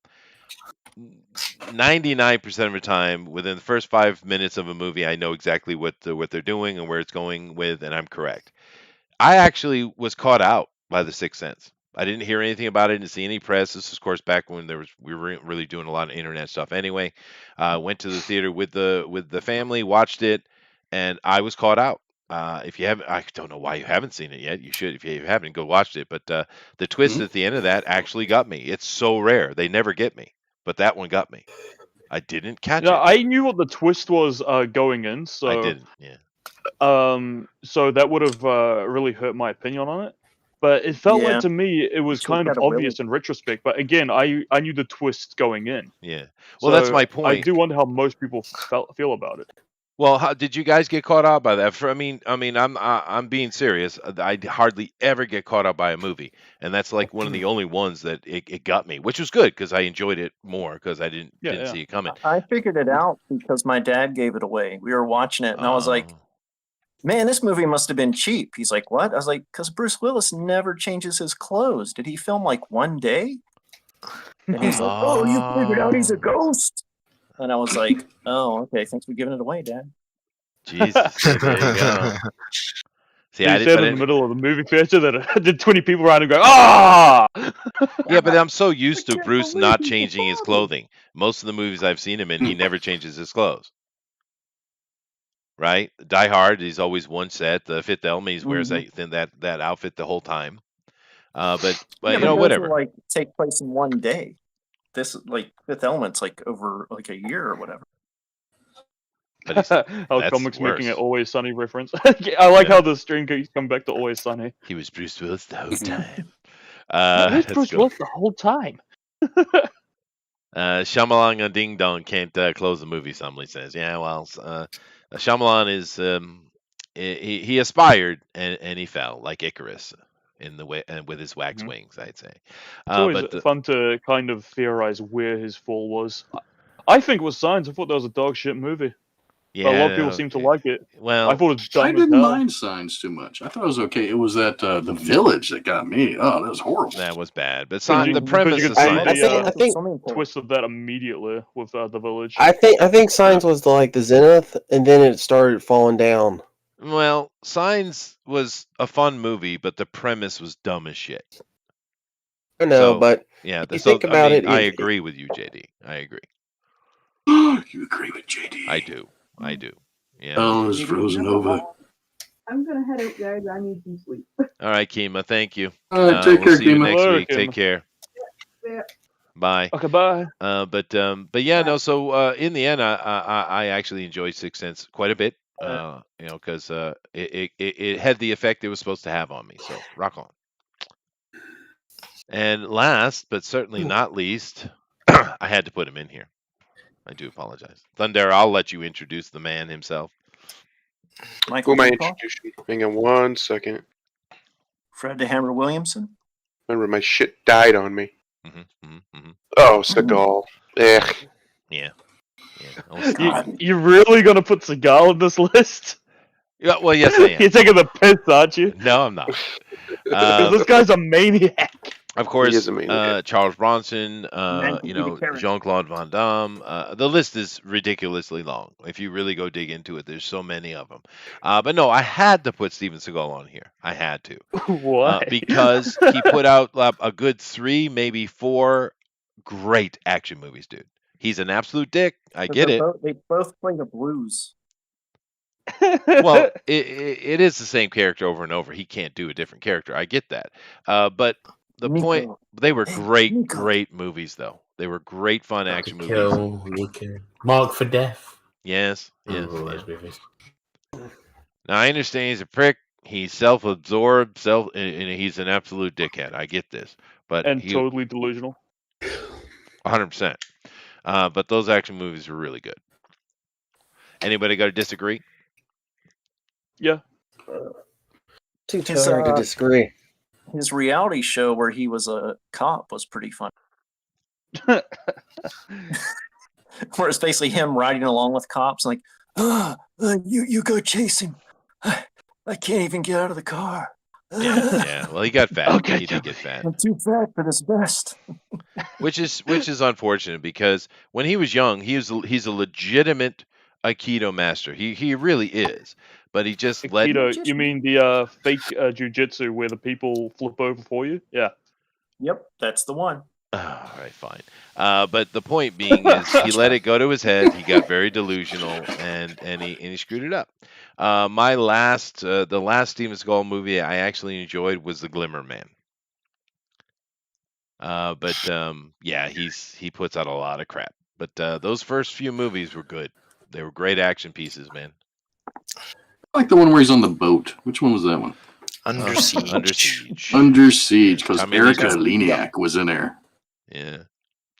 C: 99% of the time, within the first 5 minutes of a movie, I know exactly what they're doing and where it's going with, and I'm correct. I actually was caught out by the Sixth Sense. I didn't hear anything about it, didn't see any press. This is, of course, back when we were really doing a lot of internet stuff. Anyway, went to the theater with the family, watched it, and I was caught out. If you haven't, I don't know why you haven't seen it yet. You should, if you haven't, go watch it. But the twist at the end of that actually got me. It's so rare; they never get me. But that one got me. I didn't catch it.
D: I knew what the twist was going in, so
C: I didn't. Yeah.
D: So that would have really hurt my opinion on it. But it felt like to me it was kind of obvious in retrospect. But again, I knew the twist going in.
C: Yeah. Well, that's my point.
D: I do wonder how most people feel about it.
C: Well, how did you guys get caught out by that? I mean, I'm being serious. I hardly ever get caught out by a movie, and that's like one of the only ones that it got me, which was good because I enjoyed it more because I didn't see it coming.
B: I figured it out because my dad gave it away. We were watching it, and I was like, "Man, this movie must have been cheap." He's like, "What?" I was like, "Because Bruce Willis never changes his clothes. Did he film like one day?" And he's like, "Oh, you figured out he's a ghost." And I was like, "Oh, okay. Thanks for giving it away, Dad."
C: Jesus, there you go. See,
D: I said in the middle of the movie theater that did 20 people around and go, "Ah!"
C: Yeah, but I'm so used to Bruce not changing his clothing. Most of the movies I've seen him in, he never changes his clothes. Right? Die Hard, he's always one set. The Fifth Element, he wears that outfit the whole time. But you know, whatever.
B: Will, like take place in one day. This like Fifth Element's like over like a year or whatever.
D: How comics making it Always Sunny reference. I like how the string keeps coming back to Always Sunny.
C: He was Bruce Willis the whole time.
D: Who's Bruce Willis the whole time?
C: Shyamalan and Ding Dong can't close the movie. Somebody says, "Yeah, well, Shyamalan is he aspired and he fell like Icarus in the way and with his wax wings." I'd say.
D: It's always fun to kind of theorize where his fall was. I think it was Signs. I thought that was a dog shit movie.
C: Yeah,
D: but a lot of people seem to like it.
C: Well,
D: I thought it was dumb.
E: I didn't mind Signs too much. I thought it was okay. It was that The Village that got me. Oh, that was horrible.
C: That was bad. But the premise of Signs.
F: I think
D: twist of that immediately with The Village.
F: I think Signs was like the zenith, and then it started falling down.
C: Well, Signs was a fun movie, but the premise was dumb as shit.
F: I know, but
C: yeah,
F: if you think about it,
C: I agree with you, JD. I agree.
E: You agree with JD?
C: I do. Yeah.
E: Oh, it's frozen over.
H: I'm gonna head out, guys. I need some sleep.
C: All right, Kima. Thank you.
E: Take care,
C: see you
E: Kima.
C: next week.
D: Kima.
C: Take care.
H: Yeah.
C: Bye.
D: Okay, bye.
C: But yeah, no. So in the end, I actually enjoyed Sixth Sense quite a bit. You know, because it had the effect it was supposed to have on me. So rock on. And last, but certainly not least, I had to put him in here. I do apologize. Thunder, I'll let you introduce the man himself.
G: Who am I introducing? Hang on 1 second.
B: Fred the Hammer Williamson.
G: Remember, my shit died on me. Oh, Seagal. Ugh.
C: Yeah.
D: You're really gonna put Seagal on this list?
C: Yeah, well, yes, I am.
D: You're taking the piss, aren't you?
C: No, I'm not.
D: This guy's a maniac.
C: Of course, Charles Bronson, you know, Jean-Claude Van Damme. The list is ridiculously long. If you really go dig into it, there's so many of them. But no, I had to put Steven Seagal on here. I had to.
D: Why?
C: Because he put out a good 3, maybe 4 great action movies, dude. He's an absolute dick. I get it.
B: They both play the blues.
C: Well, it is the same character over and over. He can't do a different character. I get that. But the point, they were great movies, though. They were great, fun action movies.
I: Mark for Death.
C: Yes. Now, I understand he's a prick. He's self-absorbed, and he's an absolute dickhead. I get this. But
D: totally delusional.
C: 100%. But those action movies were really good. Anybody got to disagree?
D: Yeah.
F: Too tired to disagree.
B: His reality show where he was a cop was pretty fun. where it's basically him riding along with cops, like, you go chase him. I can't even get out of the car.
C: Yeah. Well, he got fat. He did get fat.
B: I'm too fat for this vest.
C: Which is unfortunate because when he was young, he's a legitimate Aikido master. He really is. But he just
D: Aikido, you mean the fake jujitsu where the people flip over for you? Yeah.
B: Yep, that's the one.
C: All right, fine. But the point being is he let it go to his head. He got very delusional, and he screwed it up. The last Steven Seagal movie I actually enjoyed was The Glimmer Man. Yeah, he puts out a lot of crap. But those first few movies were good. They were great action pieces, man.
E: I like the one where he's on the boat. Which one was that one?
A: Under Siege.
C: Under Siege.
E: Under Siege, because Erica
C: Communist-
E: Leniak was in there.
C: Yeah.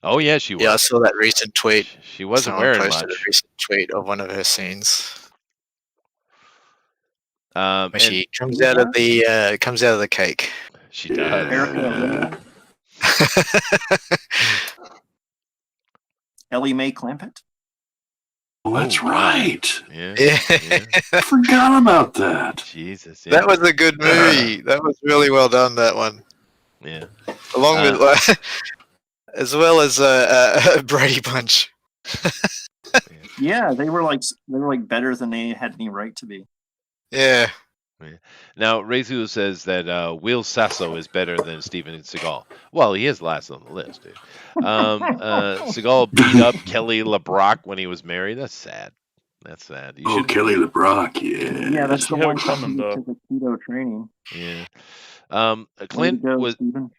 C: Oh yeah, she was.
A: Yeah, I saw that recent tweet.
C: She wasn't
A: Someone
C: wearing
A: posted
C: much.
A: a recent tweet of one of her scenes.
C: And
A: Where she comes out of the cake.
C: she does.
E: Yeah.
B: Ellie Mae Clampett.
E: Oh, that's
C: Oh, wow.
E: right.
C: Yeah.
A: Yeah.
E: I forgot about that.
C: Jesus. Yeah.
A: That was a good movie. That was really well done, that one.
C: Yeah.
A: Along with, as well as Brady Bunch.
B: Yeah, they were like better than they had any right to be.
A: Yeah.
C: Now, Rezu says that Will Sasso is better than Steven Seagal. Well, he is last on the list, dude. Seagal beat up Kelly LeBrock when he was married. That's sad. That's sad. You
E: Oh,
C: should-
E: Kelly LeBrock, yeah.
B: Yeah, that's the
D: You have
B: one
D: it coming, though.
B: to the keto training.
C: Yeah.
B: Way
C: Clint
B: to go,
C: was.
B: Steven.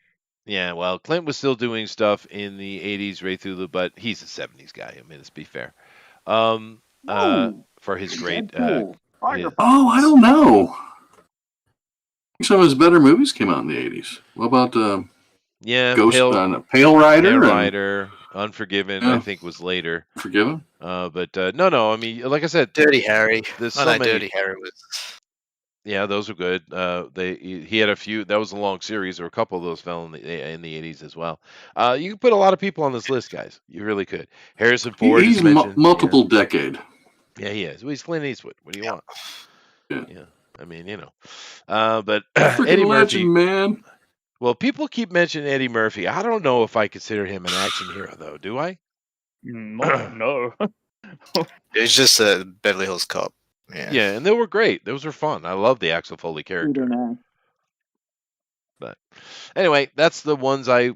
C: Yeah, well, Clint was still doing stuff in the 80s right through but he's a 70s guy. I mean, let's be fair. For his great
B: Deadpool.
C: yeah.
E: Oh, I don't know. Some of his better movies came out in the 80s. What about
C: yeah,
E: Ghost
C: Pale
E: Rider?
C: Pale
E: and
C: Rider, Unforgiven,
E: Yeah.
C: I think was later.
E: Forgiven?
C: No, I mean, like I said,
A: Dirty Harry.
C: there's
A: Oh,
C: so
A: no,
C: many.
A: Dirty Harry was.
C: Yeah, those were good. He had a few. That was a long series. There were a couple of those fell in the 80s as well. You can put a lot of people on this list, guys. You really could. Harrison Ford
E: He's
C: is mentioned.
E: multiple decade.
C: Yeah, he is. Well, he's Clint Eastwood. What do you want?
E: Yeah.
C: I mean, you know. But
E: Freaking
C: Eddie
E: legend,
C: Murphy.
E: man.
C: Well, people keep mentioning Eddie Murphy. I don't know if I consider him an action hero, though. Do I?
D: No.
A: It was just a Beverly Hills Cop. Yeah.
C: Yeah, and they were great. Those were fun. I love the Axel Foley character. But anyway, that's the ones I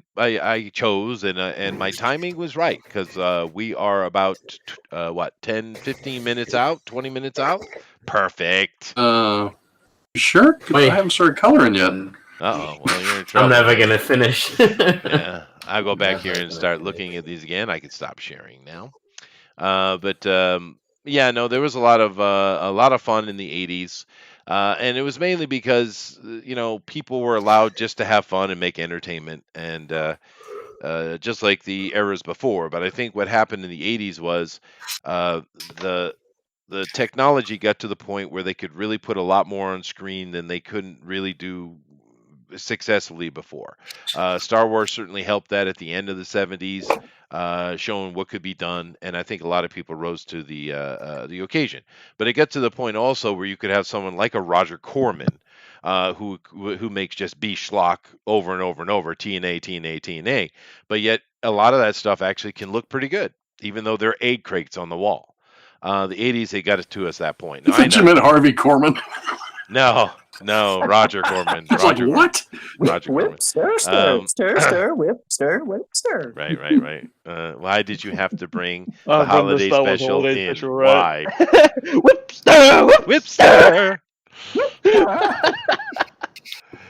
C: chose, and my timing was right because we are about 10-15 minutes out, 20 minutes out. Perfect.
E: Sure? 'Cause
I: Wait.
E: I haven't started coloring yet.
C: Well, you're in trouble.
I: I'm never gonna finish.
C: Yeah, I'll go back here and start looking at these again. I can stop sharing now. Yeah, no, there was a lot of fun in the 80s. And it was mainly because people were allowed just to have fun and make entertainment, and just like the eras before. But I think what happened in the 80s was the technology got to the point where they could really put a lot more on screen than they couldn't really do successfully before. Star Wars certainly helped that at the end of the 70s, showing what could be done, and I think a lot of people rose to the occasion. But it got to the point also where you could have someone like a Roger Corman, who makes just B schlock over and over and over, TNA, but yet a lot of that stuff actually can look pretty good, even though there are egg crates on the wall. The 80s, they got it to us that point.
E: I thought you meant Harvey Korman.
C: No, Roger Corman.
E: I was like, what?
C: Roger Corman.
B: Whip, stir, whip, stir.
C: Right. Why did you have to bring the
D: From the
C: holiday
D: Star Wars
C: special
D: holiday
C: in?
D: special, right?
C: Why?
D: Whip stir!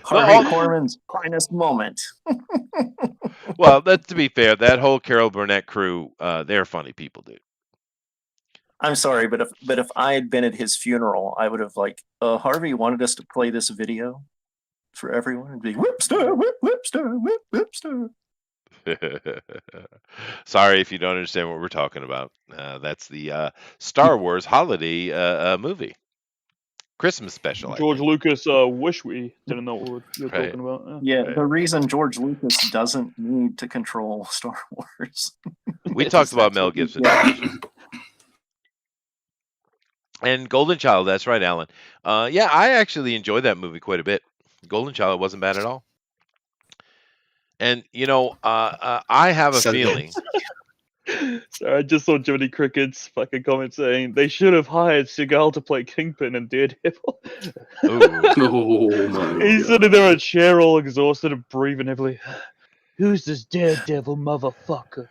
B: Harvey Korman's finest moment.
C: Well, to be fair, that whole Carol Burnett crew, they're funny people, dude.
B: I'm sorry, but if I had been at his funeral, I would have Harvey wanted us to play this video for everyone and be whip stir, whip stir, whip stir.
C: Sorry if you don't understand what we're talking about. That's the Star Wars holiday movie. Christmas special.
D: George Lucas wish we didn't know what you're
C: Right.
D: talking about.
B: Yeah, the reason George Lucas doesn't need to control Star Wars.
C: We talked about Mel Gibson. And Golden Child, that's right, Alan. Yeah, I actually enjoyed that movie quite a bit. Golden Child wasn't bad at all. And, I have a feeling.
D: Sorry, I just saw Jiminy Cricket's fucking comment saying they should have hired Seagal to play Kingpin and Daredevil. He's sitting there in a chair all exhausted and breathing heavily. Who's this Daredevil motherfucker?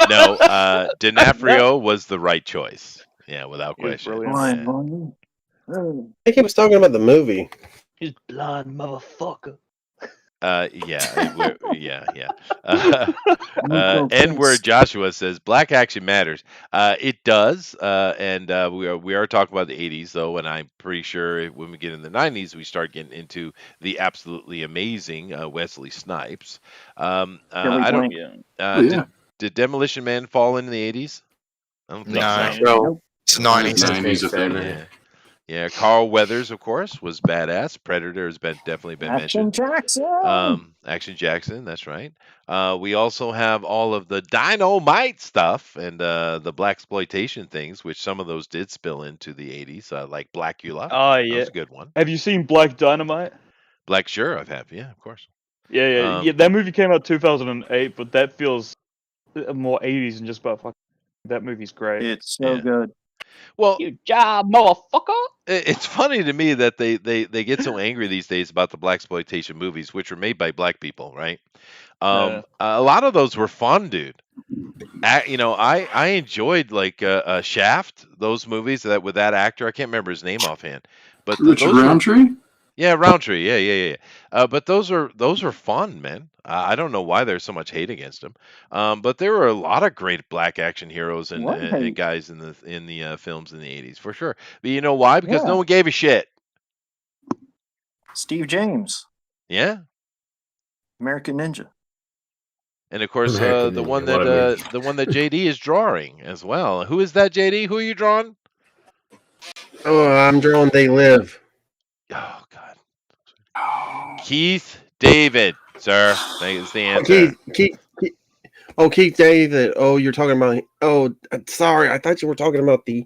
C: No, D'Onofrio was the right choice. Yeah, without question.
F: I think he was talking about the movie.
J: He's blind motherfucker.
C: Yeah. N-word Joshua says black action matters. It does, and we are talking about the 80s though, and I'm pretty sure when we get in the 90s, we start getting into the absolutely amazing Wesley Snipes. I don't. Did Demolition Man fall in the 80s? I don't think so.
A: No, it's 90s.
C: 90s. Yeah, Carl Weathers, of course, was badass. Predator has definitely been mentioned. Action Jackson, that's right. We also have all of the Dynamite stuff and the blaxploitation things, which some of those did spill into the 80s, like Blackula.
D: Oh, yeah.
C: That was a good one.
D: Have you seen Black Dynamite?
C: Sure, I've had. Yeah, of course.
D: Yeah. That movie came out 2008, but that feels more 80s than just about fucking. That movie's great.
B: It's so good.
C: Well,
J: you job, motherfucker.
C: It's funny to me that they get so angry these days about the blaxploitation movies, which were made by black people, right? A lot of those were fun, dude. I enjoyed like Shaft, those movies with that actor. I can't remember his name offhand, but
E: Richard Roundtree.
C: Yeah, Roundtree. Yeah. But those are fun, man. I don't know why there's so much hate against them. But there were a lot of great black action heroes and guys in the films in the 80s for sure. But you know why? Because no one gave a shit.
B: Steve James.
C: Yeah.
B: American Ninja.
C: And of course, the one that JD is drawing as well. Who is that, JD? Who are you drawing?
F: Oh, I'm drawing They Live.
C: Oh God. Keith David, sir. That's the answer.
F: Keith David. Oh, you're talking about. Oh, sorry. I thought you were talking about the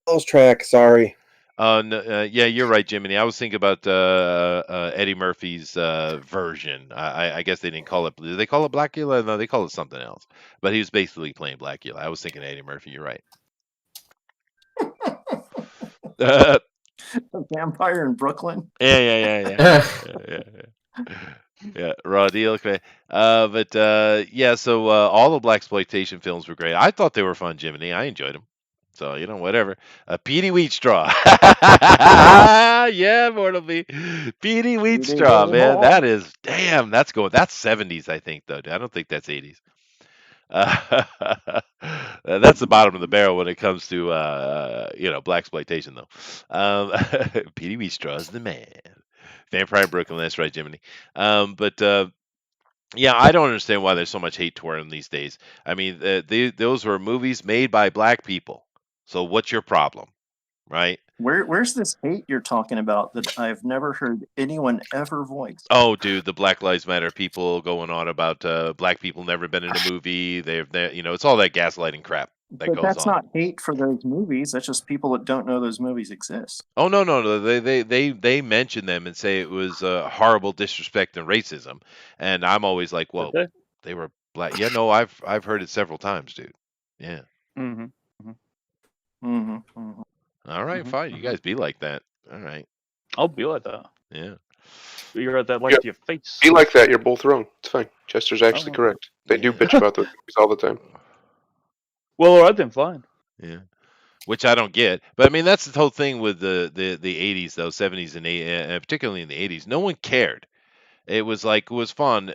F: Falls track. Sorry.
C: No, yeah, you're right, Jiminy. I was thinking about Eddie Murphy's version. I guess they didn't call it. Did they call it Blackula? No, they call it something else. But he was basically playing Blackula. I was thinking Eddie Murphy. You're right.
B: A vampire in Brooklyn.
C: Yeah. Raw deal. Okay. So all the blaxploitation films were great. I thought they were fun, Jiminy. I enjoyed them. So whatever. Petey Wheatstraw. Yeah, Mortalby. Petey Wheatstraw, man. That is damn. That's 70s, I think, though. I don't think that's 80s. That's the bottom of the barrel when it comes to blaxploitation, though. Petey Wheatstraw is the man. Vampire in Brooklyn, that's right, Jiminy. I don't understand why there's so much hate toward them these days. I mean, those were movies made by black people. So what's your problem, right?
B: Where's this hate you're talking about that I've never heard anyone ever voice?
C: Oh, dude, the Black Lives Matter people going on about black people never been in a movie. It's all that gaslighting crap that goes on.
B: That's not hate for those movies. That's just people that don't know those movies exist.
C: Oh no, they mention them and say it was horrible disrespect and racism, and I'm always like, well, they were black. Yeah, no, I've heard it several times, dude. Yeah. All right, fine. You guys be like that. All right.
D: I'll be like that.
C: Yeah.
D: You're at that to your face.
G: Be like that. You're both wrong. It's fine. Chester's actually correct. They do bitch about those movies all the time.
D: Well, all right then, fine.
C: Yeah. Which I don't get. But I mean, that's the whole thing with the 80s, though, 70s and 80s, particularly in the 80s. No one cared. It was fun,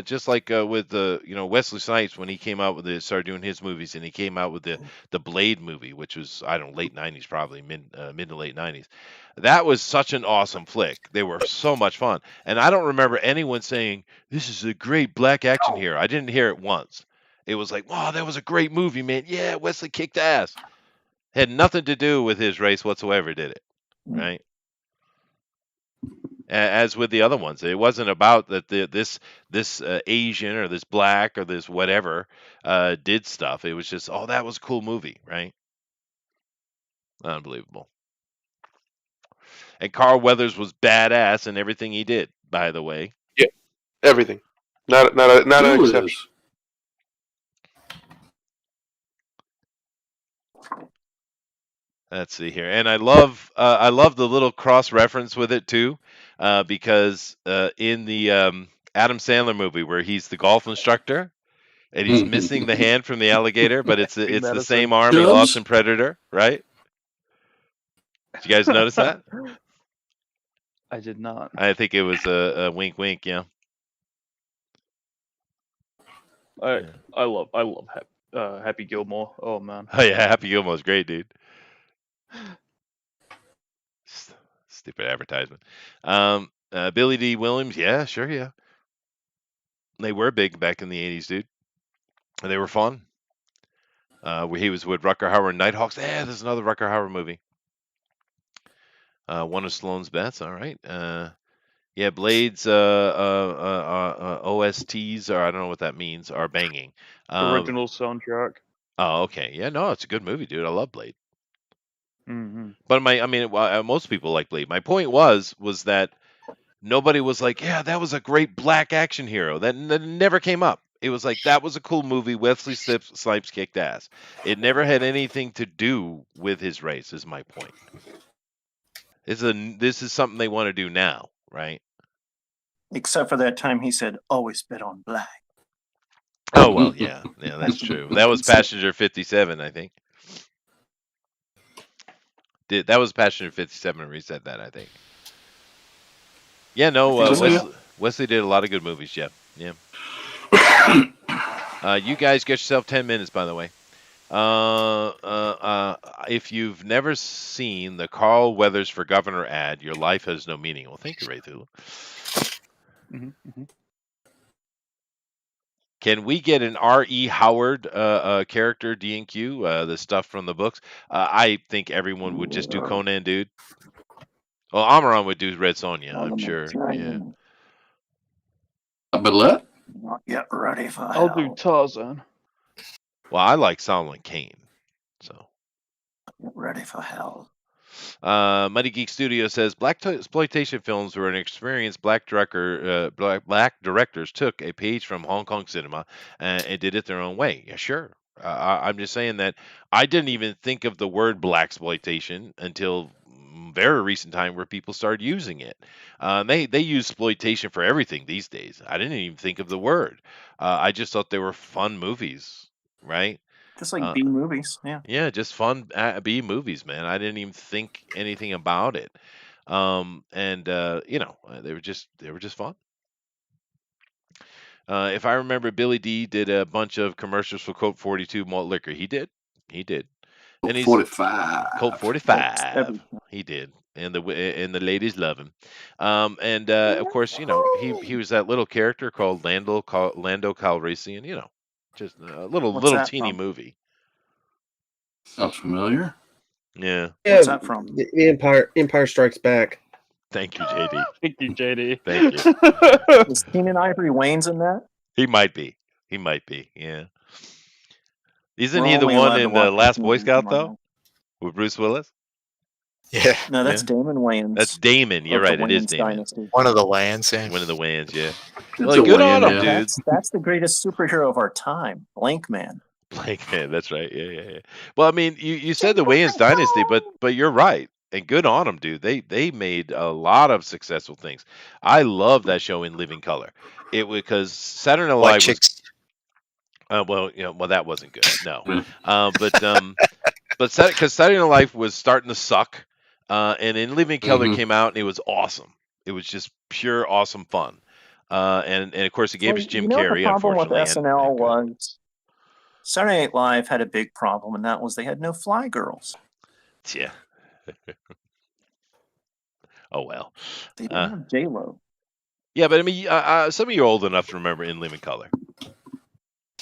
C: just like with the Wesley Snipes when he came out started doing his movies, and he came out with the Blade movie, which was late 90s, probably mid to late 90s. That was such an awesome flick. They were so much fun, and I don't remember anyone saying this is a great black action hero. I didn't hear it once. It was like, wow, that was a great movie, man. Yeah, Wesley kicked ass. Had nothing to do with his race whatsoever, did it? Right? as with the other ones. It wasn't about that this Asian or this black or this whatever did stuff. It was just, oh, that was a cool movie, right? Unbelievable. And Carl Weathers was badass in everything he did, by the way.
G: Yeah, everything. Not an exception.
C: Let's see here, and I love the little cross reference with it too, because in the Adam Sandler movie where he's the golf instructor and he's missing the hand from the alligator, but it's the same arm he lost in Predator, right? Did you guys notice that?
D: I did not.
C: I think it was a wink, wink. Yeah.
D: I love Happy Gilmore. Oh man.
C: Oh yeah, Happy Gilmore's great, dude. Stupid advertisement. Billy D. Williams, yeah, sure, yeah. They were big back in the 80s, dude. And they were fun. He was with Rutger Hauer and Nighthawks. Yeah, there's another Rutger Hauer movie. One of Stallone's bets, all right. Yeah, Blade's OSTs, or I don't know what that means, are banging.
D: Original soundtrack.
C: Oh, okay. Yeah, no, it's a good movie, dude. I love Blade.
D: Mm-hmm.
C: But most people like Blade. My point was that nobody was like, yeah, that was a great black action hero. That never came up. It was like, that was a cool movie. Wesley Snipes kicked ass. It never had anything to do with his race, is my point. This is something they want to do now, right?
B: Except for that time he said, always bet on black.
C: Oh, well, yeah. Yeah, that's true. That was Passenger 57, I think. That was Passenger 57 when he said that, I think. Yeah, no, Wesley did a lot of good movies, yeah. Yeah. You guys get yourself 10 minutes, by the way. If you've never seen the Carl Weathers for Governor ad, your life has no meaning. Well, thank you, Ray Thulu. Can we get an R.E. Howard character D&Q, the stuff from the books? I think everyone would just do Conan, dude. Well, Amaran would do Red Sonja, I'm sure. Yeah.
E: But let?
B: Not yet ready for
D: I'll do Tarzan.
C: Well, I like Solomon Kane, so.
B: Get ready for hell.
C: Muddy Geek Studio says black exploitation films were an experienced black directors took a page from Hong Kong cinema and did it their own way. Yeah, sure. I'm just saying that I didn't even think of the word black exploitation until very recent time where people started using it. They use exploitation for everything these days. I didn't even think of the word. I just thought they were fun movies, right?
B: Just like B movies, yeah.
C: Yeah, just fun B movies, man. I didn't even think anything about it, and they were just fun. If I remember, Billy D did a bunch of commercials for Colt 42 malt liquor. He did, and he's
E: 45.
C: Colt 45. He did, and the ladies love him. And of course, he was that little character called Lando Calrissian. Just a little teeny movie.
E: Sounds familiar.
C: Yeah.
B: What's that from?
F: The Empire Strikes Back.
C: Thank you, JD.
D: Thank you, JD.
C: Thank you.
B: Is Keenan Ivory Wayans in that?
C: He might be. Yeah. Isn't he the one in The Last Boy Scout, though? With Bruce Willis?
A: Yeah.
B: No, that's Damon Wayans.
C: That's Damon. You're right. It is Damon.
B: Dynasty.
A: One of the Wayans, yeah.
C: One of the Wayans, yeah.
E: Well,
C: good on him, dude.
B: That's the greatest superhero of our time. Blank Man.
C: Blank Man, that's right. Yeah. Well, I mean, you said the Wayans Dynasty, but you're right. And good on them, dude. They made a lot of successful things. I love that show in living color. It because Saturday Night Live was. Well, that wasn't good. No, but Saturday Night Live was starting to suck, and in Living Color came out and it was awesome. It was just pure awesome fun, and of course it gave us Jim Carrey.
B: The problem with
C: unfortunately,
B: SNL was Saturday Night Live had a big problem, and that was they had no fly girls.
C: Yeah. Oh well.
B: They didn't have J-Lo.
C: Yeah, but I mean, some of you are old enough to remember In Living Color.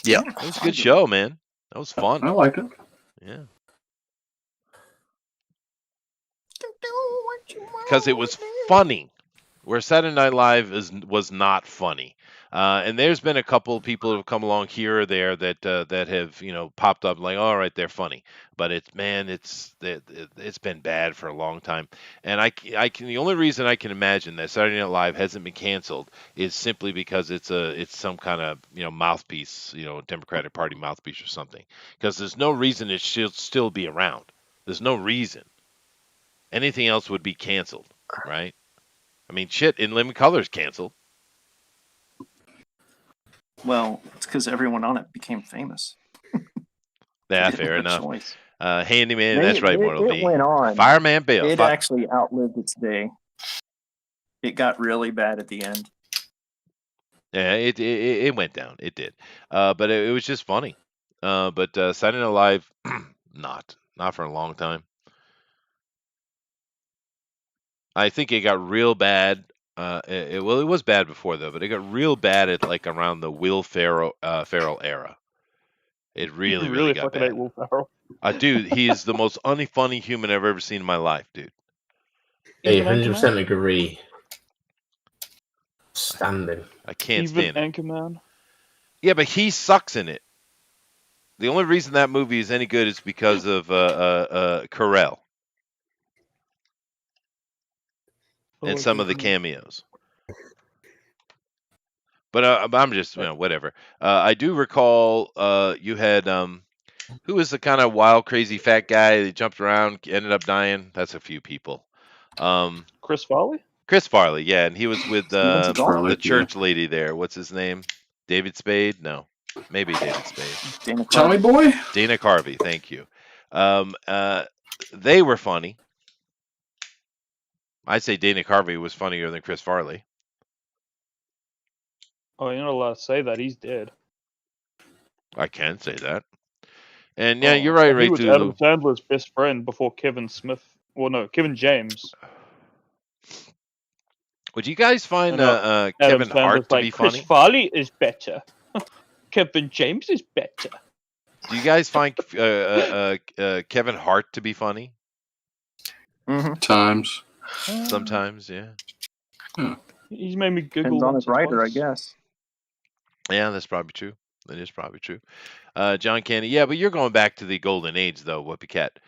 A: Yeah,
C: it was a good show, man. That was fun.
E: I like it.
C: Yeah. Because it was funny. where Saturday Night Live was not funny. And there's been a couple of people who have come along here or there that have popped up like, all right, they're funny, but it's been bad for a long time. And the only reason I can imagine that Saturday Night Live hasn't been canceled is simply because it's some kind of mouthpiece, Democratic Party mouthpiece or something. Because there's no reason it should still be around. There's no reason. Anything else would be canceled, right? I mean, shit, In Living Color's canceled.
B: Well, it's because everyone on it became famous.
C: Yeah, fair enough. Handyman,
B: It
C: that's right, Mortal B.
B: went on.
C: Fireman Bill.
B: It actually outlived its day. It got really bad at the end.
C: Yeah, it went down. It did. But it was just funny. But Saturday Night Live, not for a long time. I think it got real bad. It was bad before though, but it got real bad at like around the Will Ferrell era. It really got bad.
D: Will Ferrell.
C: Dude, he is the most unfunny human I've ever seen in my life, dude.
I: Hey, 100% agree. Standing.
C: I can't stand it.
D: Anchorman.
C: Yeah, but he sucks in it. The only reason that movie is any good is because of Carell. And some of the cameos. But I'm just, whatever. I do recall you had, who was the kind of wild, crazy fat guy that jumped around, ended up dying? That's a few people.
D: Chris Farley?
C: Chris Farley, yeah. And he was with
E: Farley,
C: the church lady there. What's his name? David Spade? No. Maybe David Spade.
E: Tommy Boy?
C: Dana Carvey, thank you. They were funny. I'd say Dana Carvey was funnier than Chris Farley.
D: Oh, you're not allowed to say that. He's dead.
C: I can say that. And yeah, you're right, Ray.
D: He was Adam Sandler's best friend before Kevin Smith. Well, no, Kevin James.
C: Would you guys find Kevin Hart to be funny?
J: Chris Farley is better. Kevin James is better.
C: Do you guys find Kevin Hart to be funny?
B: Mm-hmm.
E: Times.
C: Sometimes, yeah.
D: He's made me giggle.
B: Depends on his writer, I guess.
C: Yeah, that's probably true. That is probably true. John Candy, yeah, but you're going back to the golden age, though, Whoopi Cat,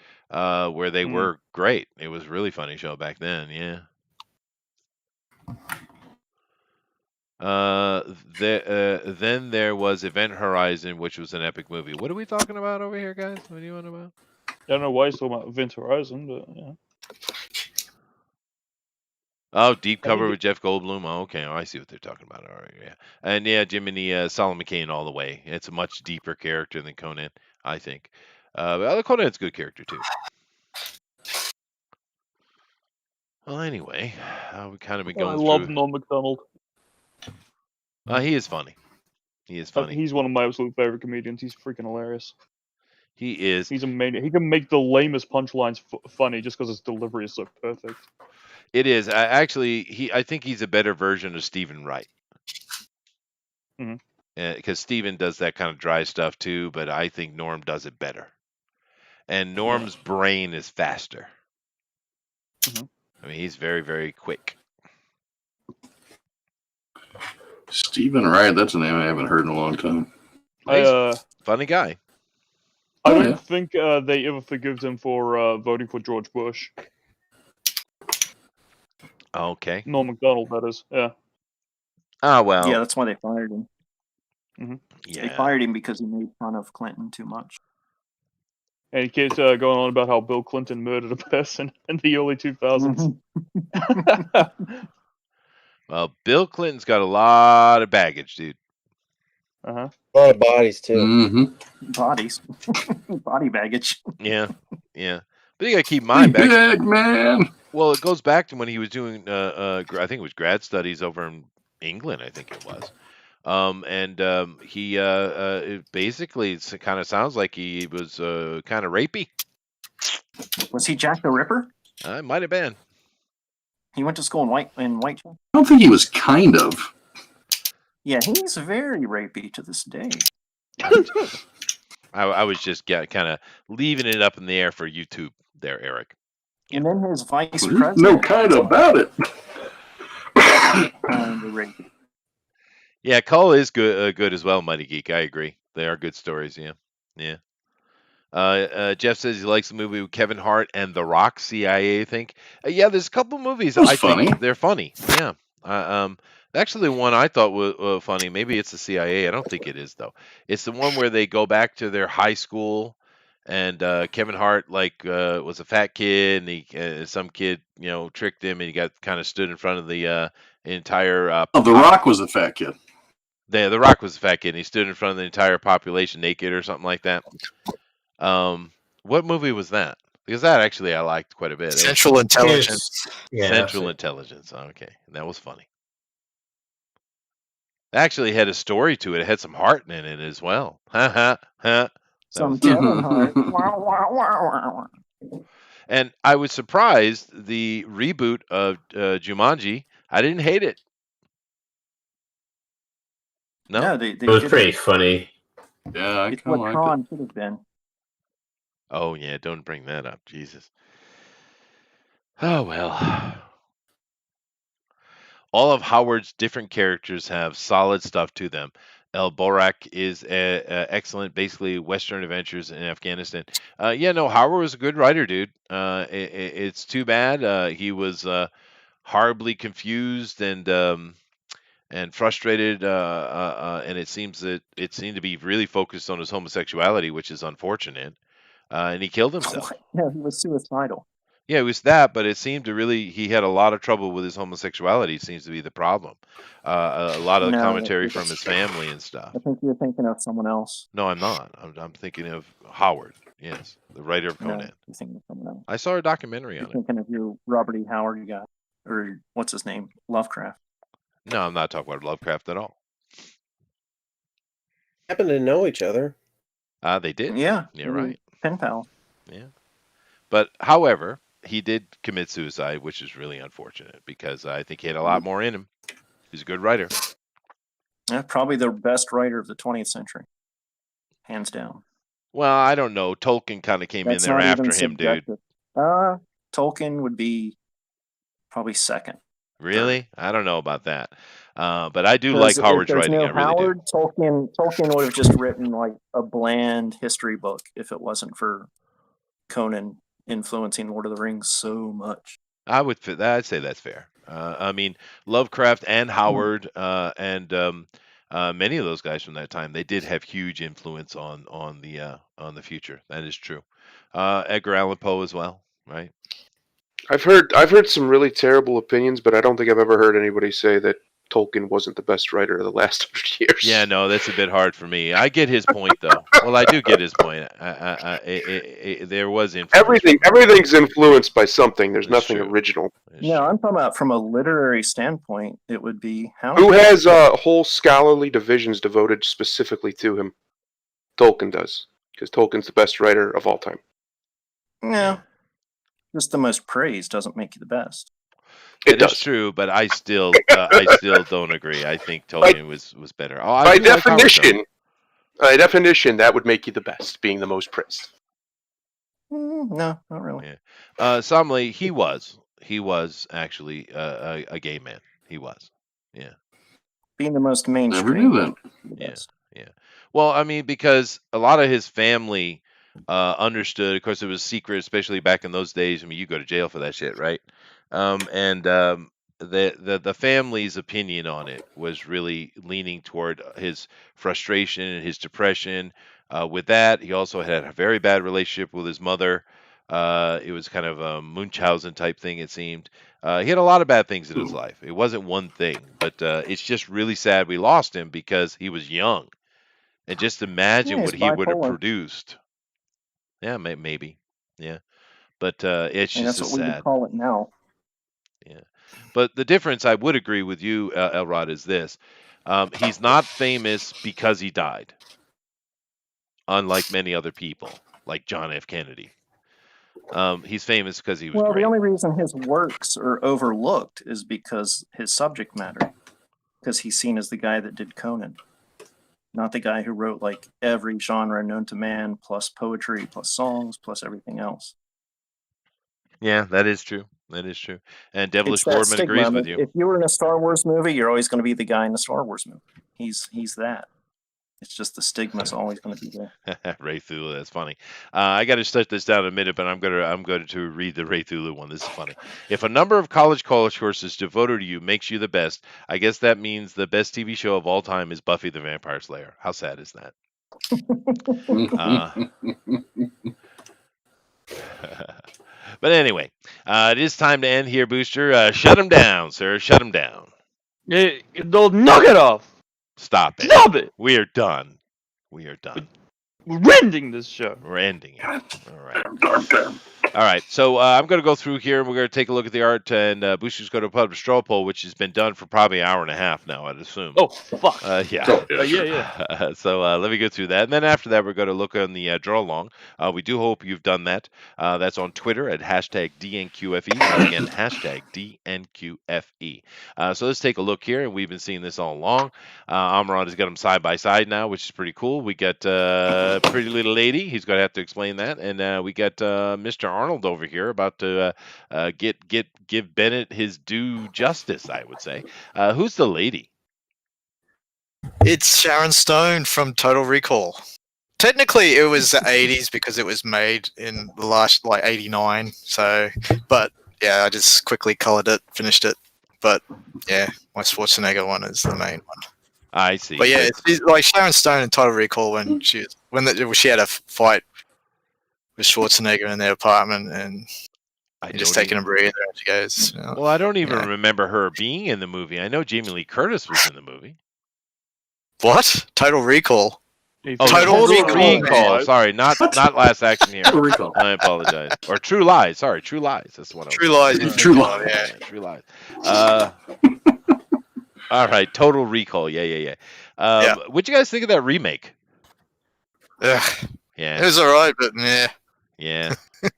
C: where they were great. It was a really funny show back then, yeah. Then there was Event Horizon, which was an epic movie. What are we talking about over here, guys? What do you want about?
D: I don't know why he's talking about Event Horizon, but yeah.
C: Oh, Deep Cover with Jeff Goldblum. Oh, okay, I see what they're talking about. All right, yeah. And yeah, Jiminy Solomon Kane all the way. It's a much deeper character than Conan, I think. But Conan's a good character, too. Well, anyway, we kind of been going through.
D: I love Norm Macdonald.
C: He is funny. He is funny.
D: He's one of my absolute favorite comedians. He's freaking hilarious.
C: He is.
D: He's amazing. He can make the lamest punchlines funny just because his delivery is so perfect.
C: It is. I think he's a better version of Stephen Wright. Because Stephen does that kind of dry stuff too, but I think Norm does it better. And Norm's brain is faster. I mean, he's very, very quick.
E: Stephen Wright, that's a name I haven't heard in a long time.
C: Funny guy.
D: I don't think they ever forgive him for voting for George Bush.
C: Okay.
D: Norm Macdonald, that is. Yeah.
C: Oh, well.
B: Yeah, that's why they fired him.
C: Yeah.
B: They fired him because he made fun of Clinton too much.
D: And he keeps going on about how Bill Clinton murdered a person in the early 2000s.
C: Well, Bill Clinton's got a lot of baggage, dude.
F: A lot of bodies, too.
B: Bodies. Body baggage.
C: Yeah. But you got to keep in mind back.
E: Big man.
C: Well, it goes back to when he was doing, I think it was grad studies over in England, I think it was. He it basically kind of sounds like he was kind of rapey.
B: Was he Jack the Ripper?
C: It might have been.
B: He went to school in Whitechapel.
E: I don't think he was kind of.
B: Yeah, he's very rapey to this day.
C: I was just kind of leaving it up in the air for YouTube there, Eric.
B: And then his vice president.
E: No kind about it.
B: Underrated.
C: Yeah, Cull is good as well, Mighty Geek. I agree. They are good stories. Yeah. Jeff says he likes the movie with Kevin Hart and The Rock, CIA. I think. Yeah, there's a couple movies I think they're funny. Yeah. Actually, the one I thought was funny. Maybe it's the CIA. I don't think it is though. It's the one where they go back to their high school, and Kevin Hart was a fat kid, and he some kid tricked him, and he got kind of stood in front of the entire.
E: The Rock was a fat kid.
C: The Rock was a fat kid, and he stood in front of the entire population naked or something like that. What movie was that? Because that actually I liked quite a bit.
A: Central Intelligence.
C: Yeah, Central Intelligence. Okay, that was funny. It actually had a story to it. It had some heart in it as well.
B: Some Kevin Hart.
C: And I was surprised the reboot of Jumanji. I didn't hate it. No,
B: they
I: it was pretty funny.
E: Yeah, I
B: it's
E: kind of
B: what
E: liked
B: Tron
E: it.
B: should have been.
C: Oh yeah, don't bring that up, Jesus. Oh well. All of Howard's different characters have solid stuff to them. El Borak is excellent, basically Western adventures in Afghanistan. Howard was a good writer, dude. It's too bad he was horribly confused and frustrated, and it seems that it seemed to be really focused on his homosexuality, which is unfortunate. And he killed himself.
B: No, he was suicidal.
C: Yeah, it was that, but it seemed to he had a lot of trouble with his homosexuality. Seems to be the problem. A lot of the commentary from his family and stuff.
B: I think you're thinking of someone else.
C: No, I'm not. I'm thinking of Howard. Yes, the writer of Conan.
B: No, you're thinking of someone else.
C: I saw a documentary on
B: it. You're thinking of your Robert E. Howard guy, or what's his name, Lovecraft.
C: No, I'm not talking about Lovecraft at all.
F: Happen to know each other.
C: They did.
B: Yeah,
C: you're right.
B: Pen pal.
C: Yeah, but however, he did commit suicide, which is really unfortunate because I think he had a lot more in him. He's a good writer.
B: Yeah, probably the best writer of the 20th century, hands down.
C: Well, I don't know. Tolkien kind of came in there after him, dude.
B: Tolkien would be probably second.
C: Really? I don't know about that. But I do like Howard's writing. I really do.
B: Tolkien would have just written like a bland history book if it wasn't for Conan influencing Lord of the Rings so much.
C: I'd say that's fair. I mean, Lovecraft and Howard and many of those guys from that time, they did have huge influence on the future. That is true. Edgar Allan Poe as well, right?
G: I've heard some really terrible opinions, but I don't think I've ever heard anybody say that Tolkien wasn't the best writer of the last 100 years.
C: Yeah, no, that's a bit hard for me. I get his point, though. Well, I do get his point. There was influence.
G: Everything's influenced by something. There's nothing original.
B: No, I'm talking about from a literary standpoint. It would be Howard.
G: Who has whole scholarly divisions devoted specifically to him? Tolkien does, because Tolkien's the best writer of all time.
B: Yeah. Just the most praised doesn't make you the best.
C: It is true, but I still don't agree. I think Tolkien was better.
G: By definition, that would make you the best, being the most praised.
B: No, not really.
C: Yeah. Somley, he was actually a gay man. He was. Yeah.
B: Being the most mainstream.
E: Never knew
C: that. Yeah. Well, I mean, because a lot of his family understood. Of course, it was secret, especially back in those days. I mean, you go to jail for that shit, right? The family's opinion on it was really leaning toward his frustration and his depression. With that, he also had a very bad relationship with his mother. It was kind of a Munchausen type thing, it seemed. He had a lot of bad things in his life. It wasn't one thing, but it's just really sad we lost him because he was young. And just imagine what he would have produced. Yeah, maybe. Yeah. But it's just
B: that's what
C: sad.
B: We would call it now.
C: Yeah. But the difference, I would agree with you, Elrod, is this. He's not famous because he died. Unlike many other people, like John F. Kennedy. He's famous because he was great.
B: The only reason his works are overlooked is because his subject matter. Because he's seen as the guy that did Conan. Not the guy who wrote like every genre known to man, plus poetry, plus songs, plus everything else.
C: Yeah, that is true. That is true. And Devilish
B: It's that
C: Boardman agrees
B: stigma.
C: with you.
B: If you were in a Star Wars movie, you're always going to be the guy in the Star Wars movie. He's that. It's just the stigma's always going to be there.
C: Ray Thulu, that's funny. I got to shut this down in a minute, but I'm going to read the Ray Thulu one. This is funny. If a number of college courses devoted to you makes you the best, I guess that means the best TV show of all time is Buffy the Vampire Slayer. How sad is that? But anyway, it is time to end here, Booster. Shut him down, sir. Shut him down.
J: Don't knock it off.
C: Stop it.
J: Stop it.
C: We are done. We are done.
J: We're ending this show.
C: We're ending it. All right. All right. So I'm going to go through here and we're going to take a look at the art. And Booster's going to put up a straw poll, which has been done for probably an hour and a half now, I'd assume.
J: Oh, fuck.
C: Yeah.
J: Yeah.
C: So let me go through that. And then after that, we're going to look on the draw along. We do hope you've done that. That's on Twitter at #DNQFE. Again, #DNQFE. So let's take a look here. And we've been seeing this all along. Amron has got them side by side now, which is pretty cool. We got Pretty Little Lady. He's going to have to explain that. And we got Mr. Arnold over here about to give Bennett his due justice, I would say. Who's the lady?
A: It's Sharon Stone from Total Recall. Technically, it was the 80s because it was made in the last, 89. So, but yeah, I just quickly colored it, finished it. But yeah, my Schwarzenegger one is the main one.
C: I see.
A: But yeah, it's like Sharon Stone in Total Recall when she had a fight with Schwarzenegger in their apartment and just taking a breather and she goes.
C: Well, I don't even remember her being in the movie. I know Jamie Lee Curtis was in the movie.
A: What? Total Recall.
C: Oh, Total Recall. Sorry, not Last Action Hero. Total Recall. I apologize. Or True Lies. Sorry, True Lies. That's the one.
A: True Lies.
C: True Lies. Yeah, True Lies. All right, Total Recall. Yeah. What'd you guys think of that remake?
A: Ugh.
C: Yeah.
A: It was alright, but meh.
C: Yeah,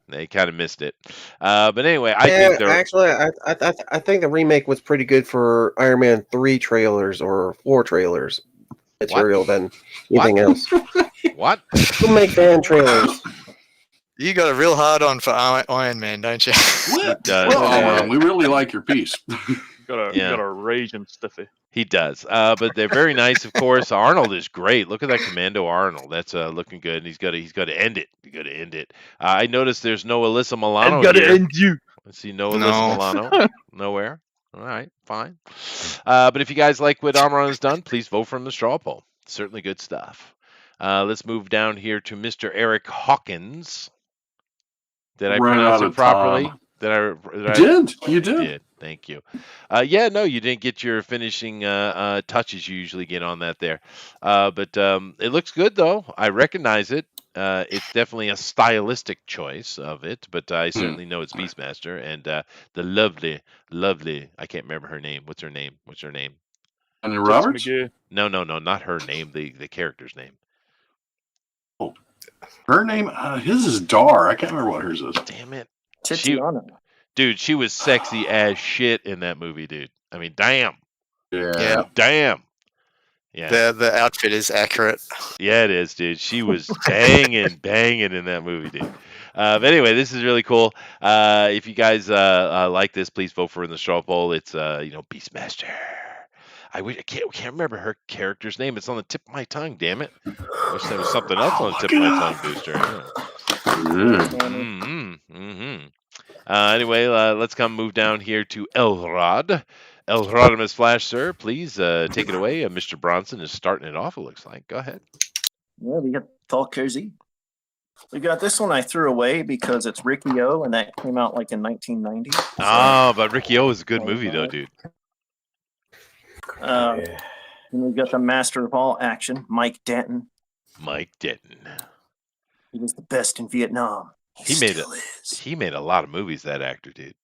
C: they kind of missed it. But anyway, I think they're
F: actually, I think the remake was pretty good for Iron Man 3 trailers or 4 trailers material than anything else.
C: What?
F: Who make fan trailers?
A: You got a real hard on for Iron Man, don't you?
C: It does.
E: Well, we really like your piece.
D: Got a raging stiffy.
C: He does. But they're very nice, of course. Arnold is great. Look at that Commando Arnold. That's looking good. And he's got to end it. You got to end it. I noticed there's no Alyssa Milano.
J: I've got to end you.
C: Let's see, no Alyssa Milano. Nowhere. All right, fine. But if you guys like what Amron has done, please vote for him in the straw poll. Certainly good stuff. Let's move down here to Mr. Eric Hawkins. Did I pronounce it properly?
E: You did.
C: Thank you. No, you didn't get your finishing touches you usually get on that there. But it looks good, though. I recognize it. It's definitely a stylistic choice of it, but I certainly know it's Beastmaster and the lovely, I can't remember her name. What's her name?
E: Anna Roberts?
C: No, not her name, the character's name.
E: Oh, her name? His is Dar. I can't remember what hers is.
C: Damn it.
B: Titiana.
C: Dude, she was sexy as shit in that movie, dude. I mean, damn.
E: Yeah.
C: Damn. Yeah.
A: The outfit is accurate.
C: Yeah, it is, dude. She was banging in that movie, dude. But anyway, this is really cool. If you guys like this, please vote for in the straw poll. It's Beastmaster. I can't remember her character's name. It's on the tip of my tongue. Damn it! I wish there was something else on the tip of my tongue, Booster. Anyway, let's move down here to Elrod. Elrodimus Flash, sir, please take it away. Mr. Bronson is starting it off, it looks like. Go ahead.
B: Yeah, we got Tall Cozy. We got this one I threw away because it's Ricky O, and that came out like in 1990.
C: But Ricky O is a good movie, though, dude.
B: And we got the master of all action, Mike Denton. He was the best in Vietnam. He
C: made a lot of movies, that actor, dude.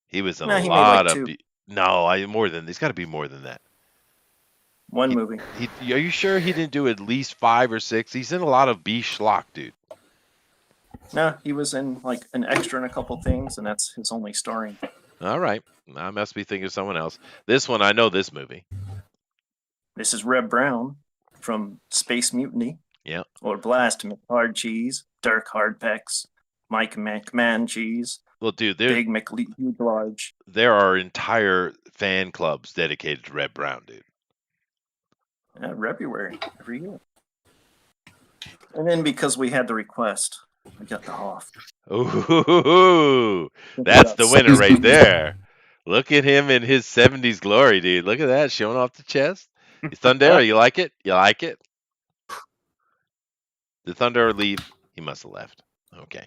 C: He was in a
B: he
C: lot
B: made like
C: of... more than... He's got to be more than that.
B: One movie.
C: Are you sure he didn't do at least 5 or 6? He's in a lot of B schlock, dude.
B: No, he was in like an extra in a couple things, and that's his only starring.
C: All right. I must be thinking of someone else. This one, I know this movie.
B: This is Reb Brown from Space Mutiny.
C: Yeah.
B: Or Blast McHard Cheese, Dirk Hardpex, Mike McMahon Cheese,
C: Well, dude,
B: Big McLeod, huge, large.
C: There are entire fan clubs dedicated to Red Brown, dude.
B: Yeah, February every year. And then because we had the request, we got the Hoff.
C: Ooh, that's the winner right there. Look at him in his 70s glory, dude. Look at that, showing off the chest. He's Thundera, you like it? You like it? Did Thundera leave? He must have left. Okay.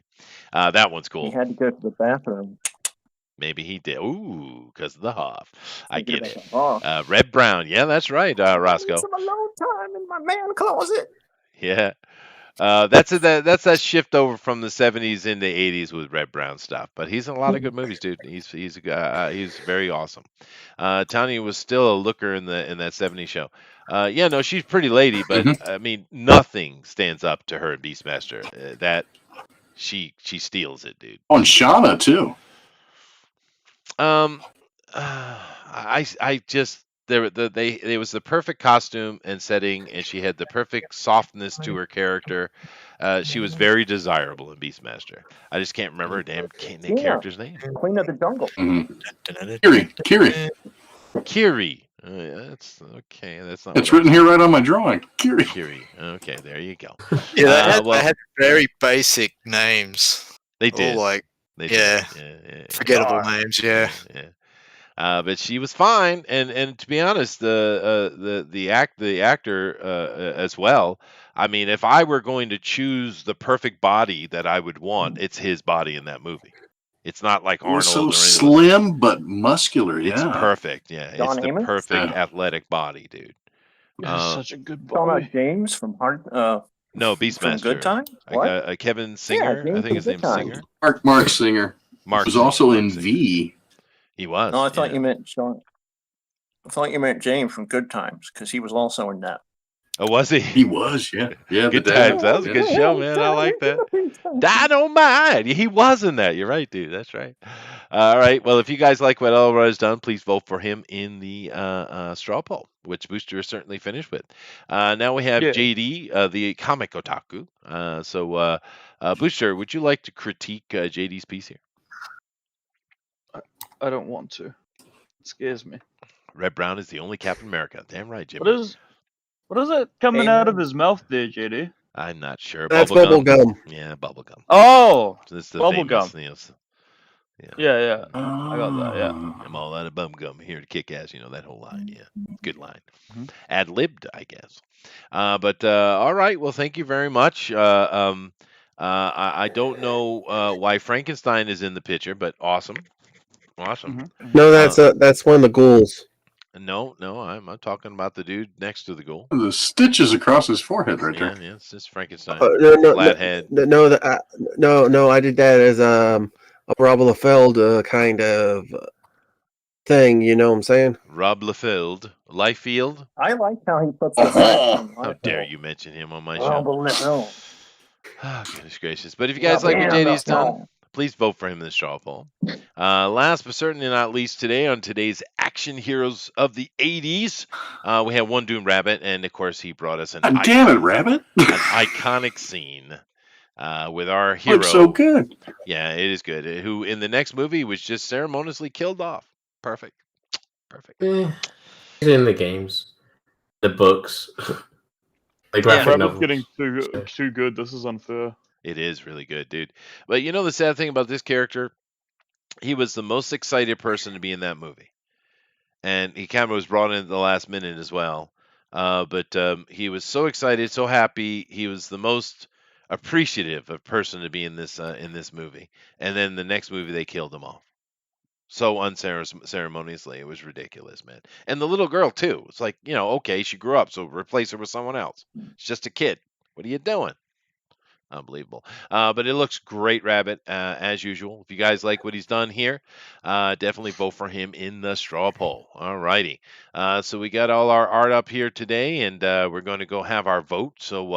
C: That one's cool.
B: He had to go to the bathroom.
C: Maybe he did. Ooh, because of the Hoff. I get it. Red Brown. Yeah, that's right, Roscoe.
B: Some alone time in my man closet.
C: Yeah. That's that shift over from the 70s into 80s with Red Brown stuff. But he's in a lot of good movies, dude. He's very awesome. Tanya was still a looker in that 70s show. Yeah, no, she's a pretty lady, but I mean, nothing stands up to her in Beastmaster. That she steals it, dude.
E: On Shauna too.
C: I just it was the perfect costume and setting, and she had the perfect softness to her character. She was very desirable in Beastmaster. I just can't remember her damn character's name.
B: Queen of the Jungle.
E: Kiri.
C: That's okay. That's not.
E: It's written here right on my drawing.
C: Kiri. Okay, there you go.
A: Yeah, they had very basic names.
C: They did.
A: All
C: Yeah.
A: Forgettable names. Yeah.
C: But she was fine, and to be honest, the actor as well. I mean, if I were going to choose the perfect body that I would want, it's his body in that movie. It's not like Arnold.
E: So slim but muscular. Yeah,
C: it's perfect. Yeah, it's the perfect athletic body, dude.
J: Such a good body.
B: James from
C: No, Beastmaster.
B: Good Time.
C: Kevin Singer. I think his name's Singer.
E: Mark Singer.
C: Mark
E: was also in V.
C: He was.
B: No, I thought you meant Sean. I thought you meant James from Good Times because he was also in that.
C: Oh, was he?
E: He was, yeah.
C: Good Times. That was a good show, man. I like that. Dynamite. He was in that. You're right, dude. That's right. All right. Well, if you guys like what Elroy has done, please vote for him in the straw poll, which Booster is certainly finished with. Now we have JD, the comic otaku. So, Booster, would you like to critique JD's piece here?
J: I don't want to. It scares me.
C: Red Brown is the only Captain America. Damn right, Jimmy.
J: What is it coming out of his mouth there, JD?
C: I'm not sure.
F: That's bubble gum.
C: Yeah, bubble gum.
J: Oh,
C: it's the
J: bubble gum.
C: Yeah.
J: I got that. Yeah.
C: I'm all out of bubble gum here to kick ass. You know that whole line. Yeah, good line. Ad libbed, I guess. But all right. Well, thank you very much. I don't know why Frankenstein is in the picture, but awesome.
F: No, that's one of the ghouls.
C: No, I'm talking about the dude next to the ghoul.
E: The stitches across his forehead, right there.
C: Yeah, it's just Frankenstein.
F: Flathead. No, I did that as a Rob Liefeld kind of thing. You know what I'm saying?
C: Rob Liefeld.
B: I like how he puts his
C: How dare you mention him on my show? Oh, goodness gracious. But if you guys like what JD's done, please vote for him in the straw poll. Last but certainly not least today, on today's Action Heroes of the 80s, we have One Doomed Rabbit, and of course he brought us an iconic scene with our hero.
E: Looks so good.
C: Yeah, it is good. Who in the next movie was just ceremoniously killed off. Perfect.
I: He's in the games, the books. The graphic novels.
D: Getting too good. This is unfair.
C: It is really good, dude. But you know the sad thing about this character? He was the most excited person to be in that movie. And he kind of was brought in at the last minute as well. But he was so excited, so happy. He was the most appreciative of person to be in this movie. And then the next movie, they killed him off. So unceremoniously. It was ridiculous, man. And the little girl, too. It's like, okay, she grew up, so replace her with someone else. She's just a kid. What are you doing? Unbelievable. But it looks great, Rabbit, as usual. If you guys like what he's done here, definitely vote for him in the straw poll. All righty. So we got all our art up here today, and we're going to go have our vote. So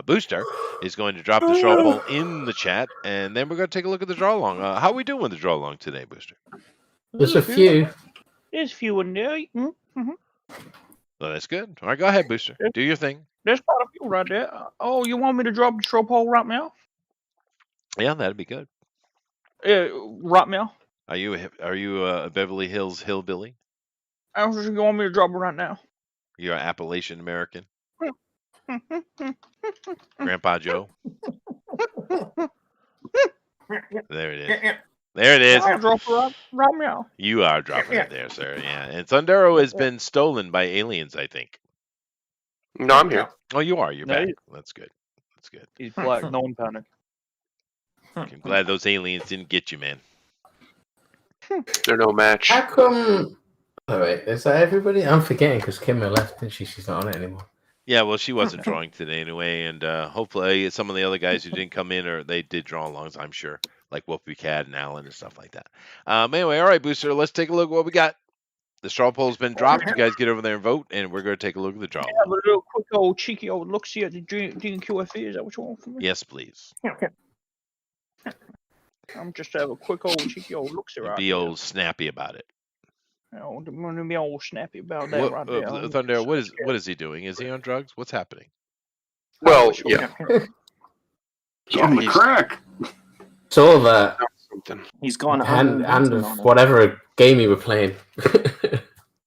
C: Booster is going to drop the straw poll in the chat, and then we're going to take a look at the draw along. How are we doing with the draw along today, Booster?
I: There's a few.
J: There's a few in there.
C: Well, that's good. All right, go ahead, Booster. Do your thing.
J: There's quite a few right there. Oh, you want me to drop the straw poll right now?
C: Yeah, that'd be good.
J: Right now.
C: Are you a Beverly Hills hillbilly?
J: I was just want me to drop it right now.
C: You're an Appalachian American? Grandpa Joe? There it is. There it is.
J: I'll drop it right now.
C: You are dropping it there, sir. Yeah. And Thundero has been stolen by aliens, I think.
G: No, I'm here.
C: Oh, you are. You're
J: No,
C: back.
J: he-
C: That's good. That's good.
J: He's black. No one panic.
C: I'm glad those aliens didn't get you, man.
G: They're no match.
I: How come? Oh wait, is that everybody? I'm forgetting because Kimmer left, didn't she? She's not on it anymore.
C: Yeah, well, she wasn't drawing today anyway, and hopefully some of the other guys who didn't come in, or they did draw along, I'm sure, like Wolfie Cat and Alan and stuff like that. Anyway, all right, Booster, let's take a look at what we got. The straw poll's been dropped. You guys get over there and vote, and we're going to take a look at the draw.
J: Have a little quick old cheeky old look see at the DQFE. Is that what you want from me?
C: Yes, please.
J: I'm just have a quick old cheeky old look see right
C: Be old snappy about it.
J: I'm gonna be all snappy about that right there.
C: Thunder, what is he doing? Is he on drugs? What's happening?
G: Well, yeah.
E: He's on the crack.
I: Saw that.
B: He's gone
I: and whatever game you were playing.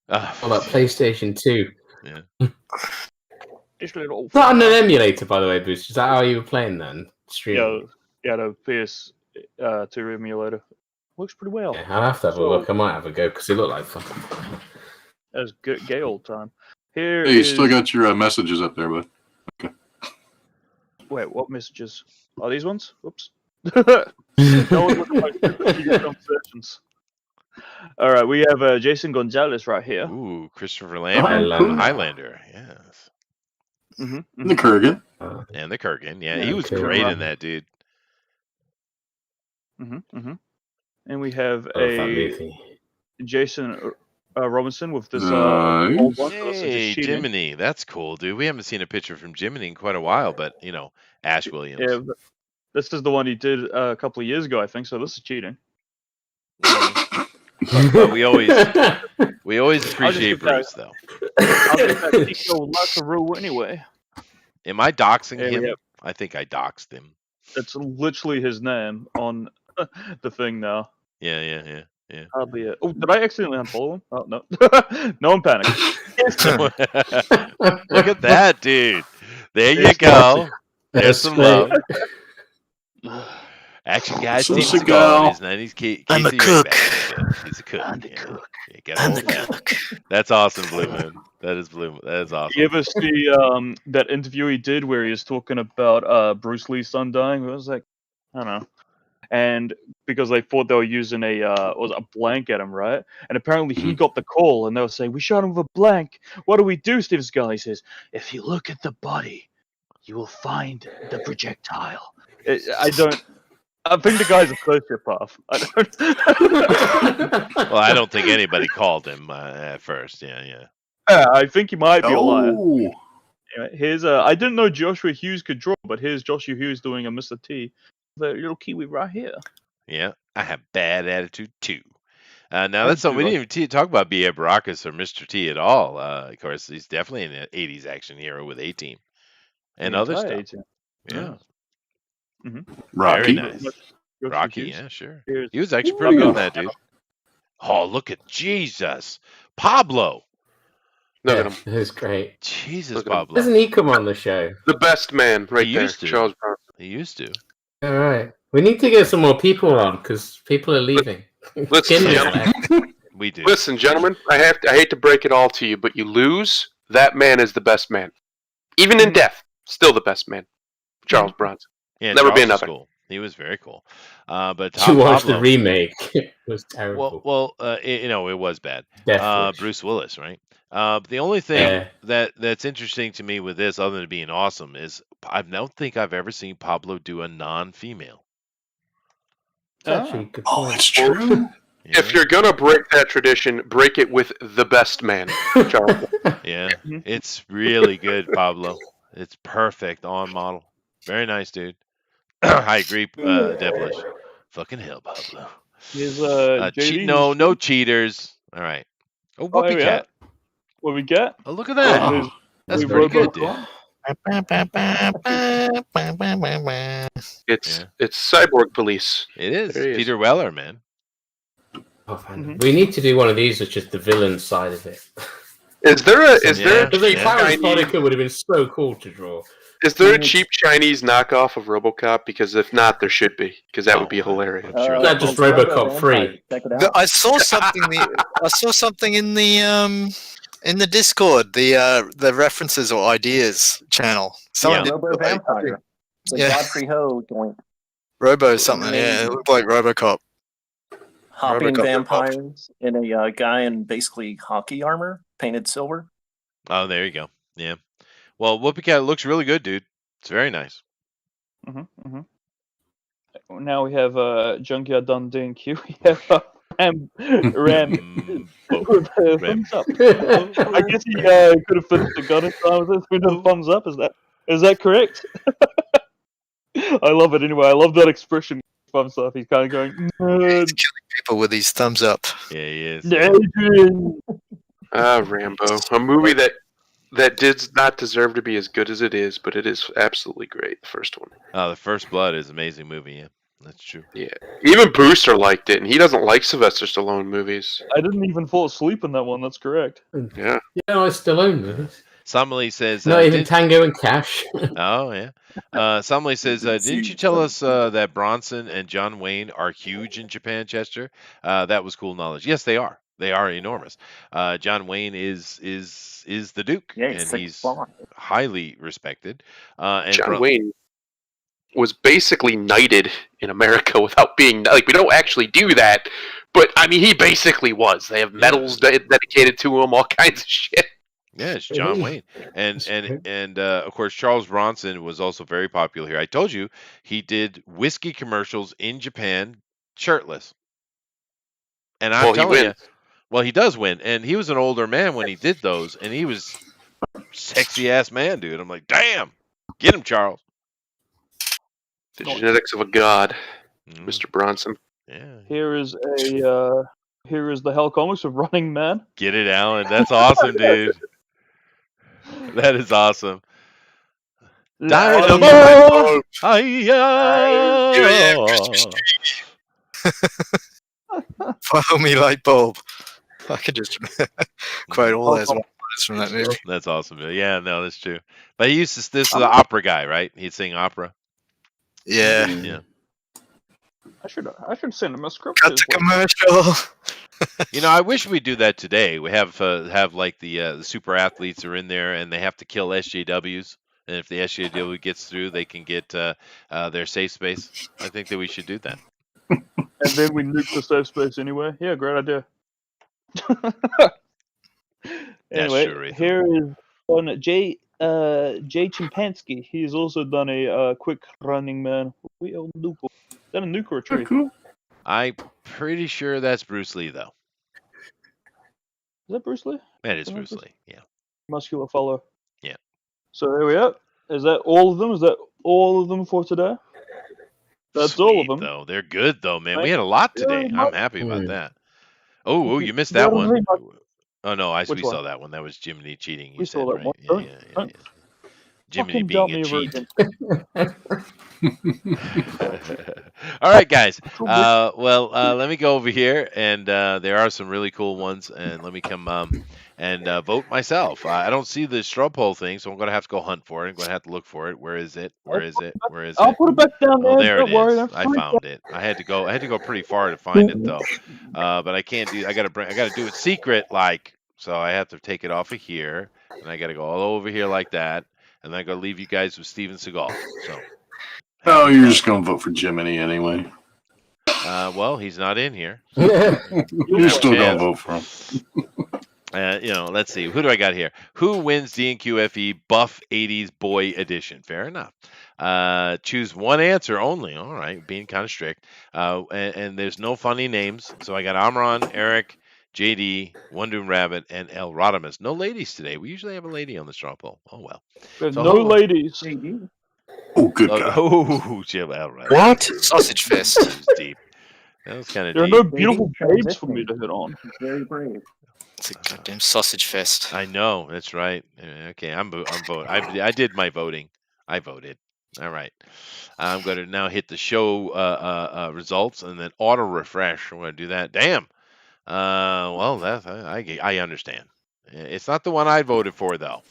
I: On that PlayStation 2.
C: Yeah.
J: Just a little.
I: Not on an emulator, by the way, Boost. Is that how you were playing then? Streaming?
J: Yeah, the PS2 emulator. Works pretty well.
I: Yeah, I'll have to have a look. I might have a go because it looked like fun.
J: That was good, gay old time. Here
E: Hey, you still got your messages up there, bud. Okay.
J: Wait, what messages? Are these ones? Oops. No one looked like conversations. All right, we have Jason Gonzalez right here.
C: Ooh, Christopher Lambert, Highlander. Yes.
E: Mm-hmm. The Kurgan.
C: And the Kurgan. Yeah, he was great in that, dude.
J: And we have Jason Robinson with this
C: old one. Hey, Jiminy. That's cool, dude. We haven't seen a picture from Jiminy in quite a while, but, you know, Ash Williams.
J: Yeah, this is the one he did a couple of years ago, I think, so this is cheating.
C: But we always appreciate Bruce, though.
J: I'll get that Tico Lazaru anyway.
C: Am I doxing him? I think I doxed him.
J: It's literally his name on the thing now.
C: Yeah.
J: Hardly it. Oh, did I accidentally unfollow him? Oh, no. No one panic.
C: Look at that, dude. There you go. There's some love. Action guy Steve Seagal.
A: I'm a cook.
C: He's a cook. I'm the cook. That's awesome, Blue Moon. That is Blue Moon. That is awesome.
J: You ever see that interview he did where he was talking about Bruce Lee's son dying? It was like, I don't know. And because they thought they were using a blank at him, right? And apparently he got the call, and they were saying, "We shot him with a blank. What do we do?" Steve Seagal, he says, "If you look at the body, you will find the projectile." I think the guy's a sociopath.
C: Well, I don't think anybody called him at first. Yeah.
J: I think he might be a liar. Anyway, here's I didn't know Joshua Hughes could draw, but here's Joshua Hughes doing a Mr. T. The little Kiwi right here.
C: Yeah, I have bad attitude too. Now that's something we didn't even talk about B.A. Baracus or Mr. T at all. Of course, he's definitely an 80s action hero with A-Team and other stuff. A-team. Yeah.
E: Rocky.
C: Very nice. Rocky, yeah, sure. He was actually pretty good on that, dude. Oh, look at Jesus. Pablo.
G: Look at him.
I: It was great.
C: Jesus, Pablo.
I: Doesn't he come on the show?
G: The best man right there.
C: Charles Bronson. He used to.
I: All right. We need to get some more people on because people are leaving.
G: Listen, gentlemen.
C: We do.
G: Listen, gentlemen. I hate to break it all to you, but you lose. That man is the best man. Even in death, still the best man. Charles Bronson.
C: Yeah,
G: never be
C: Charles
G: another.
C: Was cool. He was very cool. But
I: you watched the remake. It was terrible.
C: Well, it was bad. Bruce Willis, right? The only thing that's interesting to me with this, other than being awesome, is I don't think I've ever seen Pablo do a non-female.
E: That's true.
C: Yeah.
G: If you're gonna break that tradition, break it with the best man, Charles.
C: Yeah, it's really good, Pablo. It's perfect on model. Very nice, dude. I agree, Devilish. Fucking hell, Pablo. No cheaters. All right. Oh, Whoopie Cat.
J: What we get?
C: Oh, look at that. That's pretty good, dude.
G: Yeah, It's Cyborg Police.
C: It is.
G: There he is.
C: Peter Weller, man.
I: Oh, man. We need to do one of these with just the villain side of it.
G: Is there a
I: Because
G: cheap
I: Clarence
G: Chinese?
I: Chronicle would have been so cool to draw.
G: Is there a cheap Chinese knockoff of RoboCop? Because if not, there should be. Because that would be hilarious.
C: I'm sure
I: Not just RoboCop 3.
B: Check it out.
A: I saw something. I saw something in the Discord. The references or ideas channel. Someone did,
B: Robo Vampire. The
A: Yeah.
B: Godfrey Ho joint.
A: Robo something. Yeah, it looked like RoboCop.
B: Hopping
A: RoboCop
B: vampires and a guy in basically hockey armor, painted silver.
C: Oh, there you go. Yeah. Well, Whoopi Cat looks really good, dude. It's very nice.
J: Now we have Junkyard Dundee and Q. We have Ram with a thumbs up. I guess he could have finished the gun in time with a thumbs up. Is that correct? I love it anyway. I love that expression. Thumbs up. He's kind of going.
A: He's killing people with these thumbs up.
C: Yeah, he is.
J: Adrian.
G: Rambo, a movie that did not deserve to be as good as it is, but it is absolutely great. The first one.
C: The First Blood is an amazing movie. Yeah, that's true.
G: Yeah, even Brewster liked it, and he doesn't like Sylvester Stallone movies.
J: I didn't even fall asleep in that one. That's correct.
G: Yeah.
I: Yeah, I still own this.
C: Somebody says.
I: Not even Tango and Cash.
C: Oh yeah. Somebody says, didn't you tell us that Bronson and John Wayne are huge in Japan, Chester? That was cool knowledge. Yes, they are. They are enormous. John Wayne is the Duke, and he's highly respected. And
G: John Wayne was basically knighted in America without being like, we don't actually do that, but I mean he basically was. They have medals dedicated to him, all kinds of shit.
C: Yeah, it's John Wayne, and of course Charles Bronson was also very popular here. I told you he did whiskey commercials in Japan shirtless, and I'm telling you, well, he does win, and he was an older man when he did those, and he was sexy ass man, dude. I'm like, damn, get him, Charles.
G: The genetics of a god, Mr. Bronson.
C: Yeah.
J: Here is the Hell Comics of Running Man.
C: Get it, Alan. That's awesome, dude. That is awesome. Dynamo!
A: Follow me, light bulb. I could just quote all those words from that movie.
C: That's awesome. Yeah, no, that's true. But he used to. This is the opera guy, right? He'd sing opera.
A: Yeah.
C: Yeah.
J: I should send him a script.
A: Cut to commercial.
C: You know, I wish we'd do that today. We have like the super athletes are in there, and they have to kill SJWs. And if the SJW gets through, they can get their safe space. I think that we should do that.
J: And then we nuke the safe space anyway. Yeah, great idea. Anyway,
C: sure,
J: here is one Jay Chimpansky. He's also done a quick Running Man. We own Nuke. Is that a nuke or a tree?
E: Cool.
C: I'm pretty sure that's Bruce Lee, though.
J: Is that Bruce Lee?
C: That is Bruce Lee. Yeah.
J: Muscular fellow.
C: Yeah.
J: So here we are. Is that all of them? Is that all of them for today? That's
C: Sweet,
J: all of them.
C: Though they're good, though, man. We had a lot today. I'm happy about that. Oh, you missed that one. Oh no, we saw that one. That was Jiminy cheating.
J: We saw that one.
C: Yeah. Jiminy being a cheat. All right, guys. Let me go over here, and there are some really cool ones, and let me come and vote myself. I don't see the straw poll thing, so I'm going to have to go hunt for it. I'm going to have to look for it. Where is it? Where is it? Where is it?
J: I'll put it back down there.
C: Oh, there
J: Don't
C: it
J: worry.
C: is. I found it. I had to go pretty far to find it though. But I can't do. I got to do it secret, like. So I have to take it off of here, and I got to go all over here like that, and then I got to leave you guys with Steven Seagal. So.
E: Oh, you're just going to vote for Jiminy anyway.
C: Well, he's not in here.
E: You're still going to vote for him.
C: Let's see. Who do I got here? Who wins DNQFE Buff 80s Boy Edition? Fair enough. Choose one answer only. All right, being kind of strict. And there's no funny names. So I got Amron, Eric, JD, One Doom Rabbit, and El Rodimus. No ladies today. We usually have a lady on the straw poll. Oh, well.
J: There's no ladies.
E: Oh, good guy.
C: Oh, Jim, all right.
A: What? Sausage fest.
C: That was deep. That was kind of
J: deep.
C: deep.
J: There are no beautiful babes for me to hit on.
B: Very brave.
A: It's a goddamn sausage fest.
C: I know. That's right. Okay, I'm voting. I did my voting. I voted. All right. I'm going to now hit the show results and then auto refresh. I'm going to do that. Damn. Well, that's I understand. It's not the one I voted for, though.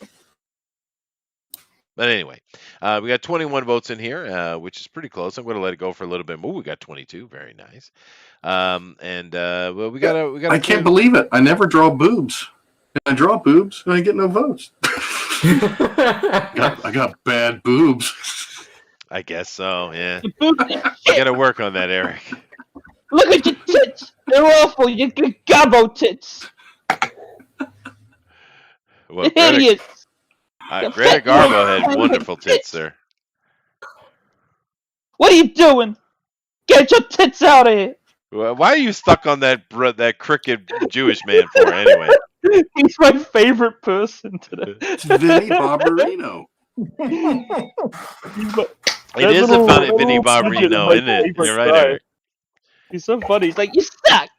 C: But anyway, we got 21 votes in here, which is pretty close. I'm going to let it go for a little bit more. We got 22. Very nice. Well, we got.
E: I can't believe it. I never draw boobs. I draw boobs and I get no votes. I got bad boobs.
C: I guess so. Yeah. You got to work on that, Eric.
K: Look at your tits. They're awful. You get gobbo tits.
C: Well,
K: Idiots.
C: Greta Garbo had wonderful tits, sir.
K: What are you doing? Get your tits out of here.
C: Well, why are you stuck on that crooked Jewish man for, anyway?
J: He's my favorite person today.
E: It's Vinny Barbarino.
C: It is a funny Vinny Barbarino, isn't it? You're right, Eric.
J: He's so funny.
K: He's like, you suck.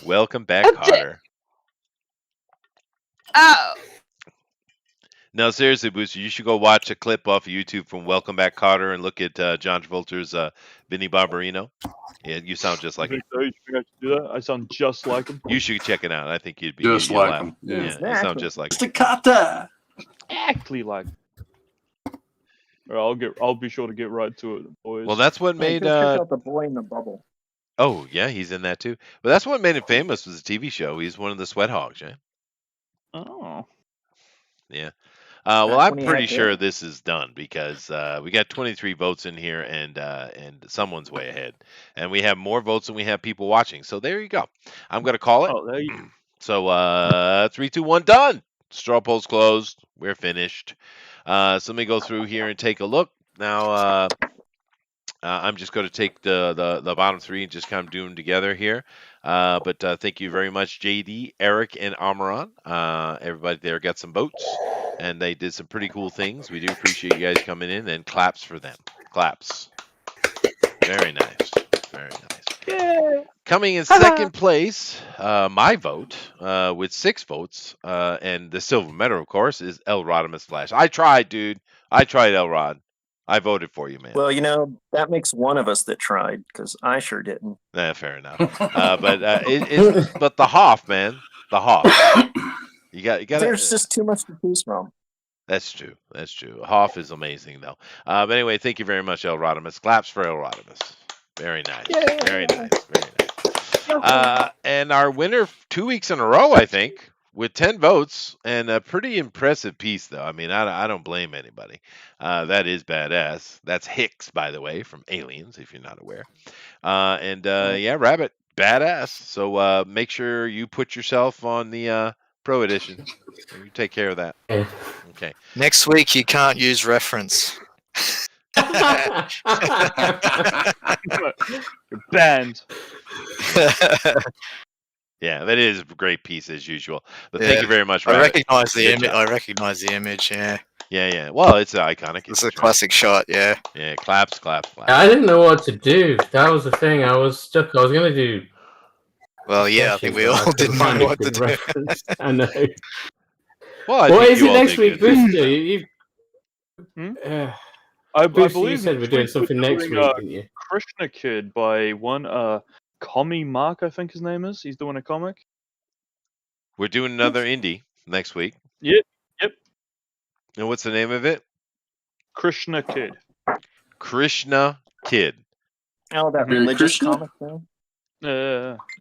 C: Welcome back, Carter.
K: Oh.
C: No, seriously, Booster, you should go watch a clip off of YouTube from Welcome Back, Carter, and look at John Travolta's Vinny Barbarino. Yeah, you sound just like him.
J: You think I should do that? I sound just like him.
C: You should check it out. I think you'd be
E: just
C: you'd
E: like
C: laugh.
E: him.
C: Yeah, you sound just like him.
E: Staccato.
J: Exactly like. All right, I'll be sure to get right to it, boys.
C: Well, that's what made.
B: Check out The Boy in the Bubble.
C: Oh yeah, he's in that too. But that's what made him famous was the TV show. He's one of the Sweat Hogs, yeah.
J: Oh.
C: Yeah. Well, I'm
B: when he
C: pretty
B: had
C: sure
B: hair.
C: this is done because we got 23 votes in here, and someone's way ahead, and we have more votes than we have people watching. So there you go. I'm gonna call it.
J: Oh, there you.
C: So 3, 2, 1, done. Straw polls closed. We're finished. So let me go through here and take a look. Now I'm just going to take the bottom three and just kind of do them together here. But thank you very much, JD, Eric, and Amaran. Everybody there got some votes, and they did some pretty cool things. We do appreciate you guys coming in, and claps for them. Claps. Very nice. Very nice.
K: Yeah.
C: Coming in second place, my vote, with 6 votes, and the silver medal, of course, is El Rodimus Flash. I tried, dude. I tried, El Rod. I voted for you, man.
B: Well, that makes one of us that tried, because I sure didn't.
C: Fair enough. But the Hoff, man, the Hoff. You got.
B: There's just too much to choose from.
C: That's true. That's true. Hoff is amazing, though. But anyway, thank you very much, El Rodimus. Claps for El Rodimus. Very nice.
K: Yeah.
C: Very nice. Very nice. And our winner 2 weeks in a row, I think, with 10 votes and a pretty impressive piece, though. I mean, I don't blame anybody. That is badass. That's Hicks, by the way, from Aliens, if you're not aware. Yeah, Rabbit, badass. So make sure you put yourself on the Pro Edition. You take care of that.
I: Yeah.
C: Okay.
A: Next week you can't use reference.
J: You're banned.
C: Yeah, that is a great piece as usual. But thank you very much,
A: I
C: Rabbit.
A: recognize the
C: Good
A: image.
C: job.
A: I recognize the image. Yeah,
C: Yeah. Well, it's iconic.
A: it's a classic shot. Yeah.
C: Yeah, claps.
I: I didn't know what to do. That was the thing. I was stuck. I was going to do.
A: Well, yeah, I think we all didn't know what to do.
I: I know.
C: Well, I
I: What
C: think
I: is
C: you
I: it
C: all
I: next
C: did
I: week,
C: good.
I: Booster?
J: I
I: Booster,
J: believe
I: you said we're doing
J: week
I: something
J: we're
I: next
J: doing,
I: week, didn't you?
J: Krishna Kid by one Commie Mark, I think his name is. He's doing a comic.
C: We're doing another indie next week.
J: Yep.
C: And what's the name of it?
J: Krishna Kid.
C: Krishna Kid.
B: Oh, that
E: Hare
B: religious
E: Krishna?
B: comic thing?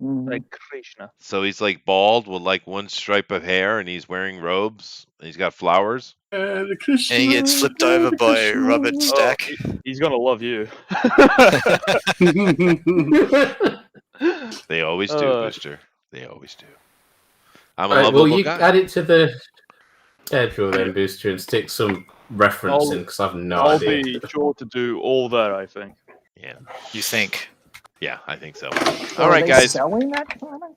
J: Like Krishna.
C: So he's like bald with like one stripe of hair, and he's wearing robes, and he's got flowers.
E: The Krishna,
A: And he gets flipped over by
E: Krishna.
A: Robert Stack.
J: He's gonna love you.
C: They always do, Booster. They always do. I'm a
I: Right,
C: lovable
I: well, you
C: guy.
I: add it to the schedule then, Booster, and stick some reference in, because I have no
J: I'll
I: idea.
J: be sure to do all that, I think.
C: Yeah.
A: You think?
C: Yeah, I think so.
B: So
C: All
B: are
C: right,
B: they
C: guys.
B: selling that comic?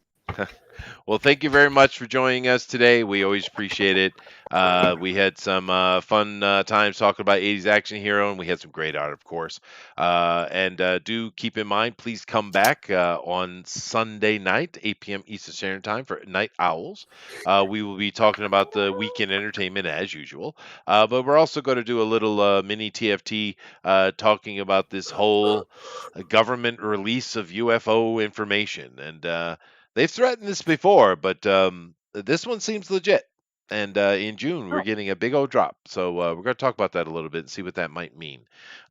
C: Well, thank you very much for joining us today. We always appreciate it. We had some fun times talking about 80s action hero, and we had some great art, of course. And do keep in mind, please come back on Sunday night, 8 p.m. Eastern Standard Time for Night Owls. We will be talking about the weekend entertainment as usual. But we're also going to do a little mini TFT talking about this whole government release of UFO information. And they've threatened this before, but this one seems legit. And in June, we're getting a big old drop. So we're going to talk about that a little bit and see what that might mean.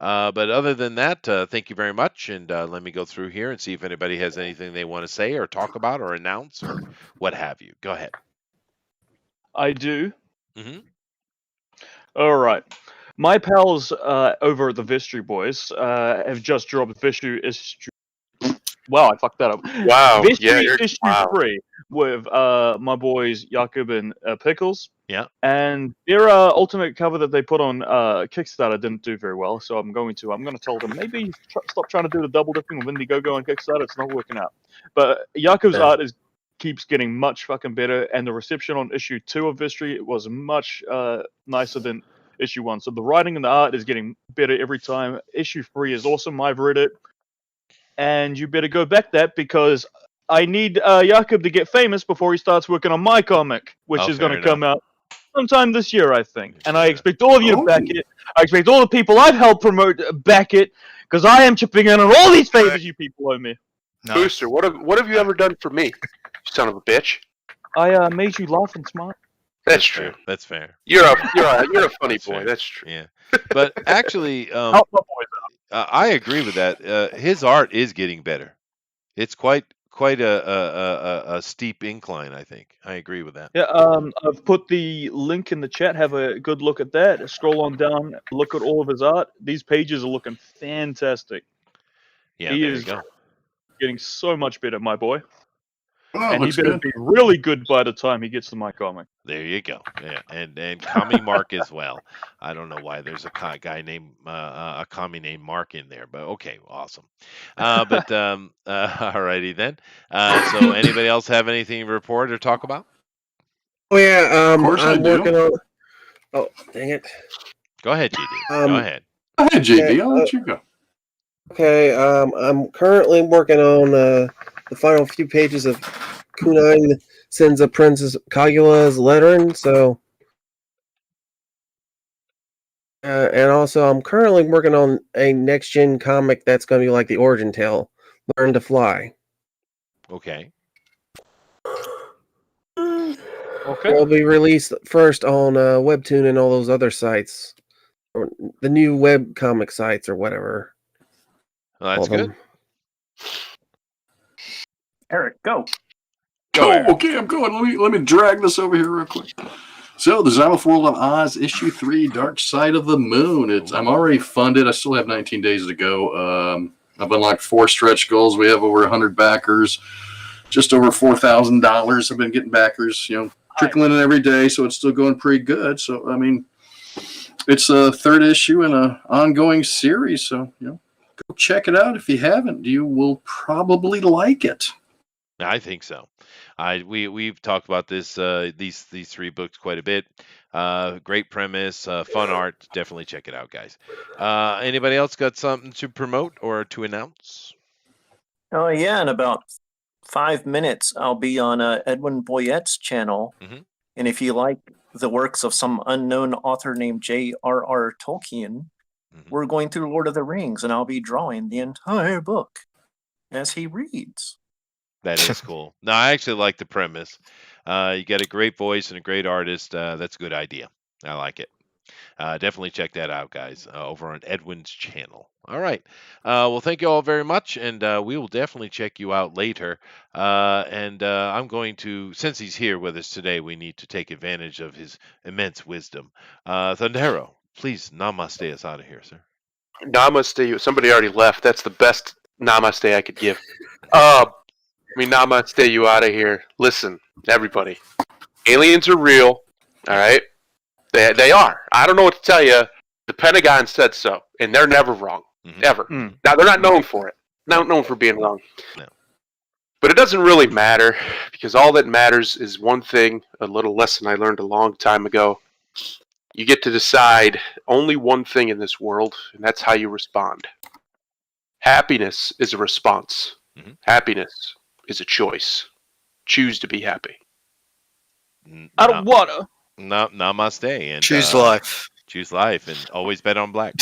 C: But other than that, thank you very much. And let me go through here and see if anybody has anything they want to say or talk about or announce or what have you. Go ahead.
J: I do.
C: Mm-hmm.
J: All right. My pals over at the Vistry Boys have just dropped issue. Wow, I fucked that up.
G: Wow.
J: Vistry issue 3 with my boys Jakob and Pickles.
C: Yeah.
J: And their alternate cover that they put on Kickstarter didn't do very well, so I'm going to tell them maybe stop trying to do the double dipping with Indiegogo on Kickstarter. It's not working out. But Jakob's art keeps getting much fucking better, and the reception on issue 2 of Vistry was much nicer than issue 1. So the writing and the art is getting better every time. Issue 3 is awesome. I've read it. And you better go back that because I need Jakob to get famous before he starts working on my comic, which is going to come out sometime this year, I think. And I expect all of you to back it. I expect all the people I've helped promote back it because I am chipping in on all these favors you people owe me.
G: No. Booster, what have you ever done for me, you son of a bitch?
J: I made you laugh and smile.
G: That's true.
C: Fair. That's fair.
G: You're a funny boy.
C: Fair.
G: That's true.
C: Yeah. But actually,
J: Help my boys out.
C: I agree with that. His art is getting better. It's quite a steep incline, I think. I agree with that.
J: Yeah, I've put the link in the chat. Have a good look at that. Scroll on down, look at all of his art. These pages are looking fantastic.
C: Yeah,
J: he
C: there
J: is
C: you go.
J: getting so much better, my boy.
E: Oh,
J: and he better be really good by the time he gets to my comic.
C: There you go. Yeah, and Kami Mark as well. I don't know why there's a guy named a commie named Mark in there, but okay, awesome. Alrighty then. So anybody else have anything to report or talk about?
F: Oh yeah,
E: of course
F: I'm working on. Oh dang it!
C: Go ahead, GD. Go ahead.
E: Go ahead, JD. I'll let you go.
F: Okay, I'm currently working on the final few pages of Kunine sends a Princess Kagula's lettering, so and also I'm currently working on a next gen comic that's going to be like the origin tale, Learn to Fly.
C: Okay.
J: Okay.
F: It'll be released first on Webtoon and all those other sites, or the new web comic sites or whatever.
C: Well, that's good.
B: Eric, go.
E: Okay, I'm going. Let me drag this over here real quick. So, the Xylophone World of Oz, issue 3, Dark Side of the Moon. I'm already funded. I still have 19 days to go. I've unlocked 4 stretch goals. We have over 100 backers. Just over $4,000. I've been getting backers, trickling in every day, so it's still going pretty good. So, I mean, it's a 3rd issue in an ongoing series. So, go check it out if you haven't. You will probably like it.
C: I think so. We've talked about this these 3 books quite a bit. Great premise, fun art. Definitely check it out, guys. Anybody else got something to promote or to announce?
B: Oh yeah, in about 5 minutes, I'll be on Edwin Boyette's channel.
C: Mm-hmm.
B: And if you like the works of some unknown author named J.R.R. Tolkien, we're going through Lord of the Rings, and I'll be drawing the entire book as he reads.
C: That is cool. No, I actually like the premise. You got a great voice and a great artist. That's a good idea. I like it. Definitely check that out, guys, over on Edwin's channel. All right. Well, thank you all very much, and we will definitely check you out later. I'm going to, since he's here with us today, we need to take advantage of his immense wisdom. Thundero, please namaste us out of here, sir.
G: Namaste. Somebody already left. That's the best namaste I could give. Namaste you out of here. Listen, everybody. Aliens are real. All right? They are. I don't know what to tell you. The Pentagon said so, and they're never wrong. Ever. Now, they're not known for it. Not known for being wrong.
C: No.
G: But it doesn't really matter, because all that matters is one thing, a little lesson I learned a long time ago. You get to decide only one thing in this world, and that's how you respond. Happiness is a response.
C: Mm-hmm.
G: Happiness is a choice. Choose to be happy.
K: I don't wanna.
C: No, namaste. And
A: Choose life.
C: Choose life, and always bet on black.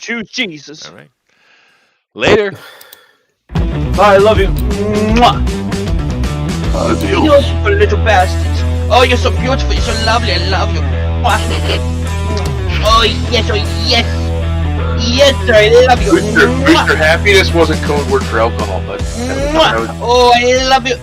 K: Choose Jesus.
C: All right. Later.
K: I love you. Mwah. You're super little bastards. Oh, you're so beautiful. You're so lovely. I love you. Mwah. Oh, yes. Oh, yes. Yes, I love you.
G: Booster happiness wasn't code word for alcohol, but
K: oh, I love you.